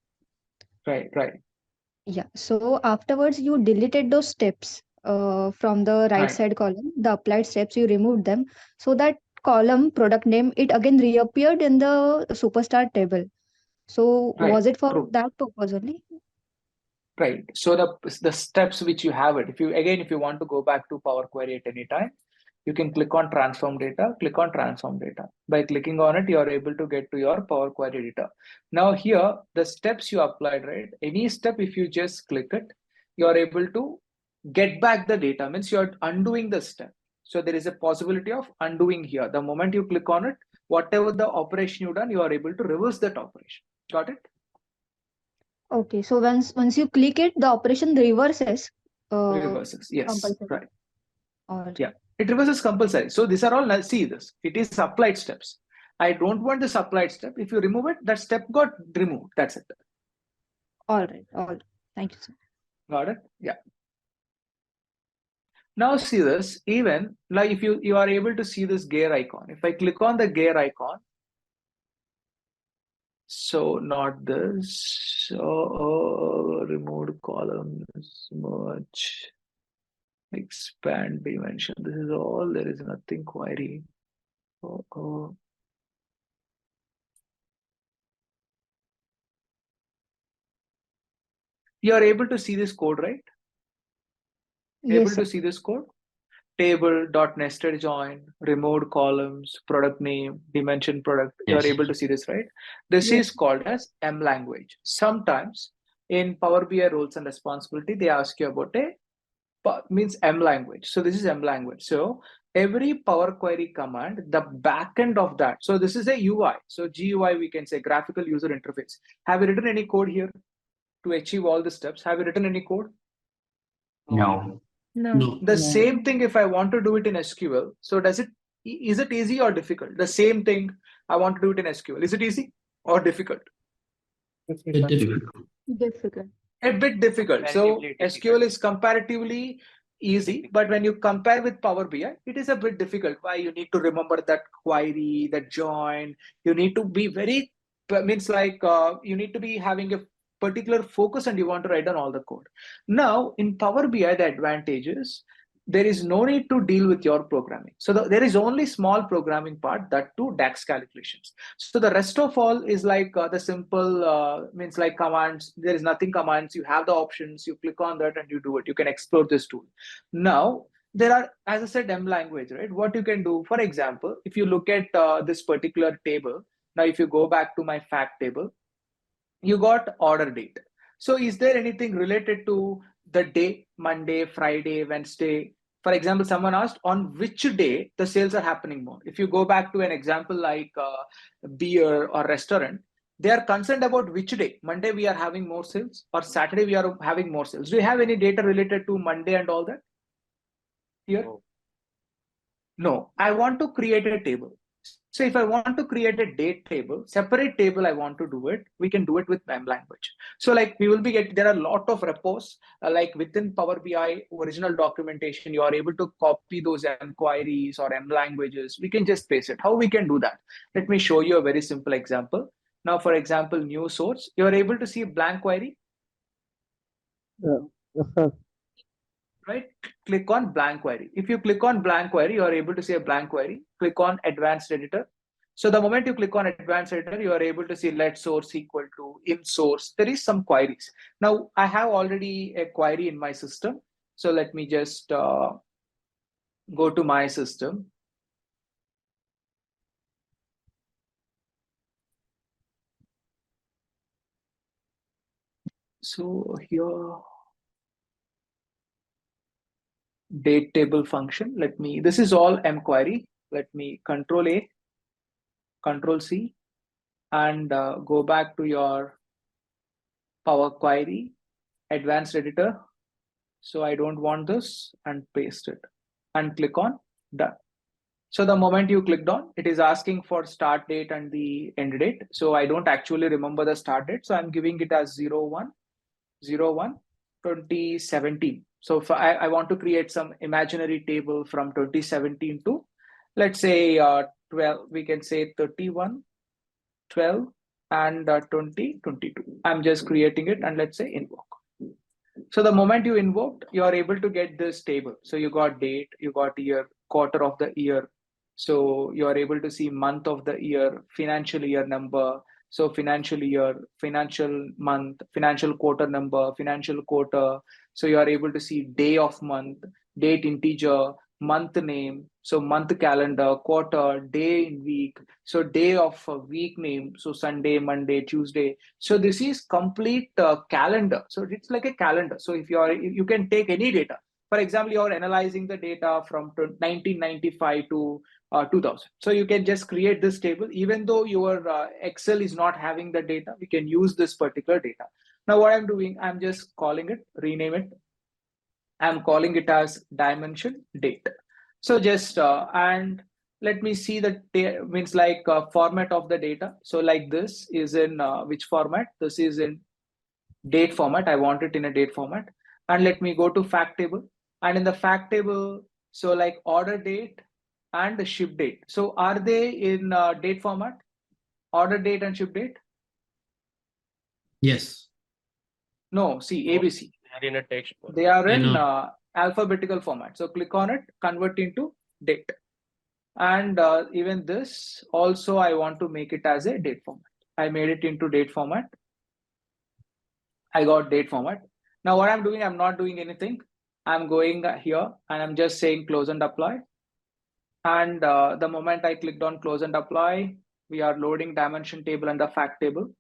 Right. Right. Yeah. So afterwards, you deleted those steps from the right side column, the applied steps, you removed them, so that column product name, it again reappeared in the superstar table. So was it for that purpose only? Right. So the steps which you have it, if you want to go back to Power Query at any time, you can click on transform data, click on transform data. By clicking on it, you are able to get to your Power Query data. Now here, the steps you applied, right? Any step, if you just click it, you are able to get back the data, means you're undoing the step. So there is a possibility of undoing here. The moment you click on it, whatever the operation you done, you are able to reverse that operation. Got it? Okay, so once you click it, the operation reverses. Reverses, yes, compulsory. right. Alright. Yeah, it reverses compulsory. So these are all, see this, it is applied steps. I don't want this applied step. If you remove it, that step got removed. That's it. All right. Thank you, sir. Got it? Yeah. Now see this, even like if you are able to see this gear icon. If I click on the gear icon, so not this, removed columns, merge, expand dimension. This is all, there is nothing query. You are able to see this code, right? Yes, Able sir. to see this code? Table, dot nested join, removed columns, product name, dimension product. You are able to see this, right? This is called as M language. Sometimes in Power BI roles and responsibility, they ask you about means M language. So this is M language. So every Power Query command, the backend of that. So this is a UI. So GUI, we can say graphical user interface. Have you written any code here to achieve all the steps? Have you written any code? No. No. The same thing if I want to do it in SQL. So is it easy or difficult? The same thing I want to do it in SQL. Is it easy or difficult? Difficult. A bit difficult. So SQL is comparatively easy, but when you compare with Power BI, it is a bit difficult. Why? You need to remember that query, that join. You need to be very, means like you need to be having a particular focus and you want to write down all the code. Now in Power BI, the advantage is there is no need to deal with your programming. So there is only small programming part, that too DAX calculations. So the rest of all is like the simple, means like commands. There is nothing commands. You have the options. You click on that and you do it. You can explore this tool. Now there are, as I said, M language, right? What you can do, for example, if you look at this particular table. Now, if you go back to my fact table, you got order date. So is there anything related to the day, Monday, Friday, Wednesday? For example, someone asked on which day the sales are happening more. If you go back to an example like beer or restaurant, they are concerned about which day. Monday we are having more sales, or Saturday we are having more sales. Do you have any data related to Monday and all that here? No, I want to create a table. So if I want to create a date table, separate table, I want to do it, we can do it with M language. So like we will be there are a lot of repos, like within Power BI original documentation, you are able to copy those M queries or M languages. We can just paste it. How we can do that? Let me show you a very simple example. Now, for example, new source, you are able to see a blank query. Yes, sir. Right? Click on blank query. If you click on blank query, you are able to see a blank query. Click on advanced editor. So the moment you click on advanced editor, you are able to see let source equal to in source. There is some queries. Now I have already a query in my system. So let me just go to my system. So here, date table function. This is all M query. Let me Control A, Control C, and go back to your Power Query, advanced editor. So I don't want this, and paste it and click on done. So the moment you clicked on, it is asking for start date and the end date. So I don't actually remember the start date. So I'm giving it as 01/01/2017. So if I want to create some imaginary table from 2017 to, let's say 12, we can say 31, 12, and 2022. I'm just creating it, and let's say invoke. So the moment you invoked, you are able to get this table. So you got date, you got year, quarter of the year. So you are able to see month of the year, financial year number. So financial year, financial month, financial quarter number, financial quarter. So you are able to see day of month, date integer, month name. So month calendar, quarter, day in week. So day of a week name. So Sunday, Monday, Tuesday. So this is complete calendar. So it's like a calendar. So if you can take any data. For example, you're analyzing the data from 1995 to 2000. So you can just create this table. Even though your Excel is not having the data, we can use this particular data. Now what I'm doing, I'm just calling it, rename it. I'm calling it as dimension date. So just and let me see the means like format of the data. So like this is in which format? This is in date format. I want it in a date format. And let me go to fact table. And in the fact table, so like order date and the ship date. So are they in date format? Order date and ship date? Yes. No, see ABC. They are in a text. They are in alphabetical format. So click on it, convert into date. And even this also, I want to make it as a date format. I made it into date format. I got date format. Now what I'm doing, I'm not doing anything. I'm going here and I'm just saying close and apply. And the moment I clicked on close and apply, we are loading dimension table and the fact table.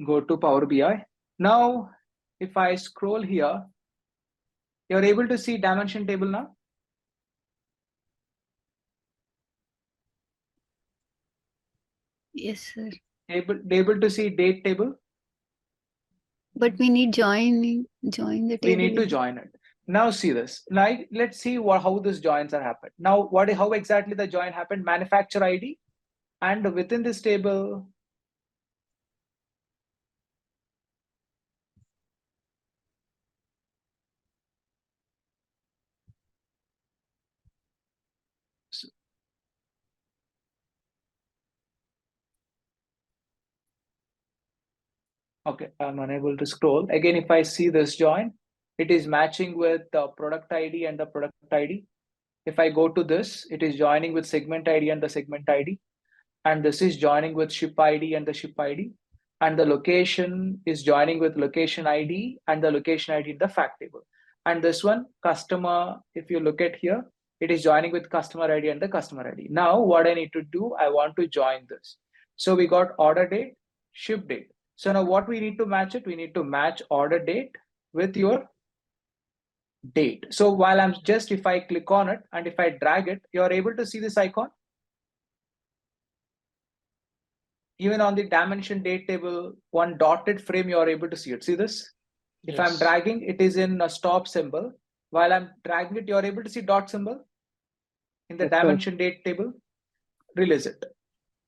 Go to Power BI. Now, if I scroll here, you're able to see dimension table now. Yes, sir. Able to see date table. But we need join the table. We need to join it. Now see this. Now let's see how this joins are happened. Now how exactly the join happened? Manufacturer ID, and within this table, okay, I'm unable to scroll. Again, if I see this join, it is matching with the product ID and the product ID. If I go to this, it is joining with segment ID and the segment ID. And this is joining with ship ID and the ship ID. And the location is joining with location ID and the location ID in the fact table. And this one, customer, if you look at here, it is joining with customer ID and the customer ID. Now what I need to do, I want to join this. So we got order date, ship date. So now what we need to match it, we need to match order date with your date. So while if I click on it and if I drag it, you're able to see this icon. Even on the dimension date table, one dotted frame, you're able to see it. See this? If I'm Yes. dragging, it is in a stop symbol. While I'm dragging it, you're able to see dot symbol in the Yes, sir. dimension date table. Release it.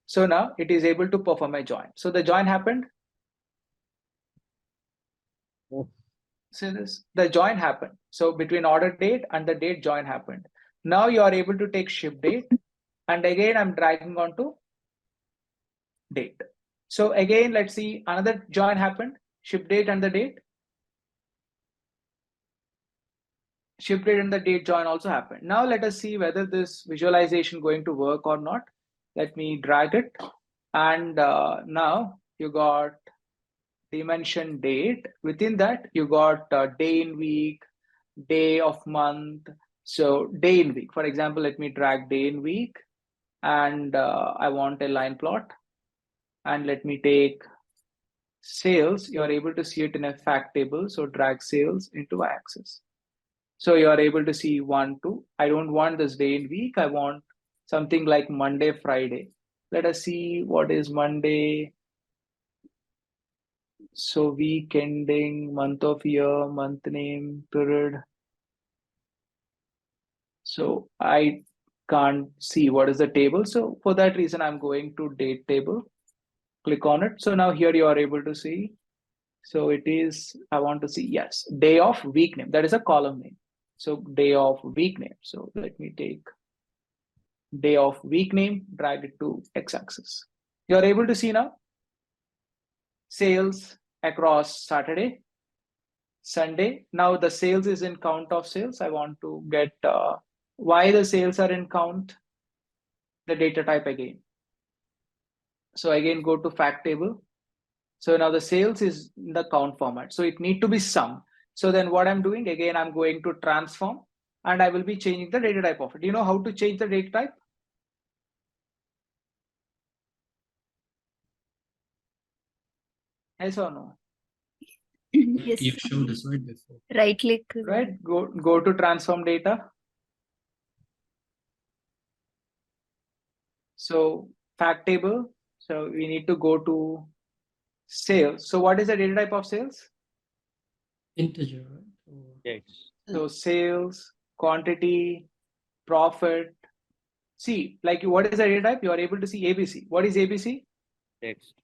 So now it is able to perform a join. So the join happened. Yes. See this? The join happened. So between order date and the date, join happened. Now you are able to take ship date, and again I'm dragging onto date. So again, let's see, another join happened, ship date and the date. Ship date and the date join also happened. Now let us see whether this visualization going to work or not. Let me drag it, and now you got dimension date. Within that, you got day in week, day of month. So day in week, for example, let me drag day in week, and I want a line plot, and let me take sales. You are able to see it in a fact table. So drag sales into y-axis. So you are able to see 1, 2. I don't want this day in week. I want something like Monday, Friday. Let us see what is Monday. So week ending, month of year, month name, period. So I can't see what is the table. So for that reason, I'm going to date table. Click on it. So now here you are able to see. So it is, I want to see, yes, day of week name. That is a column name. So day of week name. So let me take day of week name, drag it to x-axis. You are able to see now sales across Saturday, Sunday. Now the sales is in count of sales. I want to get why the sales are in count, the data type again. So again, go to fact table. So now the sales is in the count format. So it need to be sum. So then what I'm doing, again, I'm going to transform, and I will be changing the data type of it. Do you know how to change the data type? Yes or no? Yes. You've showed us right before. Right click. Right, go to transform data. So fact table. So we need to go to sales. So what is the data type of sales? Integer, right? Or... Yes. So sales, quantity, profit. See, like what is the data type? You are able to see ABC. What is ABC? Text.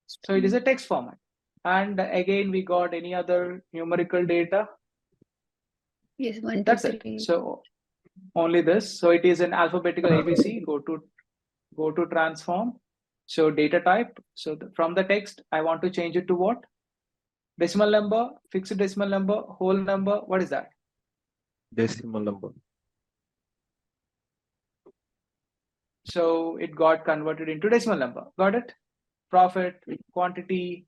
So it is a text format. And again, we got any other numerical data. Yes, 1, 2, That's 3. it. So only this. So it is an alphabetical ABC. Go to transform. So data type. So from the text, I want to change it to what? Decimal number, fixed decimal number, whole number. What is that? Decimal number. So it got converted into decimal number. Got it? Profit, quantity,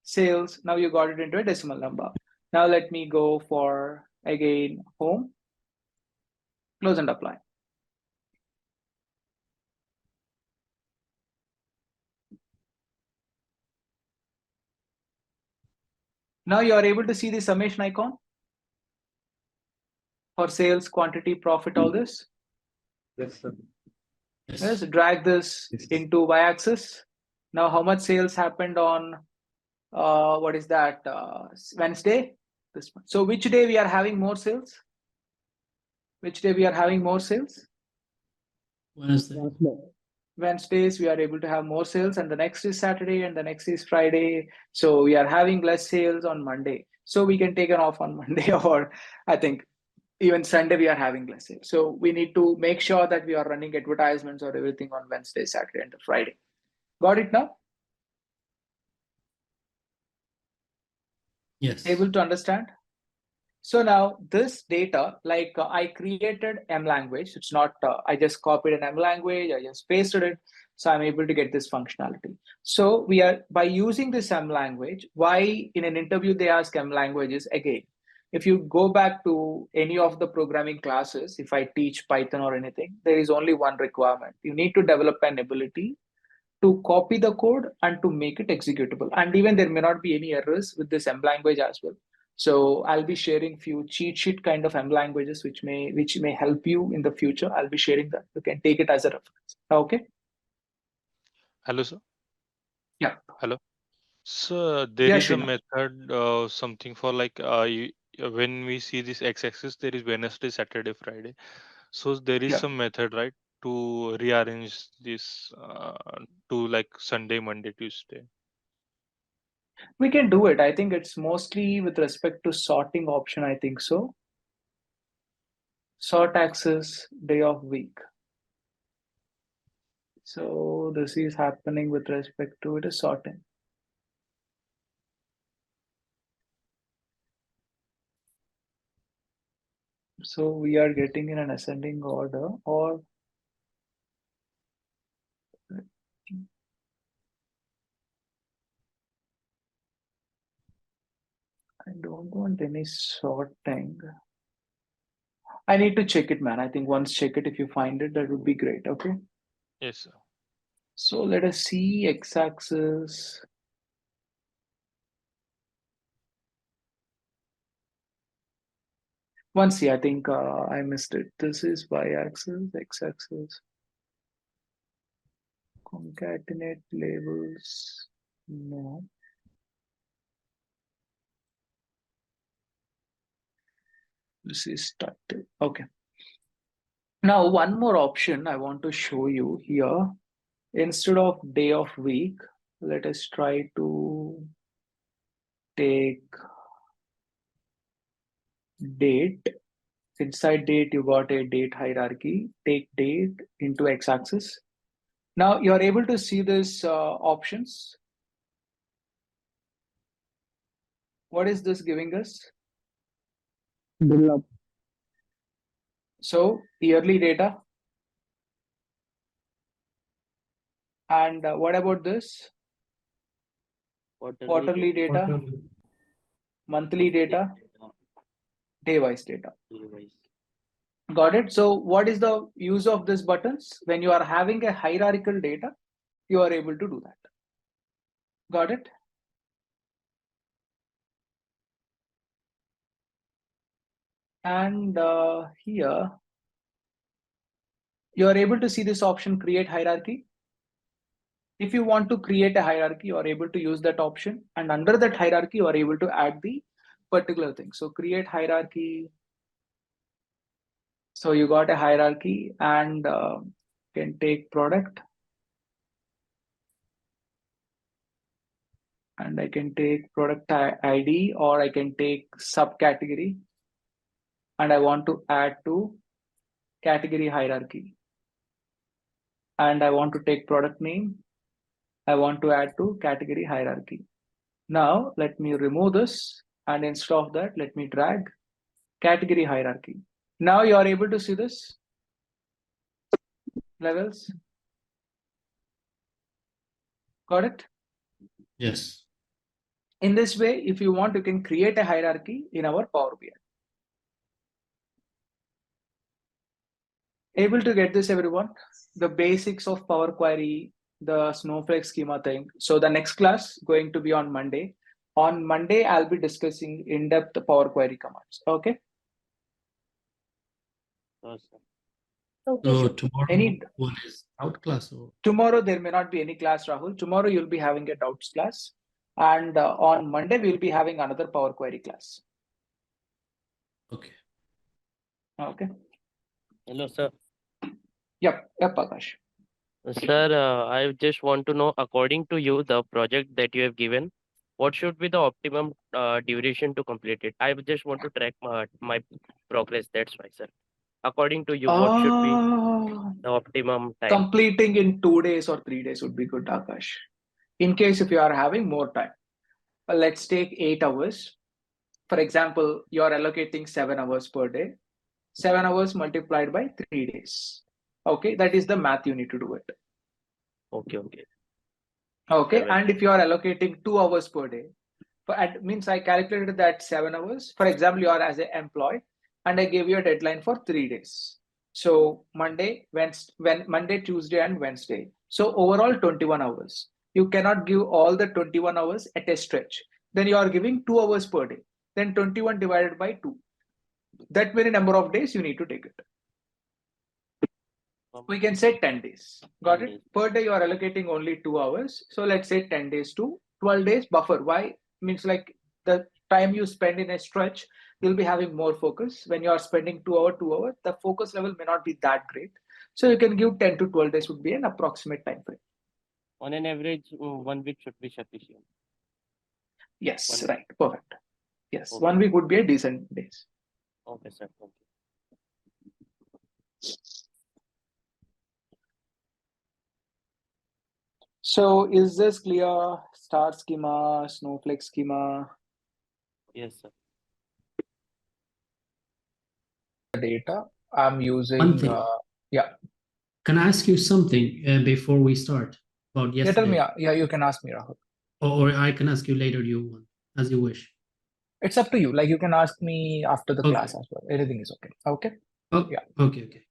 sales. Now you got it into a decimal number. Now let me go for, again, home, close and apply. Now you are able to see the summation icon for sales, quantity, profit, all this. Yes, sir. Yes, drag this into y-axis. Now how much sales happened on, what is that, Wednesday? This one. So which day we are having more sales? Which day we are having more sales? Wednesday. Wednesdays we are able to have more sales, and the next is Saturday, and the next is Friday. So we are having less sales on Monday. So we can take an off on Monday, or I think even Sunday we are having less sales. So we need to make sure that we are running advertisements or everything on Wednesday, Saturday, and Friday. Got it now? Yes. Able to understand? So now this data, like I created M language. It's not, I just copied an M language, I just pasted it. So I'm able to get this functionality. So we are, by using this M language, why in an interview they ask M languages again? If you go back to any of the programming classes, if I teach Python or anything, there is only one requirement. You need to develop an ability to copy the code and to make it executable. And even there may not be any errors with this M language as well. So I'll be sharing few cheat sheet kind of M languages which may help you in the future. I'll be sharing that. You can take it as a reference. Okay. Hello, sir. Yeah. Hello. So there Yeah, is a Srinath. method, something for like when we see this x-axis, there is Wednesday, Saturday, Friday. So there is Yeah, some method, right, to rearrange this to like Sunday, Monday, Tuesday. we can do it. I think it's mostly with respect to sorting option. I think so. Sort axis, day of week. So this is happening with respect to it is sorting. So we are getting in an ascending order, or I don't want any sorting. I need to check it, man. I think once check it, if you find it, that would be great. Okay. Yes, sir. So let us see x-axis. Once see, I think I missed it. This is y-axis, x-axis. Concatenate labels. No. This is started. Okay. Now, one more option I want to show you here. Instead of day of week, let us try to take date. Inside date, you got a date hierarchy. Take date into x-axis. Now you're able to see this options. What is this giving us? Build up. So yearly data. And what about this? Quarterly data, monthly data, day-wise data. Got it? So what is the use of these buttons? When you are having a hierarchical data, you are able to do that. Got it? And here, you are able to see this option, create hierarchy. If you want to create a hierarchy, you are able to use that option. And under that hierarchy, you are able to add the particular thing. So create hierarchy. So you got a hierarchy and can take product. And I can take product ID, or I can take subcategory. And I want to add to category hierarchy. And I want to take product name. I want to add to category hierarchy. Now let me remove this. And instead of that, let me drag category hierarchy. Now you are able to see this levels. Got it? Yes. In this way, if you want, you can create a hierarchy in our Power BI. Able to get this, everyone? The basics of Power Query, the Snowflake schema thing. So the next class going to be on Monday. On Monday, I'll be discussing in-depth Power Query commands. Okay. Awesome. So tomorrow, Any what is out class? Or? tomorrow there may not be any class, Rahul. Tomorrow you'll be having a doubts class, and on Monday we'll be having another Power Query class. Okay. Okay. Hello, sir. Yep. Yep, Akash. Sir, I just want to know, according to you, the project that you have given, what should be the optimum duration to complete it? I just want to track my progress. That's why, sir. According to you, what should be the optimum time? Completing in 2 days or 3 days would be good, Akash. In case if you are having more time, let's take 8 hours. For example, you are allocating 7 hours per day. 7 hours multiplied by 3 days. Okay, that is the math you need to do it. Okay. Okay, 7. and if you are allocating 2 hours per day, means I calculated that 7 hours. For example, you are as an employee, and I gave you a deadline for 3 days. So Monday, Monday, Tuesday, and Wednesday. So overall 21 hours. You cannot give all the 21 hours at a stretch. Then you are giving 2 hours per day. Then 21 divided by 2. That many number of days you need to take it. We can say 10 days. Got 10 it? days. Per day you are allocating only 2 hours. So let's say 10 days to 12 days buffer. Why? Means like the time you spend in a stretch, you'll be having more focus. When you are spending 2 hours, the focus level may not be that great. So you can give 10 to 12 days would be an approximate time frame. On an average, 1 week should be sufficient. Yes, right. Perfect. Yes, Okay. 1 week would be a decent days. Okay, sir. Thank you. So is this clear? Star schema, snowflake schema? Yes, sir. Data I'm using. One thing. Yeah. Can I ask you something before we start about Yeah, tell yesterday? me. Yeah, you can ask me, Rahul. Or I can ask you later, as you wish. It's up to you. Like you can ask me after the Okay. class as well. Anything is okay. Okay. Oh, Yeah. Okay.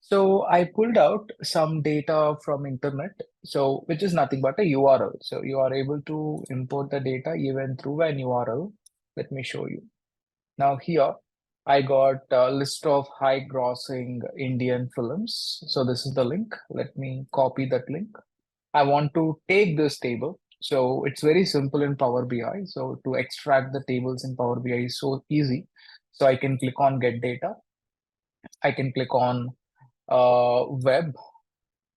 So I pulled out some data from internet. So which is nothing but a URL. So you are able to import the data even through an URL. Let me show you. Now here I got a list of high grossing Indian films. So this is the link. Let me copy that link. I want to take this table. So it's very simple in Power BI. So to extract the tables in Power BI is so easy. So I can click on get data. I can click on web,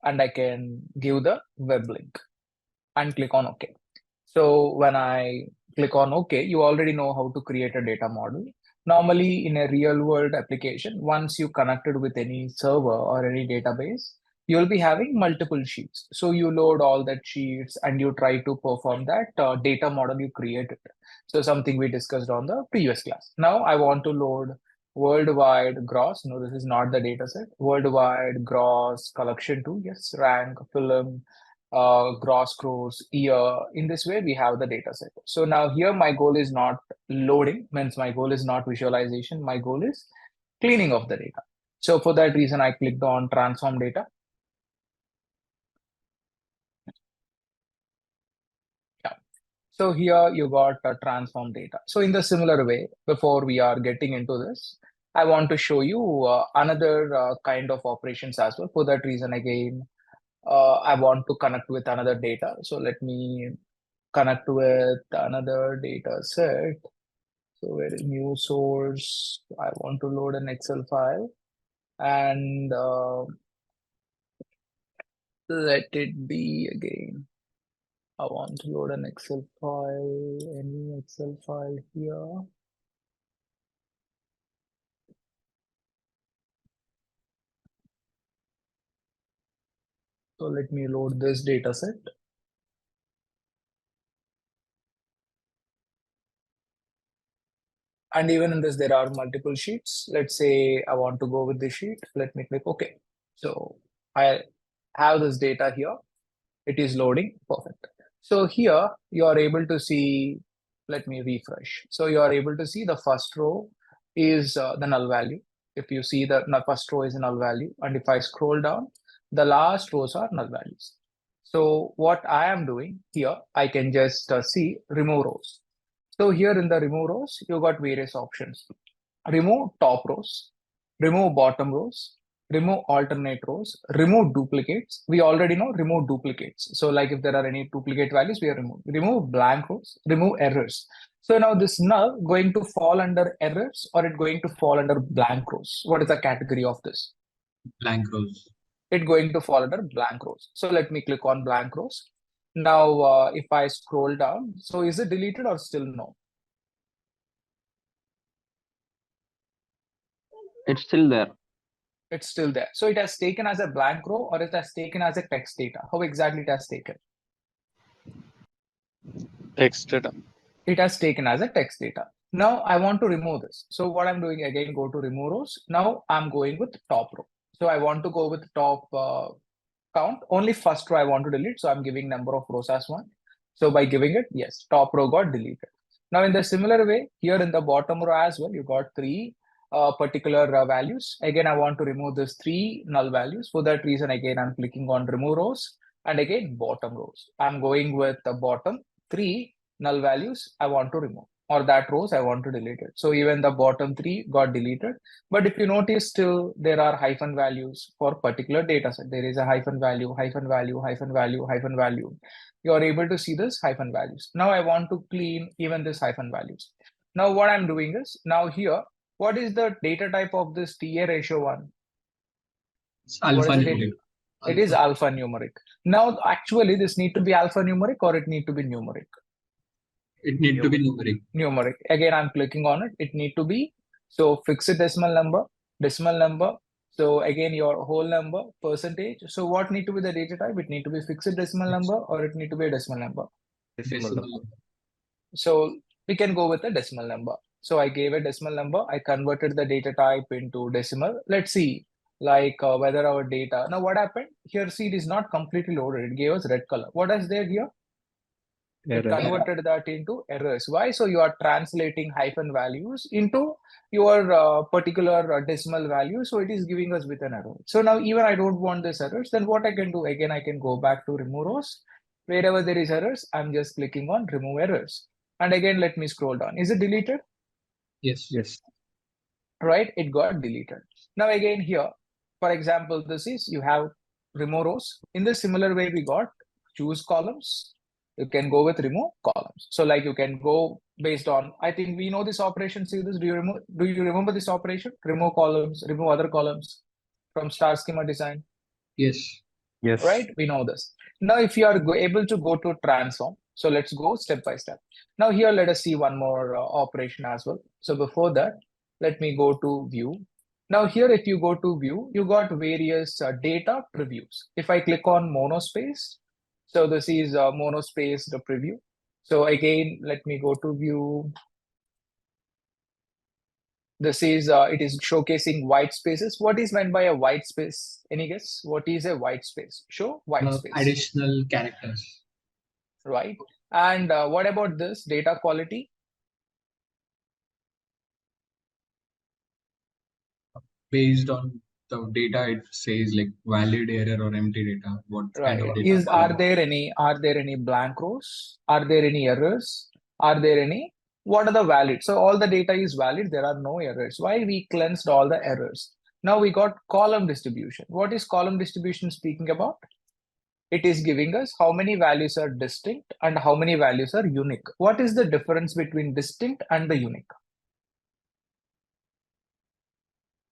and I can give the web link and click on OK. So when I click on OK, you already know how to create a data model. Normally in a real world application, once you connected with any server or any database, you'll be having multiple sheets. So you load all that sheets and you try to perform that data model you created. So something we discussed on the previous class. Now I want to load worldwide gross. No, this is not the data set. Worldwide gross collection to, yes, rank, film, gross crores, year. In this way, we have the data set. So now here my goal is not loading, means my goal is not visualization. My goal is cleaning of the data. So for that reason, I clicked on transform data. Yeah. So here you got transform data. So in the similar way, before we are getting into this, I want to show you another kind of operations as well. For that reason, again, I want to connect with another data. So let me connect with another data set. So where is new source? I want to load an Excel file and let it be again. I want to load an Excel file, any Excel file here. So let me load this data set. And even in this, there are multiple sheets. Let's say I want to go with the sheet. Let me click OK. So I have this data here. It is loading. Perfect. So here you are able to see, let me refresh. So you are able to see the first row is the null value. If you see the first row is a null value, and if I scroll down, the last rows are null values. So what I am doing here, I can just see remove rows. So here in the remove rows, you got various options. Remove top rows, remove bottom rows, remove alternate rows, remove duplicates. We already know remove duplicates. So like if there are any duplicate values, we are remove blank rows, remove errors. So now this null going to fall under errors or it going to fall under blank rows? What is the category of this? Blank rows. It going to fall under blank rows. So let me click on blank rows. Now, if I scroll down, so is it deleted or still no? It's still there. It's still there. So it has taken as a blank row or it has taken as a text data? How exactly it has taken? Text data. It has taken as a text data. Now I want to remove this. So what I'm doing again, go to remove rows. Now I'm going with top row. So I want to go with top count. Only first row I want to delete. So I'm giving number of rows as 1. So by giving it, yes, top row got deleted. Now in the similar way, here in the bottom row as well, you got 3 particular values. Again, I want to remove this 3 null values. For that reason, again, I'm clicking on remove rows and again, bottom rows. I'm going with the bottom 3 null values I want to remove. or that rows, I want to delete it. So even the bottom 3 got deleted. But if you notice, still there are hyphen values for particular data set. There is a hyphen value, hyphen value, hyphen value, hyphen value. You are able to see this hyphen values. Now I want to clean even this hyphen values. Now what I'm doing is, now here, what is the data type of this TA ratio 1? It's alphanumeric. It is alphanumeric. Now actually this need to be alphanumeric or it need to be numeric? It need to be numeric. Numeric. Again, I'm clicking on it. It need to be, so fixed decimal number. So again, your whole number, percentage. So what need to be the data type? It need to be fixed decimal number or it need to be a decimal number? Decimal number. So we can go with a decimal number. So I gave a decimal number. I converted the data type into decimal. Let's see whether our data. Now what happened? Here, see, it is not completely loaded. It gave us red color. What is there here? It converted that into errors. Why? So you are translating hyphen values into your particular decimal value. So it is giving us with an error. So now even I don't want this errors. Then what I can do? Again, I can go back to remove rows. Wherever there is errors, I'm just clicking on remove errors. And again, let me scroll down. Is it deleted? Yes. Yes. Right? It got deleted. Now again here, for example, this is, you have remove rows. In the similar way, we got choose columns. You can go with remove columns. So like you can go based on, I think we know this operation. See this, do you remember this operation? Remove columns, remove other columns from star schema design. Yes. Yes. Right, we know this. Now if you are able to go to transform, so let's go step by step. Now here, let us see one more operation as well. So before that, let me go to view. Now here, if you go to view, you got various data previews. If I click on monospace, so this is monospace, the preview. So again, let me go to view. This is, it is showcasing white spaces. What is meant by a white space? Any guess? What is a white space? Show white space. Additional characters. Right. And what about this data quality? Based on the data, it says like valid error or empty data. What kind of data? Are there any blank rows? Are there any errors? Are there any? What are the valid? So all the data is valid. There are no errors. Why? We cleansed all the errors. Now we got column distribution. What is column distribution speaking about? It is giving us how many values are distinct and how many values are unique. What is the difference between distinct and the unique?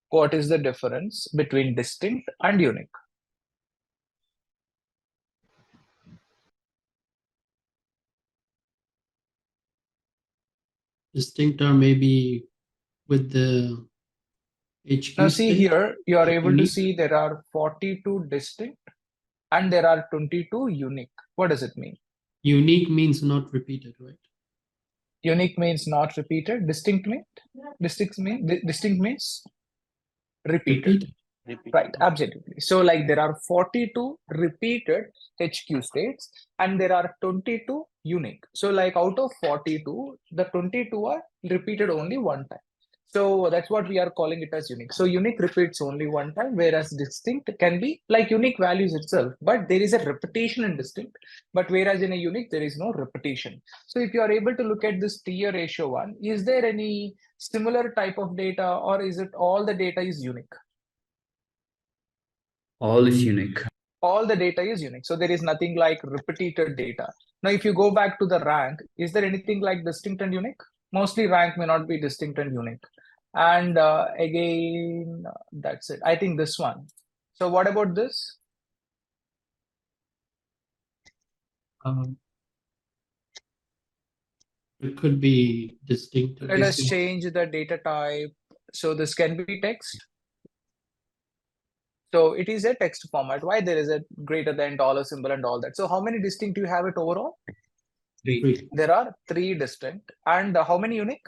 What is the difference between distinct and unique? Distinct or maybe with the HQ. Now see here, you are able to see there are 42 distinct and there are 22 unique. What does it mean? Unique means not repeated, right? Unique means not repeated. Distinct means repeated. Right, absolutely. So like there are 42 repeated HQ states and there are 22 unique. So like out of 42, the 22 are repeated only one time. So that's what we are calling it as unique. So unique repeats only one time, whereas distinct can be like unique values itself, but there is a repetition in distinct. But whereas in a unique, there is no repetition. So if you are able to look at this tier ratio 1, is there any similar type of data or is it all the data is unique? All is unique. All the data is unique. So there is nothing like repeated data. Now, if you go back to the rank, is there anything like distinct and unique? Mostly rank may not be distinct and unique. And again, that's it. I think this one. So what about this? It could be distinct. Let us change the data type. So this can be text. So it is a text format. Why? There is a greater than dollar symbol and all that. So how many distinct you have it overall? 3. There are 3 distinct. And how many unique?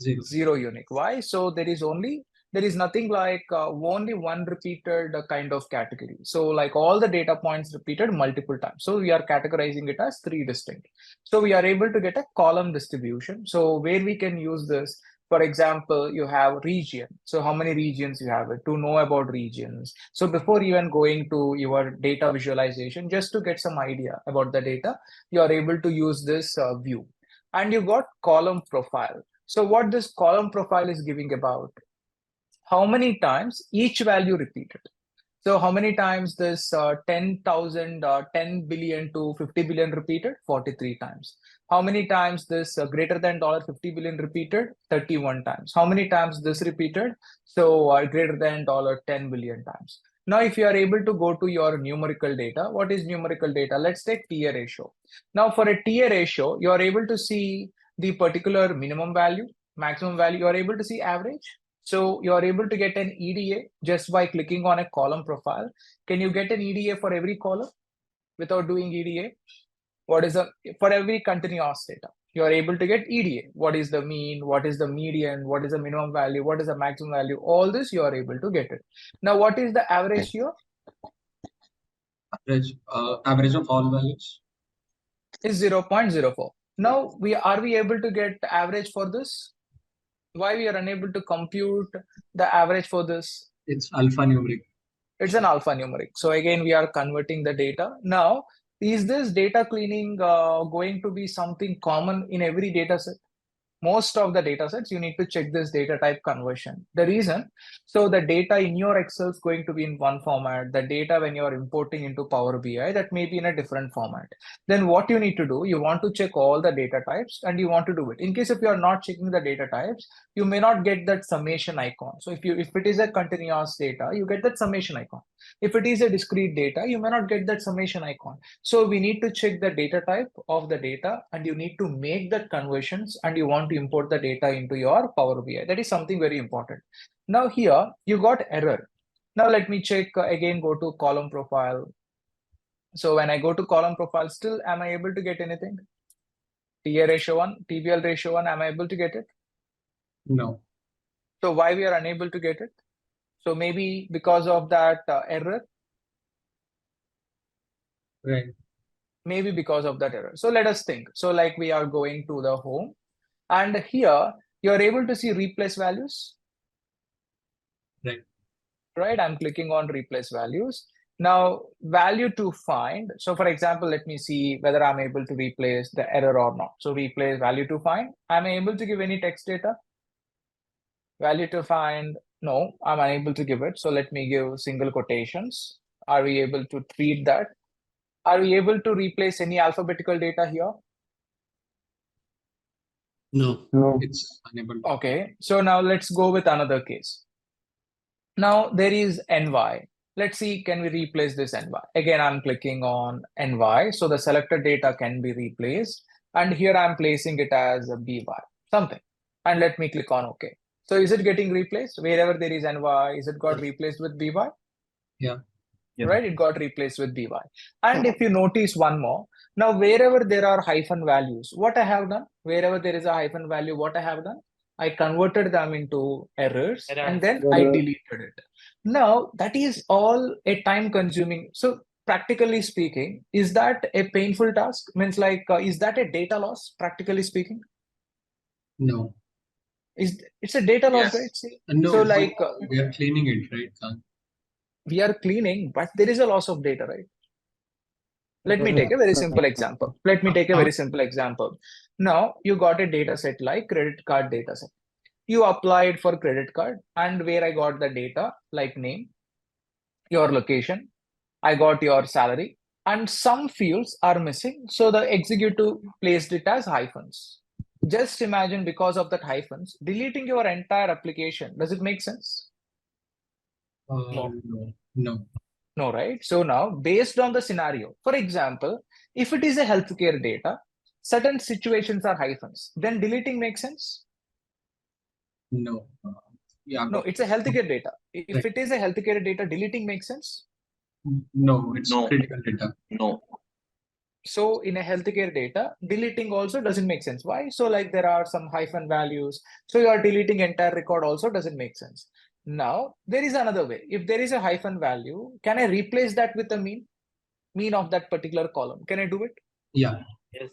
0. 0 unique. Why? So there is nothing like only one repeated kind of category. So like all the data points repeated multiple times. So we are categorizing it as 3 distinct. So we are able to get a column distribution. So where we can use this, for example, you have region. So how many regions you have it to know about regions. So before even going to your data visualization, just to get some idea about the data, you are able to use this view. and you got column profile. So what this column profile is giving about how many times each value repeated. So how many times this 10,000, 10 billion to 50 billion repeated? 43 times. How many times this greater than $50 billion repeated? 31 times. How many times this repeated? So greater than $10 billion times. Now, if you are able to go to your numerical data, what is numerical data? Let's take TA ratio. Now, for a TA ratio, you are able to see the particular minimum value, maximum value. You are able to see average. So you are able to get an EDA just by clicking on a column profile. Can you get an EDA for every column without doing EDA? What is for every continuous data? You are able to get EDA. What is the mean? What is the median? What is the minimum value? What is the maximum value? All this you are able to get it. Now, what is the average here? Average of all values is 0.04. Now, are we able to get average for this? Why we are unable to compute the average for this? It's alphanumeric. It's an alphanumeric. So again, we are converting the data. Now, is this data cleaning going to be something common in every data set? Most of the data sets, you need to check this data type conversion. The reason, so the data in your Excel is going to be in one format. The data when you are importing into Power BI, that may be in a different format. Then what you need to do, you want to check all the data types and you want to do it. In case if you are not checking the data types, you may not get that summation icon. So if it is a continuous data, you get that summation icon. If it is a discrete data, you may not get that summation icon. So we need to check the data type of the data and you need to make that conversions and you want to import the data into your Power BI. That is something very important. Now here you got error. Now let me check again, go to column profile. So when I go to column profile, still am I able to get anything? TA ratio 1, TBL ratio 1, am I able to get it? No. So why we are unable to get it? So maybe because of that error. Right. Maybe because of that error. So let us think. So like we are going to the home and here you're able to see replace values. Right. Right. I'm clicking on replace values. Now value to find. So for example, let me see whether I'm able to replace the error or not. So replace value to find. Am I able to give any text data? Value to find. No, I'm unable to give it. So let me give single quotations. Are we able to treat that? Are we able to replace any alphabetical data here? No. It's unable. Okay, so now let's go with another case. Now there is NY. Let's see, can we replace this NY? Again, I'm clicking on NY. So the selected data can be replaced. And here I'm placing it as a BY, something. And let me click on OK. So is it getting replaced? Wherever there is NY, is it got replaced with BY? Yeah. Right, it got replaced with BY. And if you notice one more, now wherever there are hyphen values, what I have done, wherever there is a hyphen value, what I have done, I converted them into errors and then I deleted it. Now that is all a time consuming. So practically speaking, is that a painful task? Means like, is that a data loss, practically speaking? No. It's a data loss, right? See? No, so like we are cleaning it, right? We are cleaning, but there is a loss of data, right? Let me take a very simple example. Now you got a data set like credit card data set. You applied for credit card and where I got the data like name, your location, I got your salary and some fields are missing. So the executive placed it as hyphens. Just imagine because of that hyphens, deleting your entire application. Does it make sense? No, right? So now based on the scenario, for example, if it is a healthcare data, certain situations are hyphens, then deleting makes sense? No. No, it's a healthcare data. If it is a healthcare data, deleting makes sense? No, it's critical data. No. So in a healthcare data, deleting also doesn't make sense. Why? So like there are some hyphen values. So you are deleting entire record also doesn't make sense. Now, there is another way. If there is a hyphen value, can I replace that with a mean of that particular column? Can I do it? Yeah. Yes.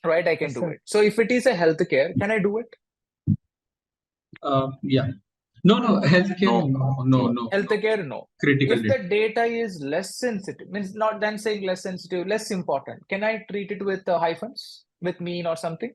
Right, I can do it. So if it is a healthcare, can I do it? Yeah. No, healthcare, no. Healthcare, no. Critical if data. the data is less sensitive, means not then saying less sensitive, less important, can I treat it with hyphens? with mean or something?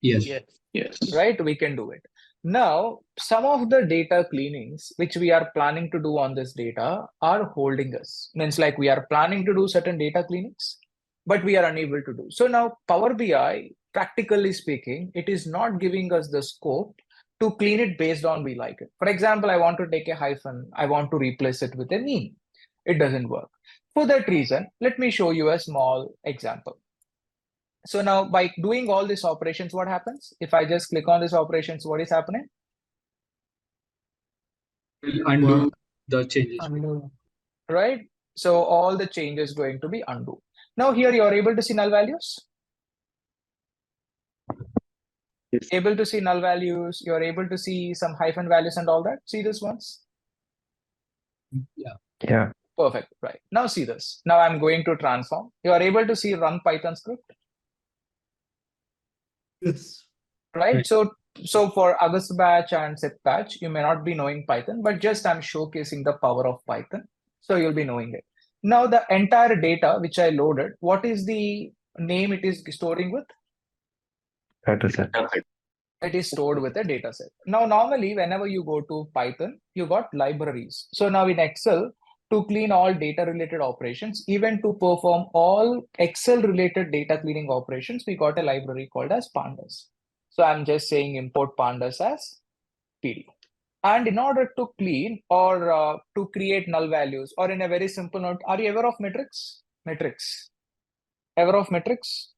Yes. Yes. Right, we can do it. Now, some of the data cleanings which we are planning to do on this data are holding us. Means like we are planning to do certain data cleanings, but we are unable to do. So now Power BI, practically speaking, it is not giving us the scope to clean it based on we like it. For example, I want to take a hyphen, I want to replace it with a mean. It doesn't work. For that reason, let me show you a small example. So now by doing all these operations, what happens? If I just click on these operations, what is happening? We'll undo the changes. Undo. Right? So all the changes going to be undo. Now here you are able to see null values. Yes. Able to see null values. You're able to see some hyphen values and all that. See this ones? Yeah. Perfect. Right. Now see this. Now I'm going to transform. You are able to see run Python script. Yes. Right. So for August batch and Sep batch, you may not be knowing Python, but just I'm showcasing the power of Python. So you'll be knowing it. Now the entire data which I loaded, what is the name it is storing with? Dataset. It is stored with a data set. Now, normally, whenever you go to Python, you got libraries. So now in Excel, to clean all data related operations, even to perform all Excel related data cleaning operations, we got a library called as pandas. So I'm just saying import pandas as PD. And in order to clean or to create null values, or in a very simple note, are you aware of metrics? Aware of metrics?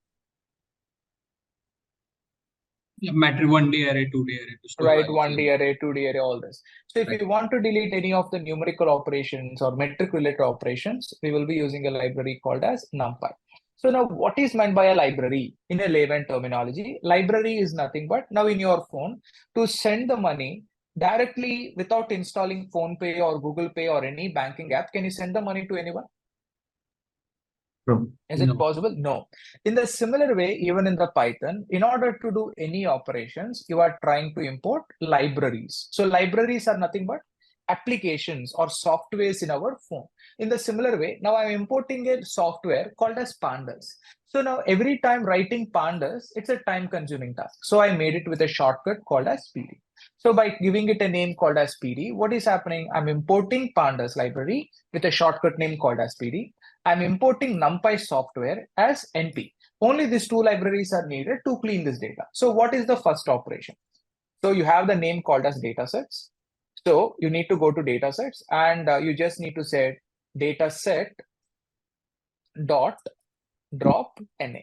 Yeah, matter 1D array, 2D array. Right, 1D array, 2D array, all this. So if you want to delete any of the numerical operations or metric related operations, we will be using a library called as NumPy. So now what is meant by a library in a layman terminology? Library is nothing but now in your phone to send the money directly without installing PhonePe or Google Pay or any banking app. Can you send the money to anyone? No. Is it possible? No. In the similar way, even in the Python, in order to do any operations, you are trying to import libraries. So libraries are nothing but applications or softwares in our phone. In the similar way, now I'm importing a software called as pandas. So now every time writing pandas, it's a time consuming task. So I made it with a shortcut called as PD. So by giving it a name called as PD, what is happening? I'm importing pandas library with a shortcut name called as PD. I'm importing NumPy software as NP. Only these two libraries are needed to clean this data. So what is the first operation? So you have the name called as datasets. So you need to go to datasets and you just need to say dataset dot drop NA.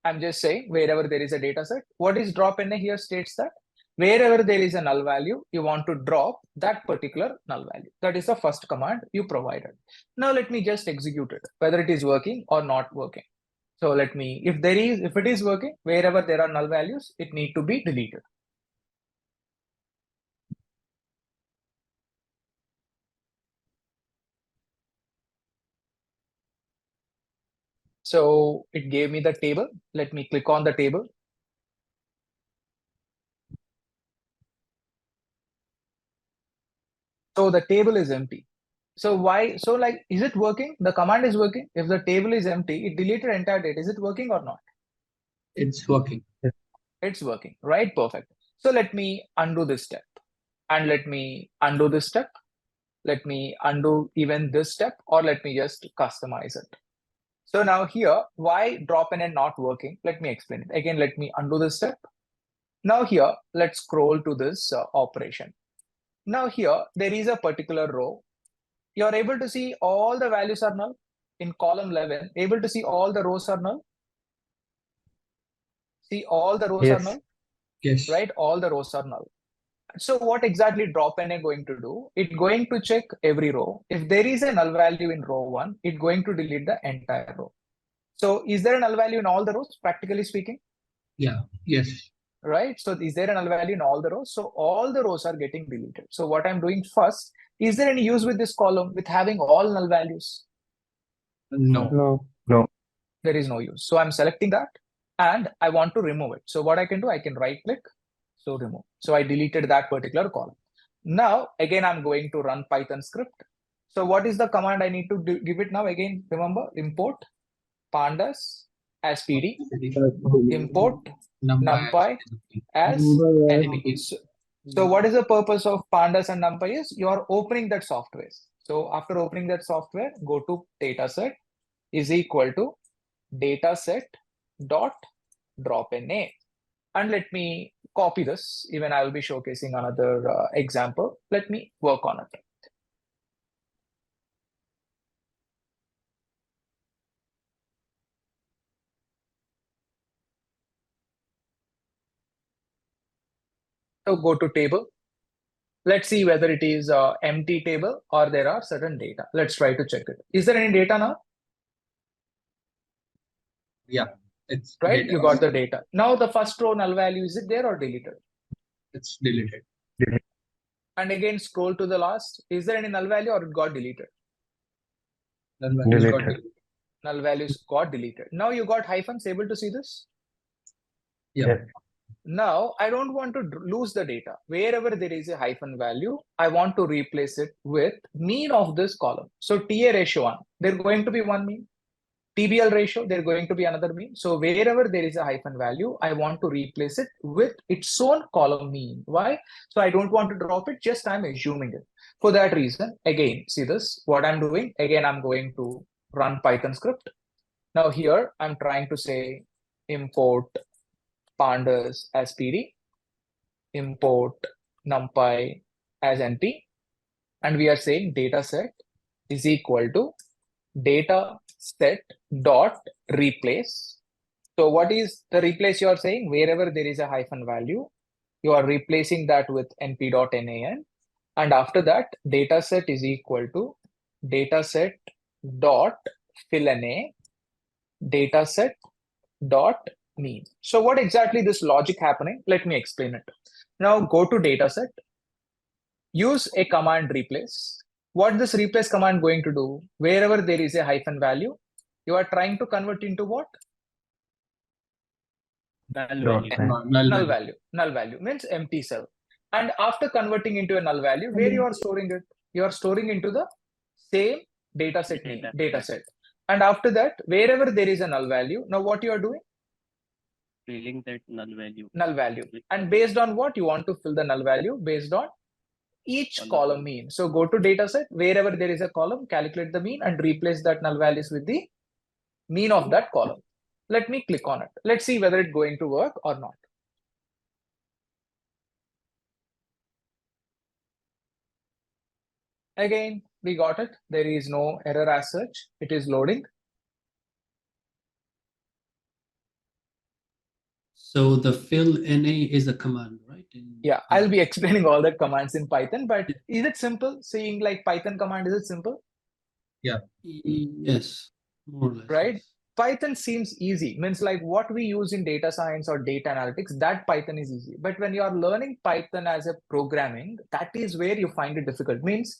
I'm just saying wherever there is a dataset. What is drop NA here states that wherever there is a null value, you want to drop that particular null value. That is the first command you provided. Now let me just execute it, whether it is working or not working. So let me, if it is working, wherever there are null values, it need to be deleted. So it gave me the table. Let me click on the table. So the table is empty. So why? So like, is it working? The command is working. If the table is empty, it deleted entire data. Is it working or not? It's working. It's working, right? Perfect. So let me undo this step and let me undo this step. Let me undo even this step, or let me just customize it. So now here, why drop in and not working? Let me explain it. Again, let me undo this step. Now here, let's scroll to this operation. Now here, there is a particular row. You're able to see all the values are null. In column 11, able to see all the rows are null. See, all the rows are null. Yes. Right? All the rows are null. So what exactly drop NA going to do? It's going to check every row. If there is a null value in row 1, it's going to delete the entire row. So is there a null value in all the rows, practically speaking? Yeah. Yes. Right? So is there a null value in all the rows? So all the rows are getting deleted. So what I'm doing first, is there any use with this column with having all null values? No. There is no use. So I'm selecting that and I want to remove it. So what I can do, I can right click. So remove. So I deleted that particular column. Now, again, I'm going to run Python script. So what is the command I need to give it now? Again, remember, import pandas as PD, import NumPy NumPy as NP. So what is the purpose of pandas and NumPy is you are opening that software. So after opening that software, go to dataset is equal to dataset dot drop NA. And let me copy this. Even I will be showcasing another example. Let me work on it. So go to table. Let's see whether it is a empty table or there are certain data. Let's try to check it. Is there any data now? Yeah, it's right. data. You got the data. Now the first row null value, is it there or deleted? It's deleted. And again, scroll to the last. Is there any null value or it got deleted? Null values got deleted. Null values got deleted. Now you got hyphens. Able to see this? Yeah. Now I don't want to lose the data. Wherever there is a hyphen value, I want to replace it with mean of this column. So TA ratio 1, they're going to be one mean. TBL ratio, they're going to be another mean. So wherever there is a hyphen value, I want to replace it with its own column mean. Why? So I don't want to drop it, just I'm assuming it. For that reason, again, see this, what I'm doing, again, I'm going to run Python script. Now here, I'm trying to say import pandas as PD, import NumPy as NP, and we are saying dataset is equal to data set dot replace. So what is the replace you are saying? Wherever there is a hyphen value, you are replacing that with np.nan, and after that dataset is equal to dataset dot fill-na dataset dot mean. So what exactly this logic happening? Let me explain it. Now go to dataset, use a command replace. What this replace command going to do? Wherever there is a hyphen value, you are trying to convert into what? Null value. Null value means empty cell. And after converting into a null value, where you are storing it? You are storing into the same dataset name, dataset. And after that, wherever there is a null value, now what you are doing? Filling that null value. Null value. And based on what you want to fill the null value? Based on each column mean. So go to dataset, wherever there is a column, calculate the mean and replace that null values with the mean of that column. Let me click on it. Let's see whether it's going to work or not. Again, we got it. There is no error as such. It is loading. So the fill NA is a command, right? Yeah, I'll be explaining all the commands in Python, but is it simple? Seeing like Python command, is it simple? Yeah. Yes, more or less. Right? Yes. Python seems easy, means like what we use in data science or data analytics, that Python is easy. But when you are learning Python as a programming, that is where you find it difficult. Means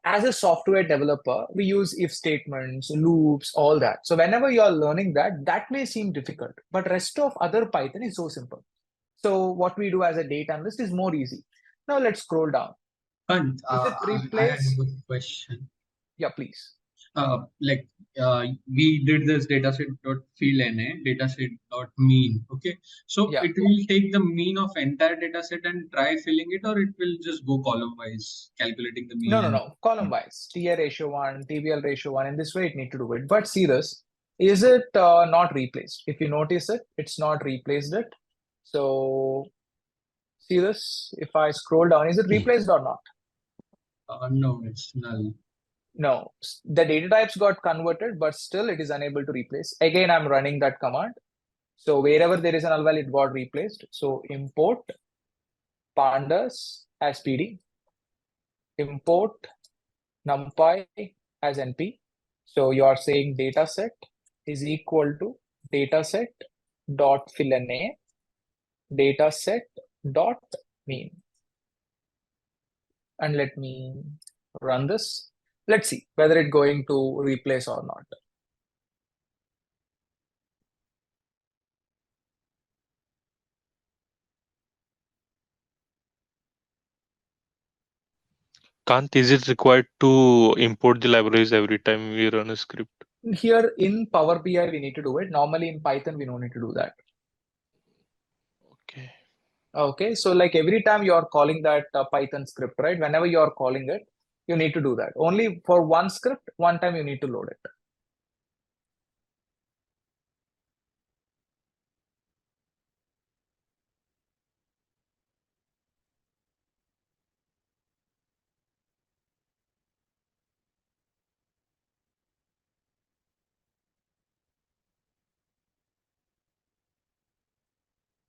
as a software developer, we use if statements, loops, all that. So whenever you are learning that, that may seem difficult, but rest of other Python is so simple. So what we do as a data analyst is more easy. Now let's scroll down. And is it replace? I have a question. Yeah, please. We did this dataset dot fill na dataset dot mean. Okay, so Yeah. it will take the mean of entire dataset and try filling it, or it will just go column wise, calculating the mean. No. Column wise. TA ratio 1, TBL ratio 1. In this way, it need to do it. But see this. Is it not replaced? If you notice it, it's not replaced it. So see this. If I scroll down, is it replaced or not? No, it's null. No, the data types got converted, but still it is unable to replace. Again, I'm running that command. So wherever there is a null value, it got replaced. So import pandas as PD, import NumPy as NP. So you are saying dataset is equal to dataset dot fill-na dataset dot mean. And let me run this. Let's see whether it's going to replace or not. Kant, is it required to import the libraries every time we run a script? Here in Power BI, we need to do it. Normally in Python, we don't need to do that. Okay. Okay, so like every time you are calling that Python script, right? Whenever you are calling it, you need to do that. Only for one script, one time you need to load it.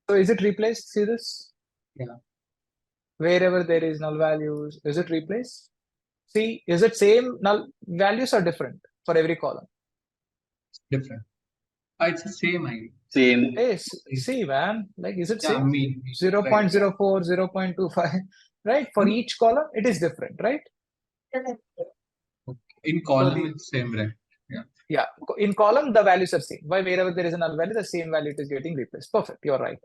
So is it replaced? See this? Yeah. Wherever there is null values, is it replaced? See, is it same? Null values are different for every column. Different. It's the same ID. Same. Hey, see, man, like, is it Yeah, same? me. 0.04, 0.25, right? For each column, it is different, right? In column, it's same, right? Yeah, in column, the values are same. Why wherever there is a null value, the same value it is getting replaced. Perfect, you're right.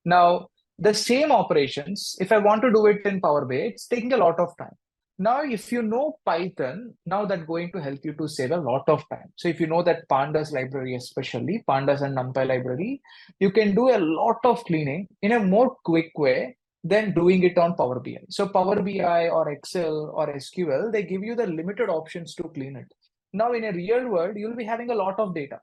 Now, the same operations, if I want to do it in Power BI, it's taking a lot of time. Now, if you know Python, now that's going to help you to save a lot of time. So if you know that Pandas library, especially Pandas and NumPy library, you can do a lot of cleaning in a more quick way than doing it on Power BI. So Power BI or Excel or SQL, they give you the limited options to clean it. Now, in a real world, you'll be having a lot of data.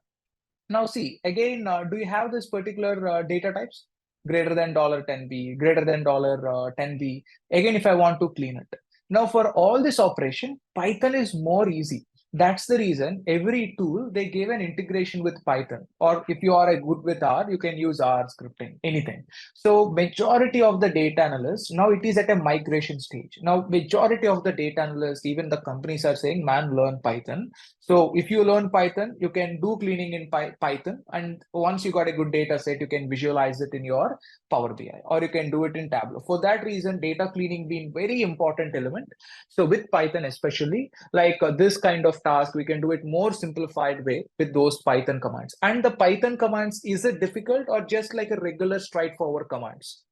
Now, see, again, do you have this particular data types? Greater than $10B, greater than $10B. Again, if I want to clean it. Now, for all this operation, Python is more easy. That's the reason every tool, they gave an integration with Python. Or if you are a good with R, you can use R scripting, anything. So majority of the data analysts, now it is at a migration stage. Now, majority of the data analysts, even the companies are saying, man, learn Python. So if you learn Python, you can do cleaning in Python. And once you got a good data set, you can visualize it in your Power BI, or you can do it in Tableau. For that reason, data cleaning being very important element. So with Python, especially like this kind of task, we can do it more simplified way with those Python commands. And the Python commands, is it difficult or just like a regular straightforward commands?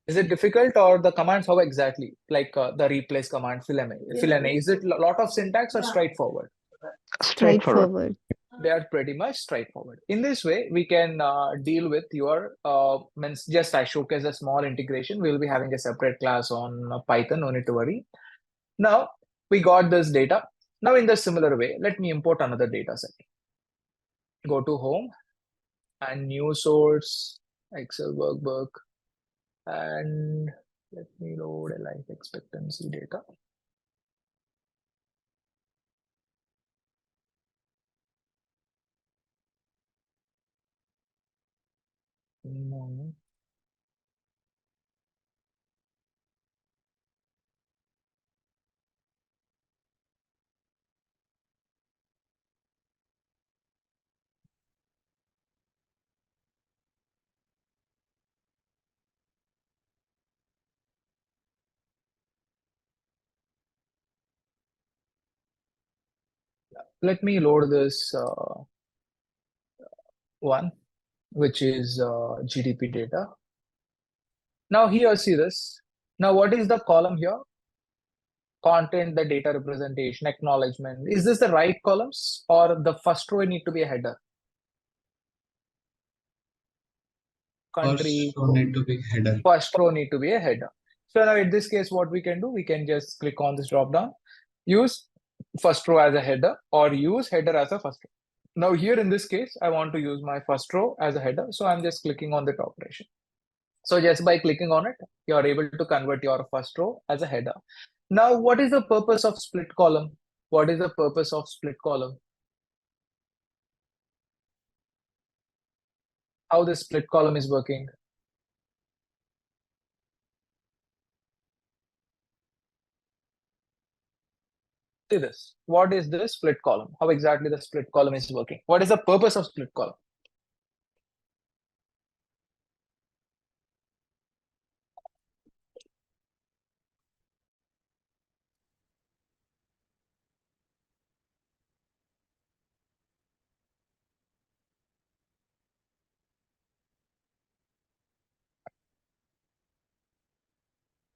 Is it difficult or the commands, how exactly? Like the replace command, fill in, is it a lot of syntax or straightforward? Straightforward. They are pretty much straightforward. In this way, we can deal with your, means just I showcase a small integration. We'll be having a separate class on Python, no need to worry. Now, we got this data. Now, in the similar way, let me import another data set. Go to home and new source, Excel workbook. And let me load a life expectancy data. No. Let me load this one, which is GDP data. Now here, see this. Now, what is the column here? Content, the data representation, acknowledgement. Is this the right columns or the first row need to be a header? Country. First row need to be header. First row need to be a header. So now in this case, what we can do, we can just click on this drop down, use first row as a header or use header as a first row. Now here in this case, I want to use my first row as a header. So I'm just clicking on that operation. So just by clicking on it, you are able to convert your first row as a header. Now, what is the purpose of split column? What is the purpose of split column? How the split column is working? See this. What is the split column? How exactly the split column is working? What is the purpose of split column?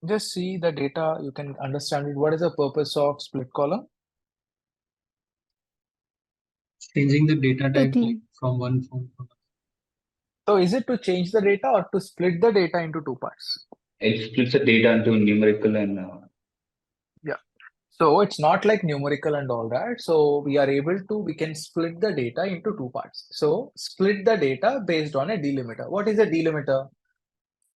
Just see the data, you can understand it. What is the purpose of split column? Changing the data type like Taking. from one form to another. So is it to change the data or to split the data into two parts? It splits the data into numerical and Yeah. So it's not like numerical and all that. So we can split the data into two parts. So split the data based on a delimiter. What is a delimiter?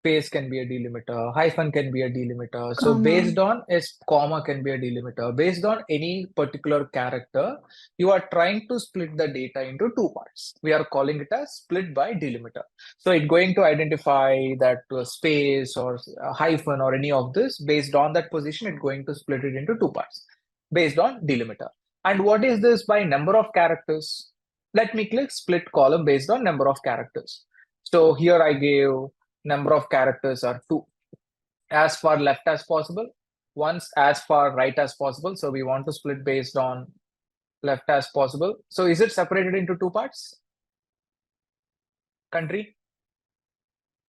Space can be a delimiter, hyphen can be a delimiter. So Comma. based on a comma can be a delimiter. Based on any particular character, you are trying to split the data into two parts. We are calling it as split by delimiter. So it's going to identify that space or hyphen or any of this. Based on that position, it's going to split it into two parts based on delimiter. And what is this by number of characters? Let me click split column based on number of characters. So here I gave number of characters are 2, as far left as possible, once as far right as possible. So we want to split based on left as possible. So is it separated into two parts? Country?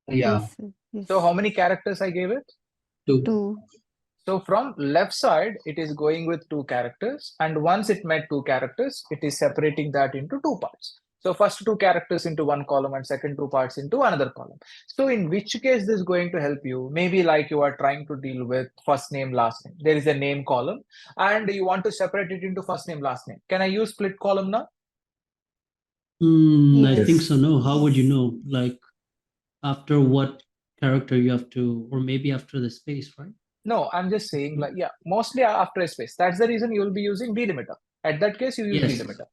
yeah. Yes, sir. Yes. So how many characters I gave it? 2. So from left side, it is going with 2 characters, and once it met 2 characters, it is separating that into 2 parts. So first 2 characters into one column and second 2 parts into another column. So in which case this is going to help you? Maybe like you are trying to deal with first name, last name. There is a name column and you want to separate it into first name, last name. Can I use split column now? I think so. Yes. No, how would you know? Like after what character you have to, or maybe after the space, right? No, I'm just saying like, yeah, mostly after a space. That's the reason you will be using delimiter. At that case, you use Yes. delimiter.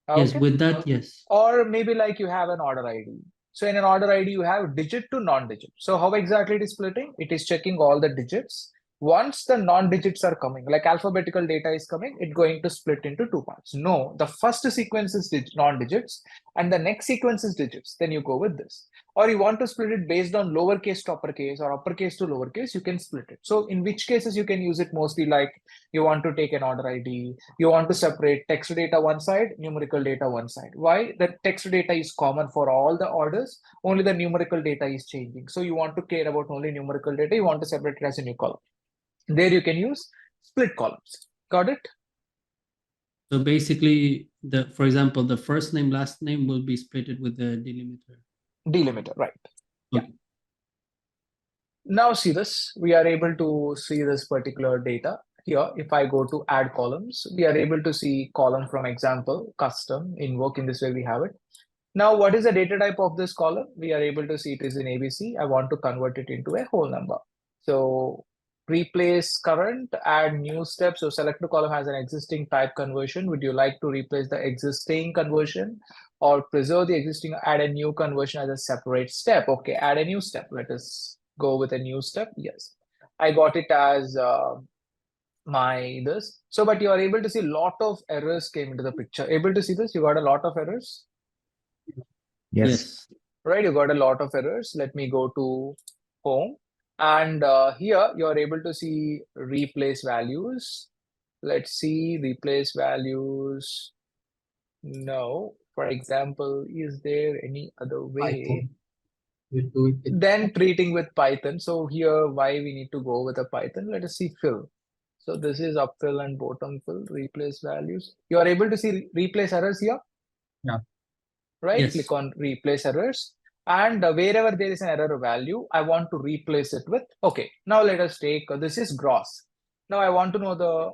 Yes, Okay. with that, yes. Or maybe like you have an order ID. So in an order ID, you have digit to non-digit. So how exactly it is splitting? It is checking all the digits. Once the non-digits are coming, like alphabetical data is coming, it's going to split into 2 parts. No, the first sequence is non-digits and the next sequence is digits. Then you go with this. Or you want to split it based on lowercase to uppercase or uppercase to lowercase, you can split it. So in which cases you can use it mostly like you want to take an order ID, you want to separate text data one side, numerical data one side. Why? The text data is common for all the orders, only the numerical data is changing. So you want to care about only numerical data, you want to separate it as a new column. There you can use split columns. Got it? So basically, for example, the first name, last name will be splitted with the delimiter. Delimiter, right. Okay. Yeah. Now see this, we are able to see this particular data. Here, if I go to add columns, we are able to see column from example, custom, invoke. In this way we have it. Now, what is the data type of this column? We are able to see it is in ABC. I want to convert it into a whole number. So replace current, add new step. So select the column has an existing type conversion. Would you like to replace the existing conversion or preserve the existing, add a new conversion as a separate step? Okay, add a new step. Let us go with a new step. Yes, I got it as my this. So, but you are able to see a lot of errors came into the picture. Able to see this? You got a lot of errors? Yes. Right, you got a lot of errors. Let me go to home. And here you are able to see replace values. Let's see replace values. No, for example, is there any other way? Then treating with Python. So here, why we need to go with a Python? Let us see fill. So this is up fill and bottom fill, replace values. You are able to see replace errors here. Yeah. Right, Yes. click on replace errors. And wherever there is an error value, I want to replace it with, okay, now let us take, this is gross. Now I want to know the,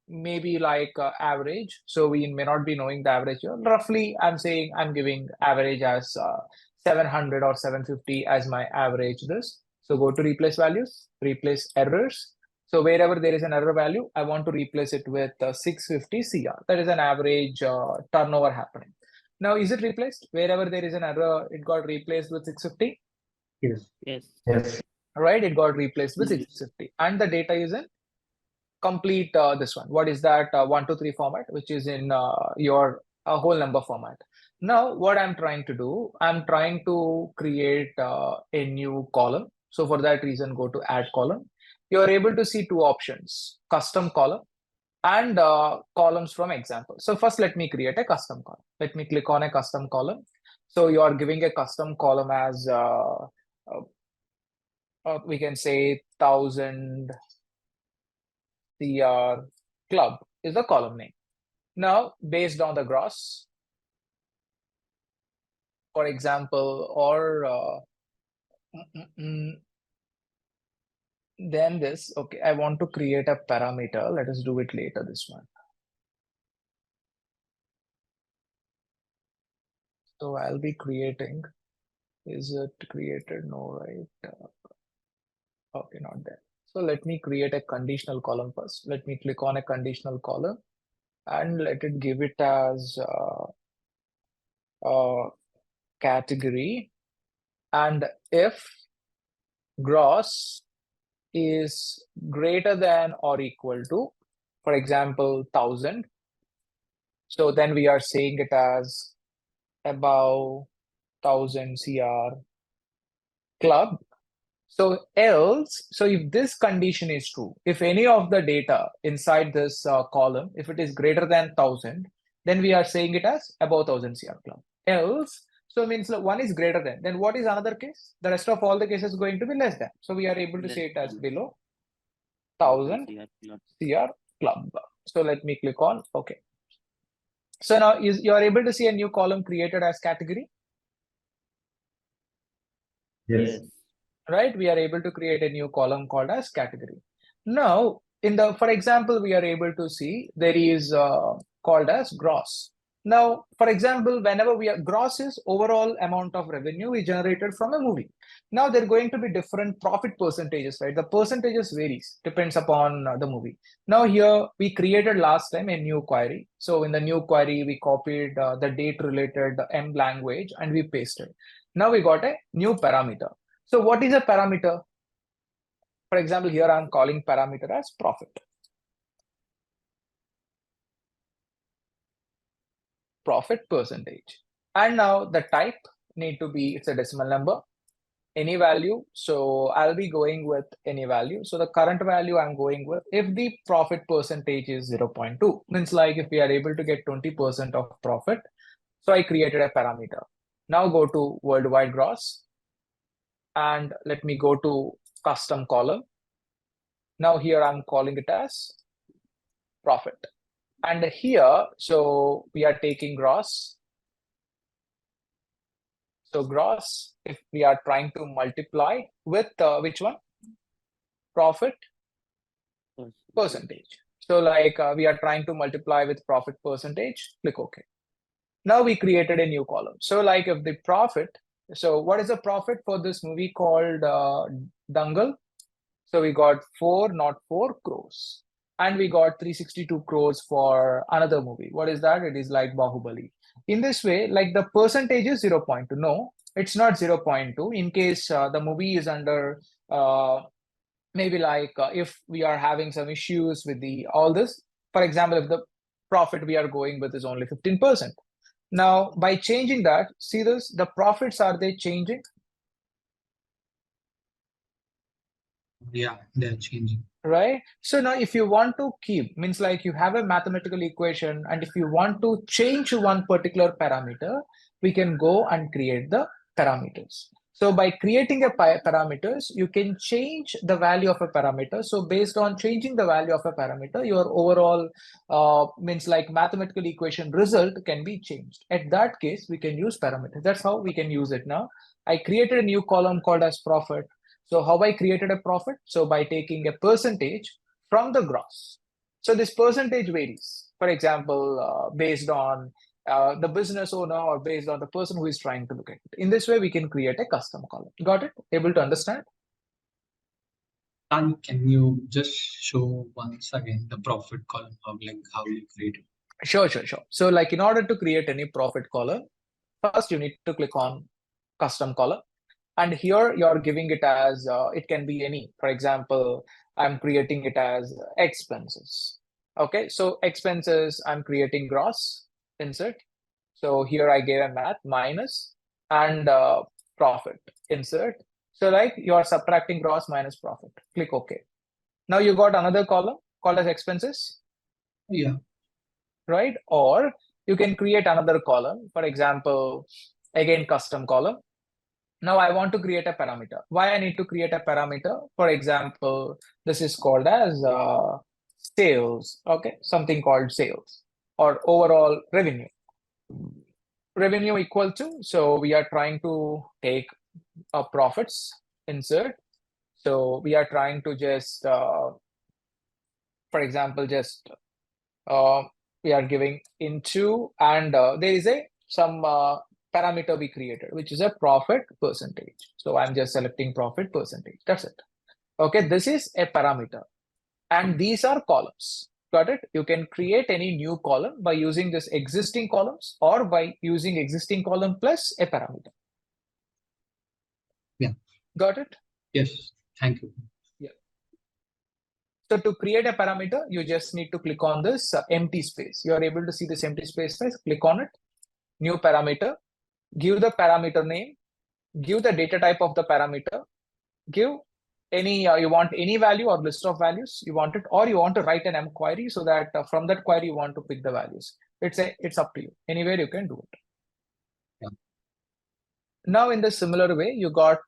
maybe like average. So we may not be knowing the average here. Roughly, I'm saying I'm giving average as 700 or 750 as my average this. So go to replace values, replace errors. So wherever there is an error value, I want to replace it with 650 CR. That is an average turnover happening. Now, is it replaced? Wherever there is an error, it got replaced with 650? Yes. Yes. Right, it got replaced with 650. And the data is in complete this one. What is that 1, 2, 3 format, which is in your whole number format. Now, what I'm trying to do, I'm trying to create a new column. So for that reason, go to add column. You're able to see 2 options, custom column and columns from example. So first, let me create a custom column. Let me click on a custom column. So you are giving a custom column as we can say 1000 CR club is the column name. Now, based on the gross, for example, or then this, okay, I want to create a parameter. Let us do it later, this one. So I'll be creating, is it created? No, right? Okay, not there. So let me create a conditional column first. Let me click on a conditional column and let it give it as category. And if gross is greater than or equal to, for example, 1000. So then we are saying it as above 1000 CR club. So else, so if this condition is true, if any of the data inside this column, if it is greater than 1000, then we are saying it as above 1000 CR club. Else, so means one is greater than, then what is another case? The rest of all the cases going to be less than. So we are able to say it as below 1000 CR club. So let me click on OK. So now you are able to see a new column created as category. Yes. Right, we are able to create a new column called as category. Now, for example, we are able to see there is called as gross. Now, for example, whenever gross is overall amount of revenue we generated from a movie. Now there are going to be different profit percentages, right? The percentages varies, depends upon the movie. Now here we created last time a new query. So in the new query, we copied the date related M language and we pasted. Now we got a new parameter. So what is a parameter? For example, here I'm calling parameter as profit. Profit percentage. And now the type need to be, it's a decimal number, any value. So I'll be going with any value. So the current value I'm going with, if the profit percentage is 0.2, means like if we are able to get 20% of profit. So I created a parameter. Now go to worldwide gross. And let me go to custom column. Now here I'm calling it as profit. And here, so we are taking gross. So gross, if we are trying to multiply with which one? Profit percentage. So like we are trying to multiply with profit percentage, click OK. Now we created a new column. So like if the profit, so what is the profit for this movie called Dangal? So we got 404 crores. And we got 362 crores for another movie. What is that? It is like Bahubali. In this way, like the percentage is 0.2. No, it's not 0.2. In case the movie is under, maybe like if we are having some issues with all this, for example, if the profit we are going with is only 15%. Now, by changing that, see this, the profits, are they changing? Yeah, they're changing. Right. So now if you want to keep, means like you have a mathematical equation, and if you want to change one particular parameter, we can go and create the parameters. So by creating a parameters, you can change the value of a parameter. So based on changing the value of a parameter, your overall means like mathematical equation result can be changed. At that case, we can use parameters. That's how we can use it now. I created a new column called as profit. So how I created a profit? So by taking a percentage from the gross. So this percentage varies. For example, based on the business owner or based on the person who is trying to look at it. In this way, we can create a custom column. Got it? Able to understand? And can you just show once again the profit column of like how you create it? Sure. So like in order to create any profit column, first you need to click on custom column. And here you're giving it as, it can be any, for example, I'm creating it as expenses. Okay, so expenses, I'm creating gross, insert. So here I gave a math minus and profit, insert. So like you're subtracting gross minus profit, click OK. Now you got another column called as expenses. Yeah. Right, or you can create another column, for example, again, custom column. Now I want to create a parameter. Why I need to create a parameter? For example, this is called as sales. Okay, something called sales or overall revenue. Revenue equal to, so we are trying to take profits, insert. So we are trying to just, for example, just we are giving into, and there is some parameter we created, which is a profit percentage. So I'm just selecting profit percentage. That's it. Okay, this is a parameter, and these are columns. Got it? You can create any new column by using this existing columns or by using existing column plus a parameter. Yeah. Got it? Yes. Thank you. Yeah. So to create a parameter, you just need to click on this empty space. You are able to see this empty space. Click on it. New parameter. Give the parameter name. Give the data type of the parameter. Give any you want any value or list of values you want it, or you want to write an M query so that from that query you want to pick the values. It's up to you. Anywhere you can do it. Yeah. Now in the similar way, you got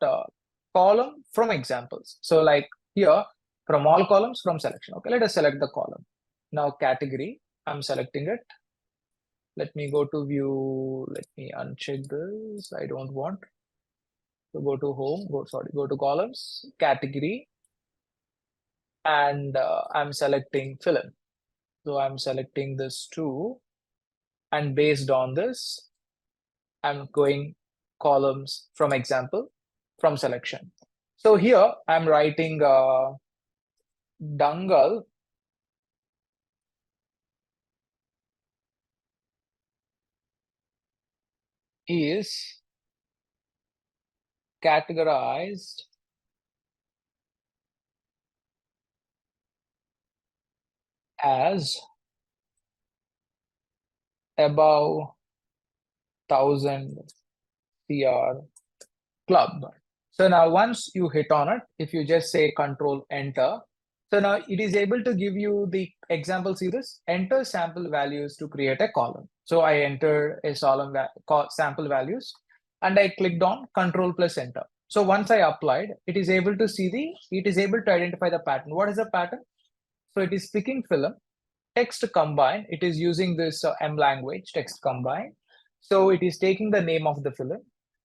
column from examples. So like here, from all columns from selection. Okay, let us select the column. Now category, I'm selecting it. Let me go to view. Let me uncheck this. I don't want. So go to home, go to columns, category, and I'm selecting fill-in. So I'm selecting this too, and based on this, I'm going columns from example, from selection. So here I'm writing Dangal is categorized as above 1000 CR club. So now once you hit on it, if you just say control enter, so now it is able to give you the example. See this, enter sample values to create a column. So I entered a sample values and I clicked on control plus enter. So once I applied, it is able to see it is able to identify the pattern. What is the pattern? So it is picking film, text combine. It is using this M language, text combine. So it is taking the name of the film,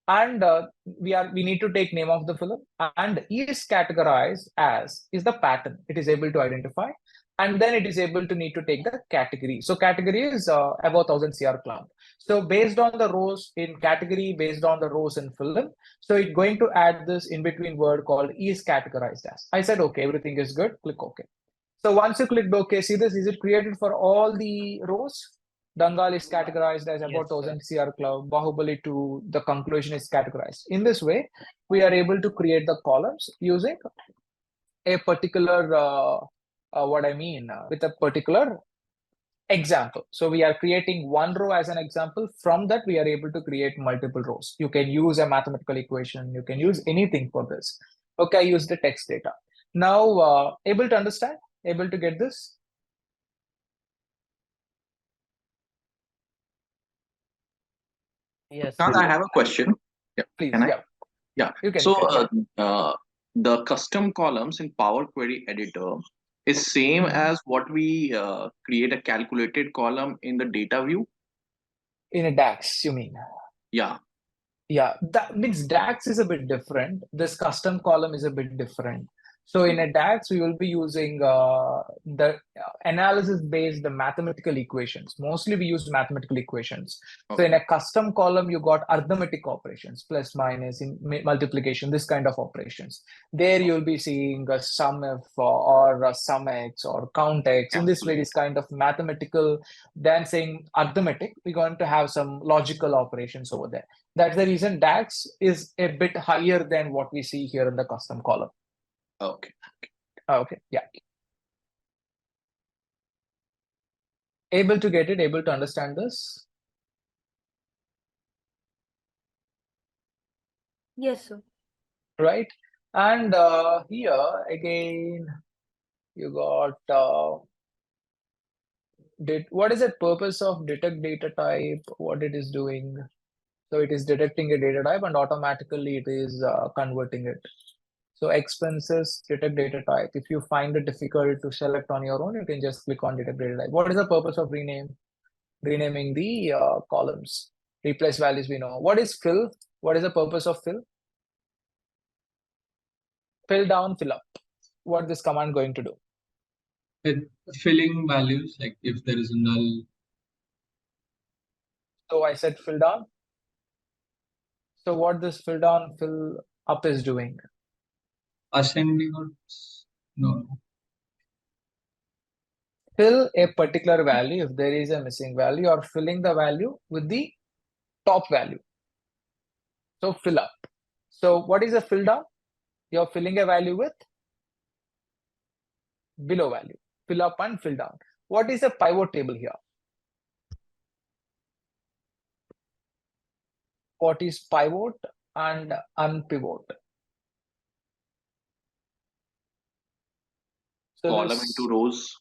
and we need to take name of the film, and is categorized as is the pattern it is able to identify, and then it is able to need to take the category. So category is about 1000 CR club. So based on the rows in category, based on the rows in film, so it's going to add this in between word called is categorized as. I said okay, everything is good, click OK. So once you clicked OK, see this, is it created for all the rows? Dangal is categorized as about 1000 CR club, Bahubali to the conclusion is categorized. In this way, we are able to create the columns using a particular, with a particular example. So we are creating one row as an example. From that, we are able to create multiple rows. You can use a mathematical equation. You can use anything for this. Okay, I use the text data. Now, able to understand? Able to get this? Yes. Now I have a question. Yeah. Please. Can I? Yeah. Yeah. You can. So the custom columns in Power Query Editor is same as what we create a calculated column in the data view. In a DAX, you mean? Yeah. Yeah, that means DAX is a bit different. This custom column is a bit different. So in a DAX, we will be using the analysis-based mathematical equations. Mostly we use mathematical equations. So in a custom column, you got arithmetic operations, plus, minus, in multiplication, this kind of operations. There you'll be seeing a SUMIF or a SUMX or COUNTX. In this way, this kind of mathematical, then saying arithmetic, we're going to have some logical operations over there. That's the reason DAX is a bit higher than what we see here in the custom column. Okay. Okay. Yeah. Able to get it, able to understand this? Yes, sir. Right. And here again, you got what is the purpose of detect data type, what it is doing? So it is detecting a data type and automatically it is converting it. So expenses, detect data type. If you find it difficult to select on your own, you can just click on detect data type. What is the purpose of renaming the columns? Replace values we know. What is fill? What is the purpose of fill? Fill down, fill up. What is this command going to do? Filling values, like if there is a null. So I said fill down. So what this fill down, fill up is doing? Ascending or no. Fill a particular value if there is a missing value, or filling the value with the top value. So fill up. So what is a fill down? You're filling a value with below value. Fill up and fill down. What is a pivot table here? What is pivot and unpivot? So column into rows.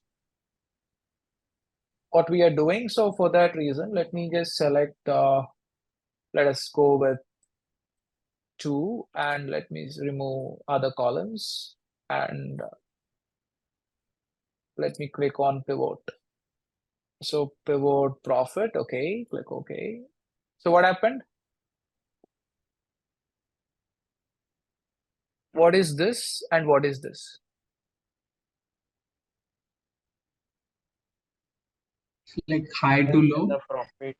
What we are doing. So for that reason, let me just select, let us go with 2 and let me remove other columns and let me click on pivot. So pivot profit, okay, click OK. So what happened? What is this and what is this? Like high to low. The profit.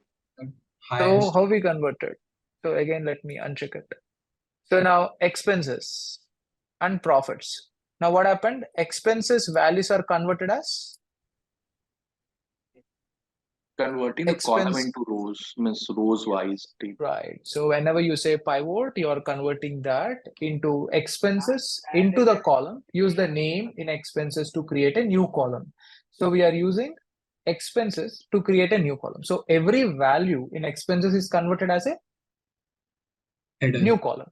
So how we converted? So again, let me uncheck it. So now expenses and profits. Now what happened? Expenses values are converted as? Converting the column into rows, means rows wise. Right. So whenever you say pivot, you are converting that into expenses into the column. Use the name in expenses to create a new column. So we are using expenses to create a new column. So every value in expenses is converted as a new column.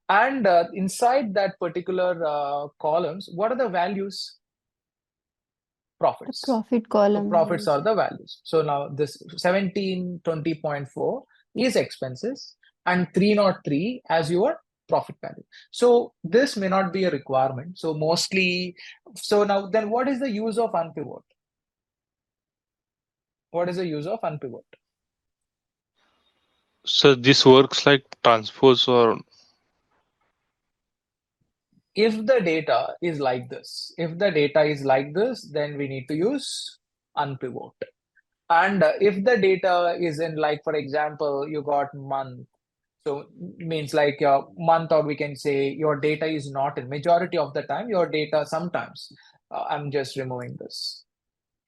And inside that particular columns, what are the values? Profits. Profit column. So profits are the values. So now this 1720.4 is expenses and 303 as your profit value. So this may not be a requirement. So mostly, so now then what is the use of unpivot? What is the use of unpivot? So this works like transpose or? If the data is like this, then we need to use unpivot. And if the data is in, like, for example, you got month, so means like your month, or we can say your data is not in majority of the time, your data sometimes, I'm just removing this.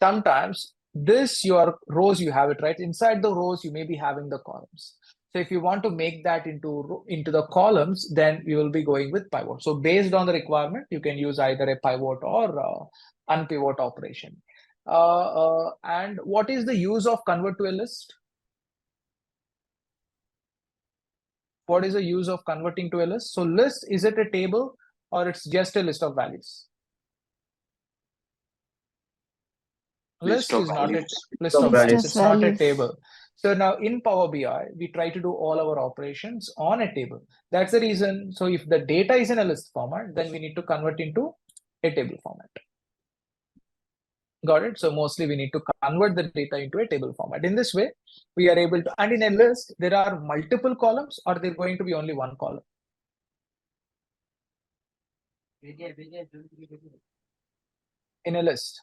Sometimes this, your rows, you have it right inside the rows, you may be having the columns. So if you want to make that into the columns, then you will be going with pivot. So based on the requirement, you can use either a pivot or unpivot operation. And what is the use of convert to a list? What is the use of converting to a list? So list, is it a table or it's just a list of values? List is not a list of values. It's not a table. So now in Power BI, we try to do all our operations on a table. That's the reason. So if the data is in a list format, then we need to convert into a table format. Got it? So mostly we need to convert the data into a table format. In this way, we are able to, and in a list, there are multiple columns, or they're going to be only one column. In a list.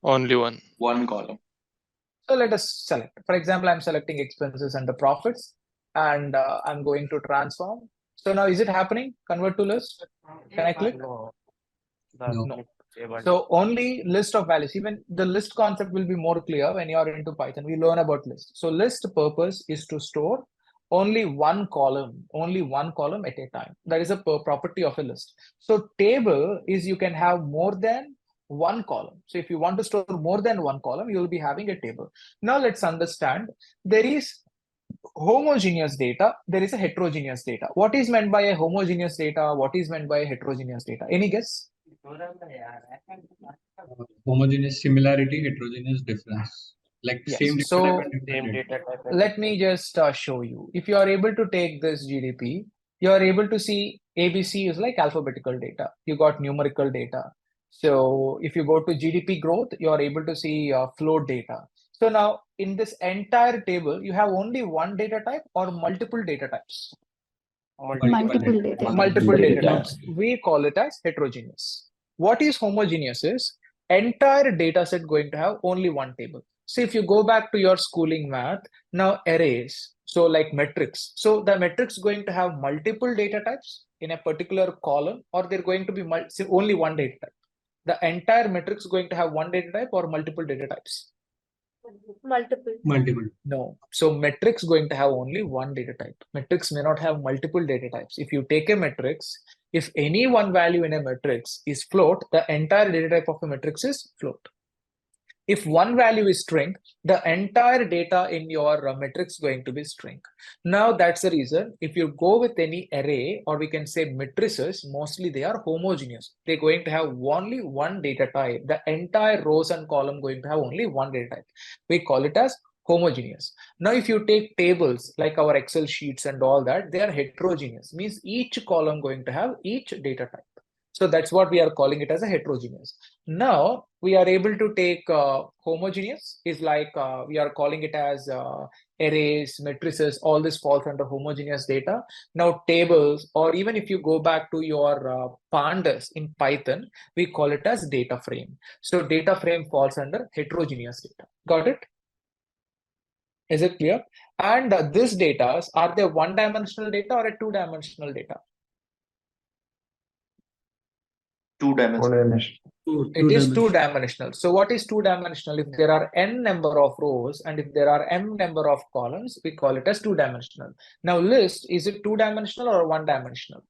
Only one. One column. So let us select. For example, I'm selecting expenses and the profits, and I'm going to transform. So now is it happening? Convert to list. Can I click? No. No. So only list of values. Even the list concept will be more clear when you are into Python. We learn about list. So list purpose is to store only one column at a time. That is a property of a list. So table is you can have more than one column. So if you want to store more than one column, you will be having a table. Now let's understand, there is homogeneous data, there is a heterogeneous data. What is meant by a homogeneous data? What is meant by a heterogeneous data? Any guess? Homogeneous similarity, heterogeneous difference. Like Yes. same data So type and different data. let me just show you. If you are able to take this GDP, you are able to see ABC is like alphabetical data. You got numerical data. So if you go to GDP growth, you are able to see float data. So now in this entire table, you have only one data type or multiple data types? Multiple data. Multiple data types. We call it as heterogeneous. What is homogeneous is entire data set going to have only one table. So if you go back to your schooling math, now arrays, so like metrics. So the metrics going to have multiple data types in a particular column, or they're going to be only one data type. The entire metrics going to have one data type or multiple data types? Multiple. No. So metrics going to have only one data type. Metrics may not have multiple data types. If you take a matrix, if any one value in a matrix is float, the entire data type of a matrix is float. If one value is string, the entire data in your matrix going to be string. Now that's the reason if you go with any array, or we can say matrices, mostly they are homogeneous. They're going to have only one data type. The entire rows and column going to have only one data type. We call it as homogeneous. Now if you take tables like our Excel sheets and all that, they are heterogeneous, means each column going to have each data type. So that's what we are calling it as a heterogeneous. Now we are able to take homogeneous is like we are calling it as arrays, matrices, all this falls under homogeneous data. Now tables, or even if you go back to your pandas in Python, we call it as data frame. So data frame falls under heterogeneous data. Got it? Is it clear? And these data, are they one-dimensional data or a two-dimensional data? Two-dimensional. It is two-dimensional. So what is two-dimensional? If there are n number of rows and if there are m number of columns, we call it as two-dimensional. Now list, is it two-dimensional or one-dimensional?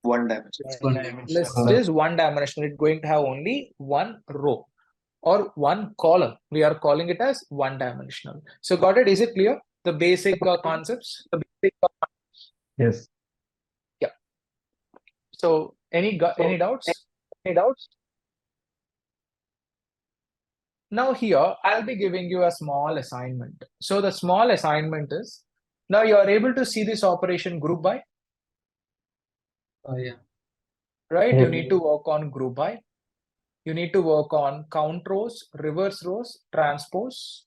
One-dimensional. List is one-dimensional. It's going to have only one row or one column. We are calling it as one-dimensional. So got it? Is it clear? The basic concepts? Yes. Yeah. So any doubts? Any doubts? Now here, I'll be giving you a small assignment. So the small assignment is, now you are able to see this operation group by? Yeah. Right? You need to work on group by. You need to work on count rows, reverse rows, transpose.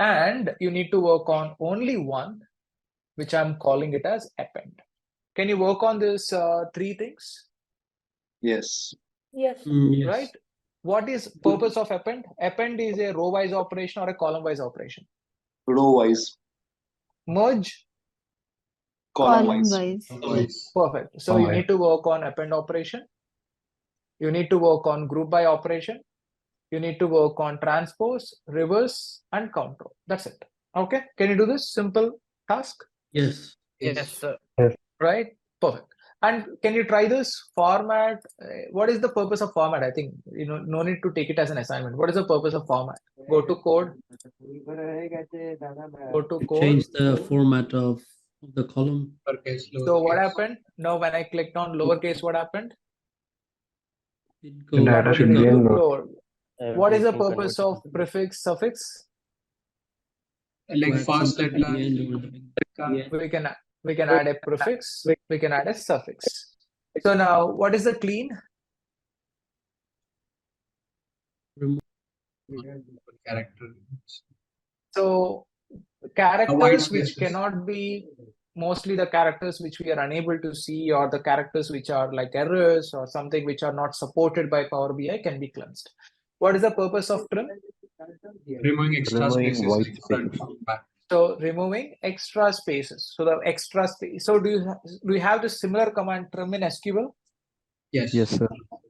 And you need to work on only one, which I'm calling it as append. Can you work on these three things? Yes. Yes. Right? What is purpose of append? Append is a row-wise operation or a column-wise operation? Row-wise. Merge? Column-wise. Perfect. So you need to work on append operation. You need to work on group by operation. You need to work on transpose, reverse, and count row. That's it. Okay. Can you do this simple task? Yes. Yes, sir. Right? Perfect. And can you try this format? What is the purpose of format? I think, no need to take it as an assignment. What is the purpose of format? Go to code. Go to code. Change the format of the column. So what happened? Now when I clicked on lowercase, what happened? It The data should be in lower. What is the purpose of prefix, suffix? Like fast letter. We can add a prefix, we can add a suffix. So now what is the clean? Character. So characters which cannot be, mostly the characters which we are unable to see, or the characters which are like errors or something which are not supported by Power BI can be cleansed. What is the purpose of trim? Removing extra spaces white like front, back. So removing extra spaces. So the extra space. So do you have the similar command trim in SQL? Yes. Yes, sir.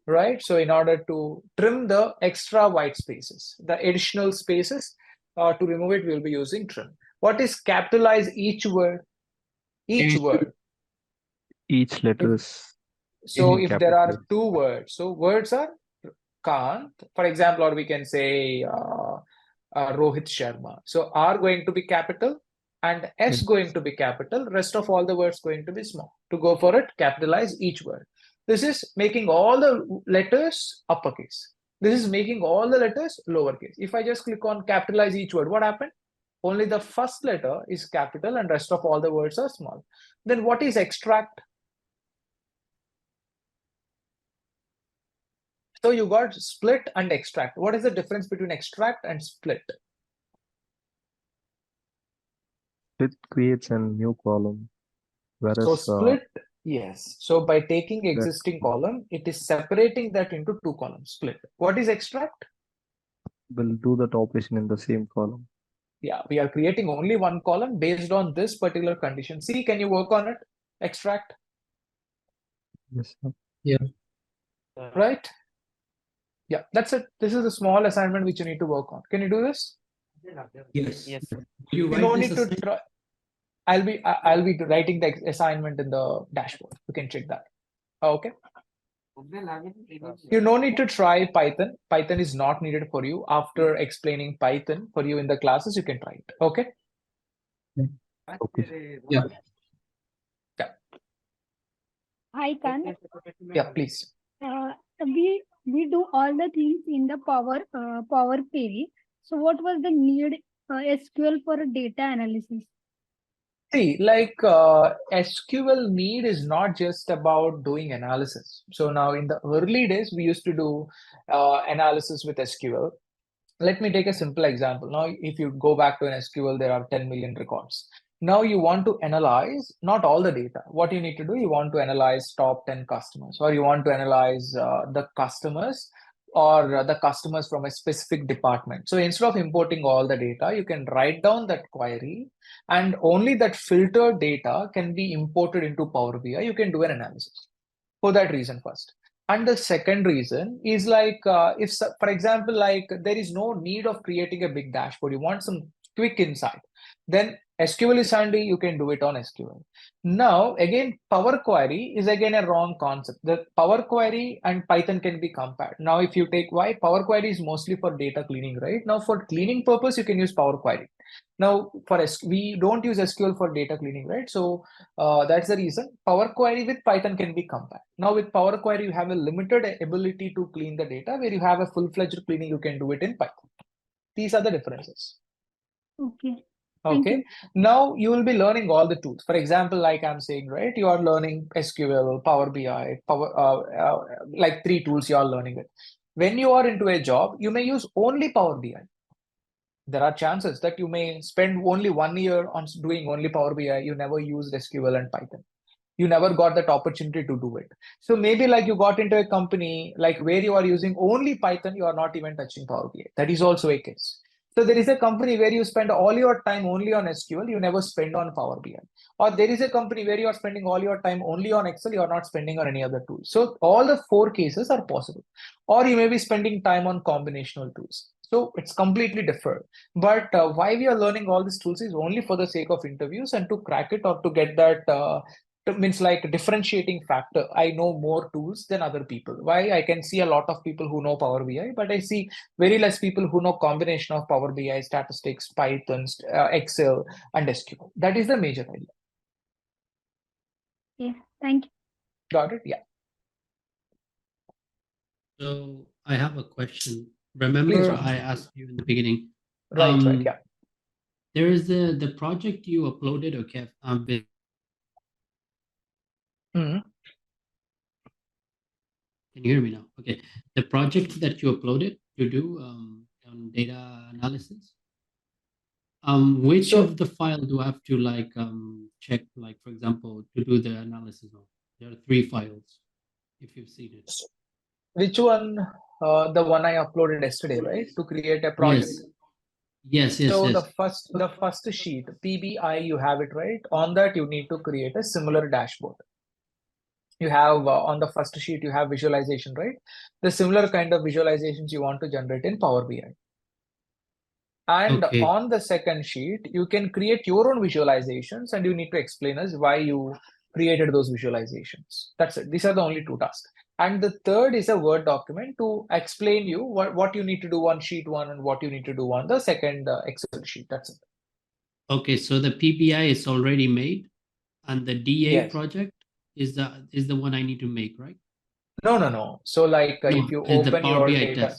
Right. So in order to trim the extra white spaces, the additional spaces, to remove it, we'll be using trim. What is capitalize each word? Each word. Each letter is. So if there are two words, so words are Kant, for example, or we can say Rohit Sharma. So R going to be capital and S going to be capital. Rest of all the words going to be small. To go for it, capitalize each word. This is making all the letters uppercase. This is making all the letters lowercase. If I just click on capitalize each word, what happened? Only the first letter is capital and rest of all the words are small. Then what is extract? So you got split and extract. What is the difference between extract and split? It creates a new column, whereas So split, yes. So by taking existing column, it is separating that into two columns, split. What is extract? will do that operation in the same column. Yeah, we are creating only one column based on this particular condition. See, can you work on it? Extract. Yes, sir. Yeah. Right? Yeah, that's it. This is a small assignment which you need to work on. Can you do this? Yes. Yes. You No write need this to assignment? try. I'll be writing the assignment in the dashboard. You can check that. Okay. You no need to try Python. Python is not needed for you. After explaining Python for you in the classes, you can try it. Okay. Okay. Yeah. I can. Yeah, please. We do all the things in the Power Query. So what was the need SQL for data analysis? See, like SQL need is not just about doing analysis. So now in the early days, we used to do analysis with SQL. Let me take a simple example. Now, if you go back to an SQL, there are 10 million records. Now you want to analyze not all the data. What you need to do, you want to analyze top 10 customers, or you want to analyze the customers or the customers from a specific department. So instead of importing all the data, you can write down that query and only that filtered data can be imported into Power BI. You can do an analysis for that reason first. And the second reason is like, if, for example, like there is no need of creating a big dashboard, you want some quick insight, then SQL is handy, you can do it on SQL. Now, again, Power Query is again a wrong concept. The Power Query and Python can be compared. Now, if you take why Power Query is mostly for data cleaning, right? Now, for cleaning purpose, you can use Power Query. Now, for we don't use SQL for data cleaning, right? So that's the reason Power Query with Python can be compared. Now, with Power Query, you have a limited ability to clean the data, where you have a full-fledged cleaning, you can do it in Python. These are the differences. Okay. Okay. Now you will be learning all the tools. For example, like I'm saying, right? You are learning SQL, Power BI, like 3 tools you are learning it. When you are into a job, you may use only Power BI. There are chances that you may spend only 1 year on doing only Power BI. You never used SQL and Python. You never got that opportunity to do it. So maybe like you got into a company like where you are using only Python, you are not even touching Power BI. That is also a case. So there is a company where you spend all your time only on SQL, you never spend on Power BI. Or there is a company where you are spending all your time only on Excel, you are not spending on any other tool. So all the 4 cases are possible. Or you may be spending time on combinational tools. So it's completely different. But why we are learning all these tools is only for the sake of interviews and to crack it or to get that means like differentiating factor. I know more tools than other people. Why? I can see a lot of people who know Power BI, but I see very less people who know combination of Power BI, statistics, Python, Excel, and SQL. That is the major idea. Yeah, thank you. Got it? Yeah. So I have a question. Remember, I asked you in the beginning. Right, yeah. There is the project you uploaded, okay. Can you hear me now? Okay. The project that you uploaded to do on data analysis, which of the file do I have to like check, like for example, to do the analysis on? There are 3 files, if you've seen it. Which one? The one I uploaded yesterday, right? To create a project. Yes. So the first sheet, PBI, you have it, right? On that, you need to create a similar dashboard. You have on the first sheet, you have visualization, right? The similar kind of visualizations you want to generate in Power BI. And on the second sheet, you can create your own visualizations and you need to explain us why you created those visualizations. That's it. These are the only 2 tasks. And the third is a Word document to explain you what you need to do on sheet 1 and what you need to do on the second Excel sheet. That's it. Okay, so the PBI is already made and the DA project is the one I need to make, right? No. So like if you open your data,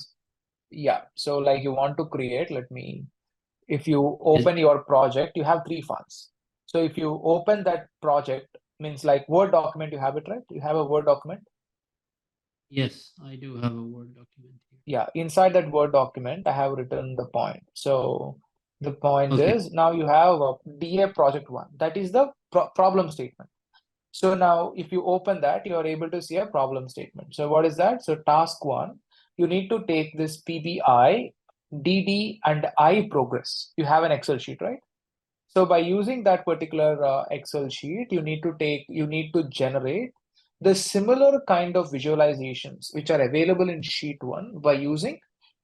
Yeah. So like you want to create, if you open your project, you have 3 files. So if you open that project, means like Word document, you have it, right? You have a Word document. Yes, I do have a Word document here. Yeah, inside that Word document, I have written the point. So the point is now you have a DA project 1. That is the problem statement. So now if you open that, you are able to see a problem statement. So what is that? So task 1, you need to take this PBI, DD and I progress. You have an Excel sheet, right? So by using that particular Excel sheet, you need to generate the similar kind of visualizations which are available in sheet 1 by using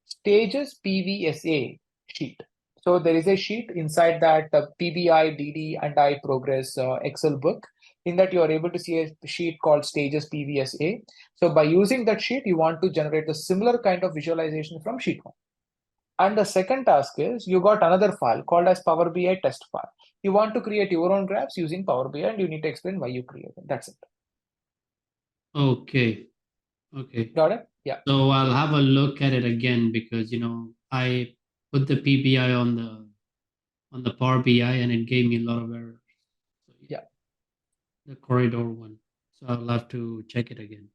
stages PVSA sheet. So there is a sheet inside that PBI, DD and I progress Excel book. In that you are able to see a sheet called stages PVSA. So by using that sheet, you want to generate the similar kind of visualization from sheet 1. And the second task is you got another file called as Power BI test file. You want to create your own graphs using Power BI and you need to explain why you create it. That's it. Okay. Got it? Yeah. So I'll have a look at it again because I put the PBI on the Power BI and it gave me a lot of errors. So, yeah. The corridor one. So I'll have to check it again.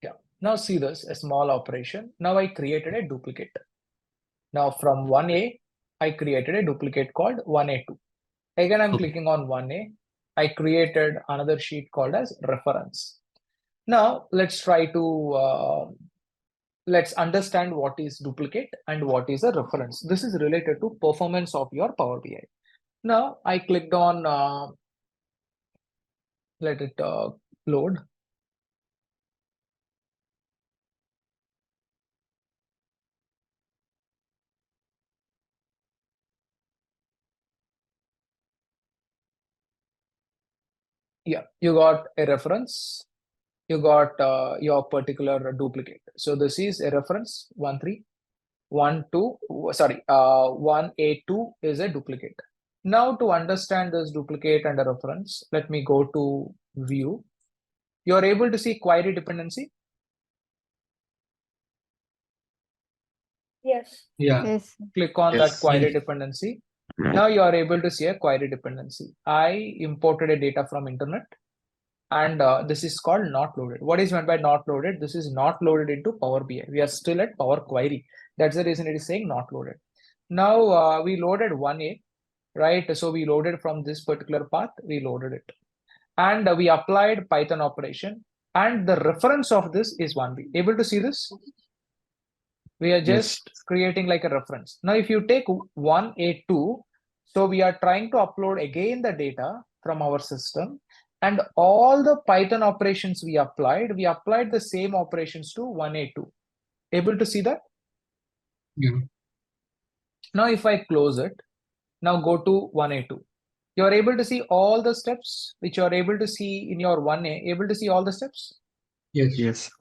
Yeah. Now see this, a small operation. Now I created a duplicate. Now from 1A, I created a duplicate called 1A2. Again, I'm clicking on 1A. I created another sheet called as reference. Now let's try to let's understand what is duplicate and what is a reference. This is related to performance of your Power BI. Now I clicked on let it load. Yeah, you got a reference. You got your particular duplicate. So this is a reference 1.3. 1A2 is a duplicate. Now to understand this duplicate and a reference, let me go to view. You're able to see query dependency. Yes. Yeah. Yes. Click on that query dependency. Now you are able to see a query dependency. I imported a data from internet and this is called not loaded. What is meant by not loaded? This is not loaded into Power BI. We are still at Power Query. That's the reason it is saying not loaded. Now we loaded 1A, right? So we loaded from this particular path, we loaded it. And we applied Python operation. And the reference of this is 1B. Able to see this? We are just creating like a reference. Now, if you take 1A2, so we are trying to upload again the data from our system. And all the Python operations we applied the same operations to 1A2. Able to see that? Yeah. Now, if I close it, now go to 1A2. You're able to see all the steps which you're able to see in your 1A, able to see all the steps? Yes.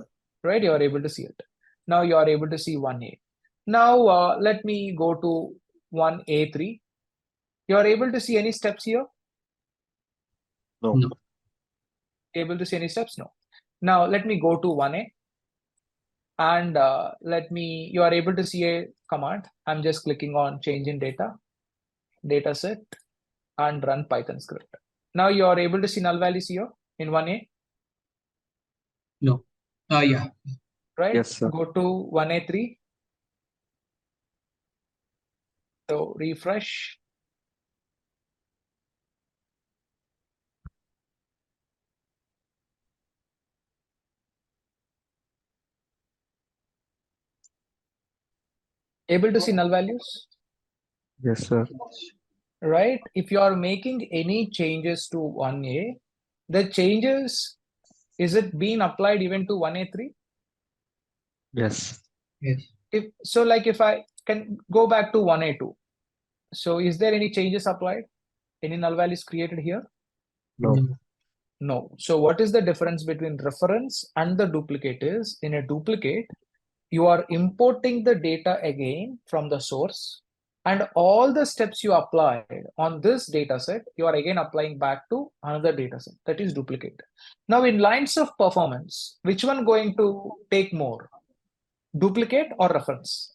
Right, you're able to see it. Now you are able to see 1A. Now let me go to 1A3. You are able to see any steps here? No. Able to see any steps? No. Now let me go to 1A. And you are able to see a command. I'm just clicking on change in data, dataset, and run Python script. Now you are able to see null values here in 1A? No. Yeah. Right? Yes, sir. Go to 1A3. So refresh. Able to see null values? Yes, sir. Right? If you are making any changes to 1A, the changes, is it being applied even to 1A3? Yes. If I can go back to 1A2, so is there any changes applied? Any null values created here? No. No. So what is the difference between reference and the duplicate is, in a duplicate, you are importing the data again from the source, and all the steps you applied on this data set, you are again applying back to another data set. That is duplicate. Now in lines of performance, which one going to take more? Duplicate or reference?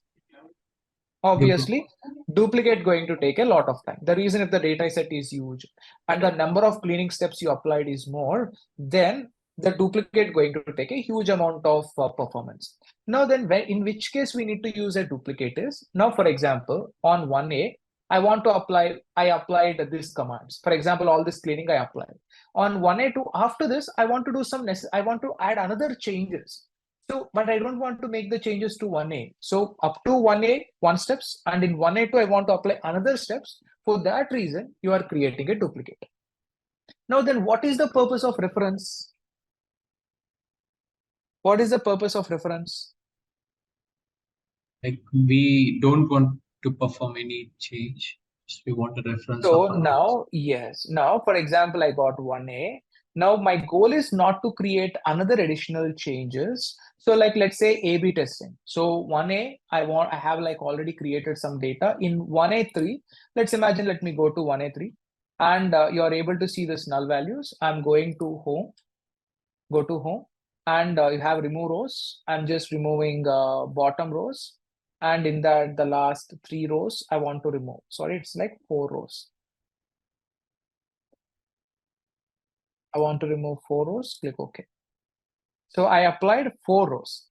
Obviously, duplicate going to take a lot of time. The reason if the data set is huge and the number of cleaning steps you applied is more, then the duplicate going to take a huge amount of performance. Now then, in which case we need to use a duplicate is, now for example, on 1A, I want to apply, I applied this commands. For example, all this cleaning I applied. On 1A2, after this, I want to do some, I want to add another changes. So, but I don't want to make the changes to 1A. So up to 1A, 1 steps, and in 1A2, I want to apply another steps. For that reason, you are creating a duplicate. Now then, what is the purpose of reference? What is the purpose of reference? Like we don't want to perform any change. So we want a reference. So now, yes, now for example, I got 1A. Now my goal is not to create another additional changes. So like, let's say A/B testing. So 1A, I have like already created some data in 1A3. Let's imagine, let me go to 1A3 and you are able to see this null values. I'm going to home, go to home and you have remove rows. I'm just removing bottom rows. And in that, the last 3 rows, I want to remove. Sorry, it's like 4 rows. I want to remove 4 rows, click OK. So I applied 4 rows.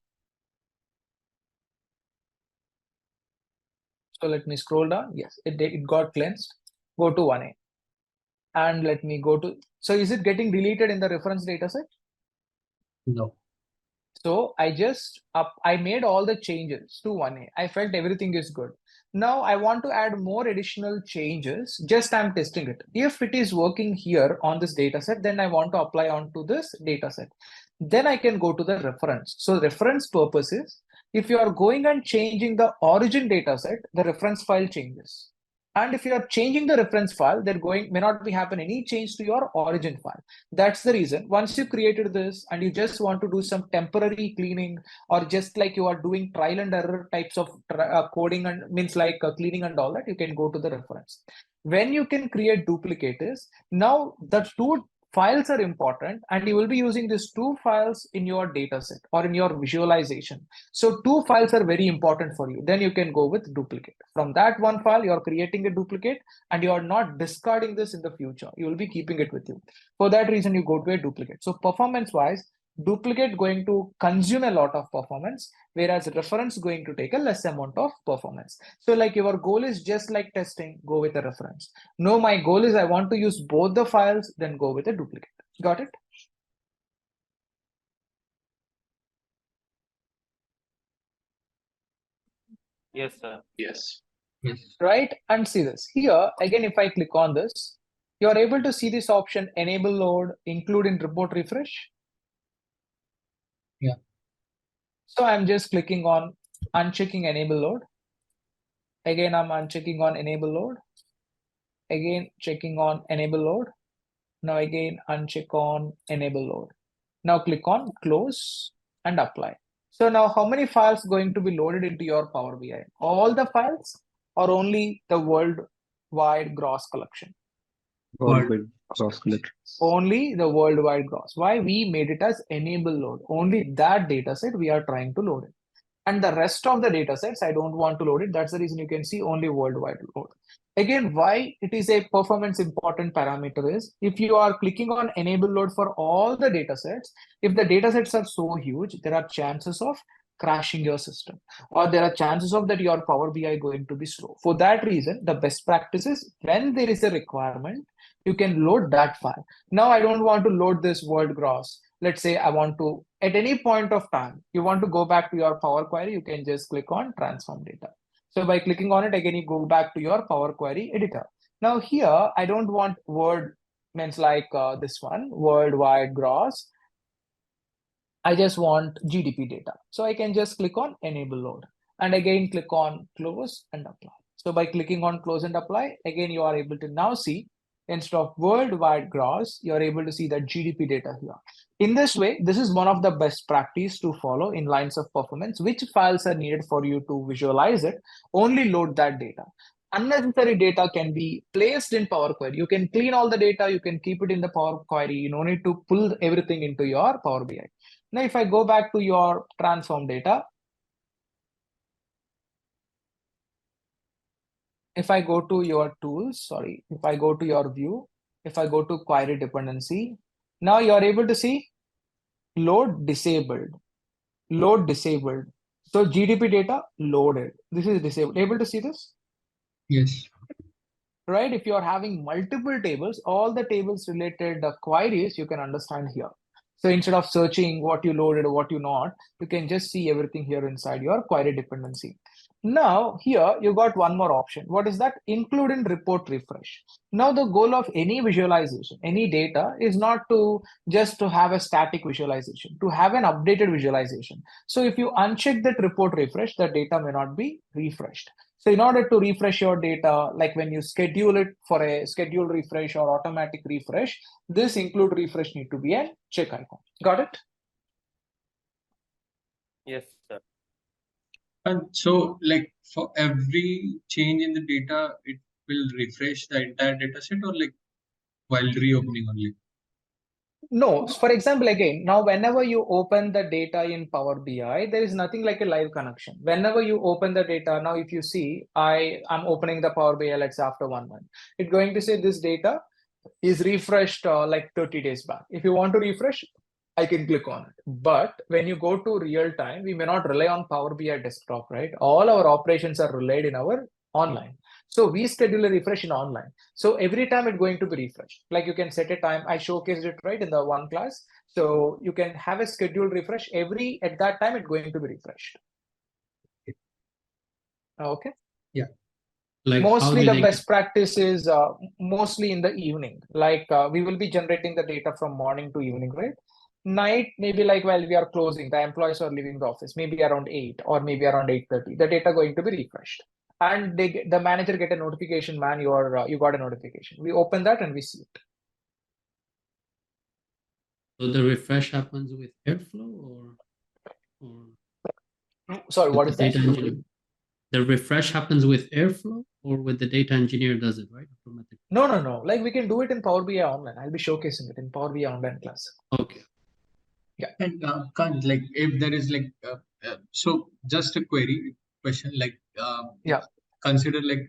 So let me scroll down. Yes, it got cleansed. Go to 1A. And let me go to, so is it getting deleted in the reference dataset? No. So I made all the changes to 1A. I felt everything is good. Now I want to add more additional changes. Just I'm testing it. If it is working here on this data set, then I want to apply onto this data set. Then I can go to the reference. So reference purpose is, if you are going and changing the origin data set, the reference file changes. And if you are changing the reference file, there may not be happen any change to your origin file. That's the reason. Once you created this and you just want to do some temporary cleaning, or just like you are doing trial and error types of coding and means like cleaning and all that, you can go to the reference. When you can create duplicates, now the 2 files are important and you will be using these 2 files in your data set or in your visualization. So 2 files are very important for you. Then you can go with duplicate. From that 1 file, you are creating a duplicate and you are not discarding this in the future. You will be keeping it with you. For that reason, you go to a duplicate. So performance wise, duplicate going to consume a lot of performance, whereas reference going to take a less amount of performance. So like your goal is just like testing, go with a reference. No, my goal is I want to use both the files, then go with a duplicate. Got it? Yes, sir. Yes. Right? And see this here again. If I click on this, you are able to see this option, enable load, include in report refresh. Yeah. So I'm just clicking on unchecking enable load. Again, I'm unchecking on enable load. Again, checking on enable load. Now again, uncheck on enable load. Now click on close and apply. So now how many files going to be loaded into your Power BI? All the files or only the worldwide gross collection? Worldwide gross collection. Only the worldwide gross. Why? We made it as enable load. Only that data set we are trying to load it. And the rest of the data sets, I don't want to load it. That's the reason you can see only worldwide load. Again, why it is a performance important parameter is, if you are clicking on enable load for all the data sets, if the data sets are so huge, there are chances of crashing your system, or there are chances of that your Power BI going to be slow. For that reason, the best practice is, when there is a requirement, you can load that file. Now I don't want to load this world gross. Let's say I want to, at any point of time, you want to go back to your Power Query, you can just click on transform data. So by clicking on it, again, you go back to your Power Query editor. Now here, I don't want word, means like this one, worldwide gross. I just want GDP data. So I can just click on enable load and again, click on close and apply. So by clicking on close and apply, again, you are able to now see, instead of worldwide gross, you're able to see that GDP data here. In this way, this is one of the best practice to follow in lines of performance. Which files are needed for you to visualize it, only load that data. Unnecessary data can be placed in Power Query. You can clean all the data, you can keep it in the Power Query. You don't need to pull everything into your Power BI. Now, if I go back to your transform data, if I go to your tools, sorry, if I go to your view, if I go to query dependency, now you're able to see load disabled, load disabled. So GDP data loaded. This is disabled. Able to see this? Yes. Right? If you're having multiple tables, all the tables related queries you can understand here. So instead of searching what you loaded or what you not, you can just see everything here inside your query dependency. Now here you got one more option. What is that? Include in report refresh. Now the goal of any visualization, any data is not to just to have a static visualization, to have an updated visualization. So if you uncheck that report refresh, the data may not be refreshed. So in order to refresh your data, like when you schedule it for a scheduled refresh or automatic refresh, this include refresh need to be a check icon. Got it? Yes, sir. And so, like for every change in the data, it will refresh the entire data set, or like while reopening only? No, for example, again, now whenever you open the data in Power BI, there is nothing like a live connection. Whenever you open the data, now if you see, I'm opening the Power BI, let's say after 1 month, it's going to say this data is refreshed like 30 days back. If you want to refresh, I can click on it. But when you go to real time, we may not rely on Power BI desktop, right? All our operations are relied in our online. So we schedule a refresh in online. So every time it's going to be refreshed. Like you can set a time. I showcased it right in the one class. So you can have a scheduled refresh at that time it's going to be refreshed. Okay. Yeah. Like mostly the best practice is mostly in the evening. Like we will be generating the data from morning to evening, right? Night, maybe like while we are closing, the employees are leaving the office, maybe around 8 or maybe around 8:30, the data going to be refreshed. And the manager get a notification, man, you got a notification. We open that and we see it. So the refresh happens with Airflow or sorry, what is that? The refresh happens with Airflow or with the data engineer does it, right? Automatically. No. Like we can do it in Power BI Online. I'll be showcasing it in Power BI Online class. Okay. Yeah. And can't like if there is like so just a query question like yeah. Consider like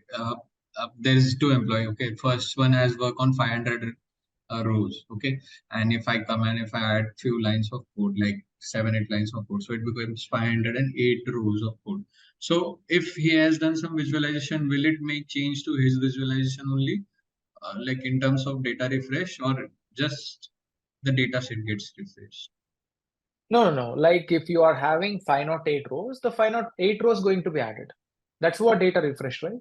there is 2 employee. Okay, first one has work on 500 rows. Okay, and if I come and if I add few lines of code like 7-8 lines of code, so it becomes 508 rows of code. So if he has done some visualization, will it make change to his visualization only, like in terms of data refresh, or just the data set gets refreshed? No. Like if you are having 508 rows, the 508 rows going to be added. That's what data refresh, right?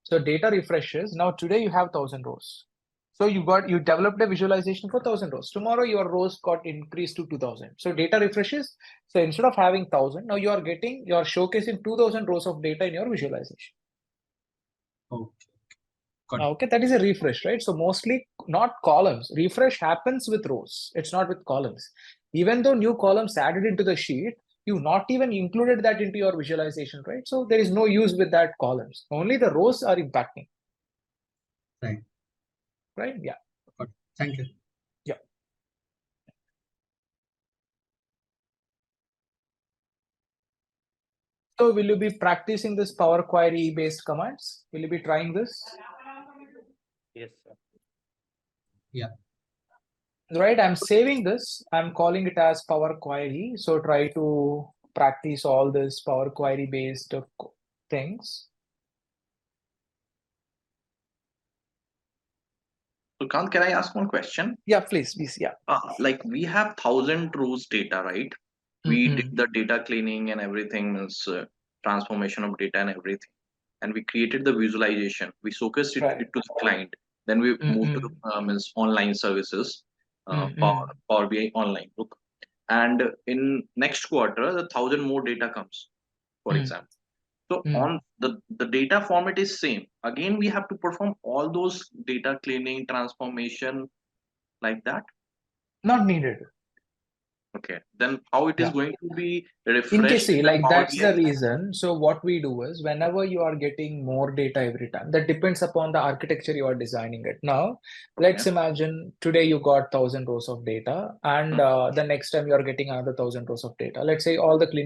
So data refreshes. Now today you have 1,000 rows. So you developed a visualization for 1,000 rows. Tomorrow your rows got increased to 2,000. So data refreshes. So instead of having 1,000, now you are showcasing 2,000 rows of data in your visualization. Okay, that is a refresh, right? So mostly not columns. Refresh happens with rows. It's not with columns. Even though new columns added into the sheet, you not even included that into your visualization, right? So there is no use with that columns. Only the rows are impacting. Right. Right? Yeah. Okay. Thank you. Yeah. So will you be practicing this Power Query based commands? Will you be trying this? Yes, sir. Yeah. Right, I'm saving this. I'm calling it as Power Query. So try to practice all this Power Query based things. So Kant, can I ask one question? Yeah, please. Yeah. Like we have 1,000 rows data, right? We did the data cleaning and everything, means transformation of data and everything, and we created the visualization. We showcased it to the client. Then we moved to the means online services, Power BI Online. Look, and in next quarter, the 1,000 more data comes, for example. So on the data format is same. Again, we have to perform all those data cleaning, transformation, like that. Not needed. Okay, then how it is going to be refreshed? In case, see, like that's the reason. So what we do is whenever you are getting more data every time, that depends upon the architecture you are designing it. Now, let's imagine today you got 1,000 rows of data, and the next time you are getting another 1,000 rows of data. Let's say all the cleaning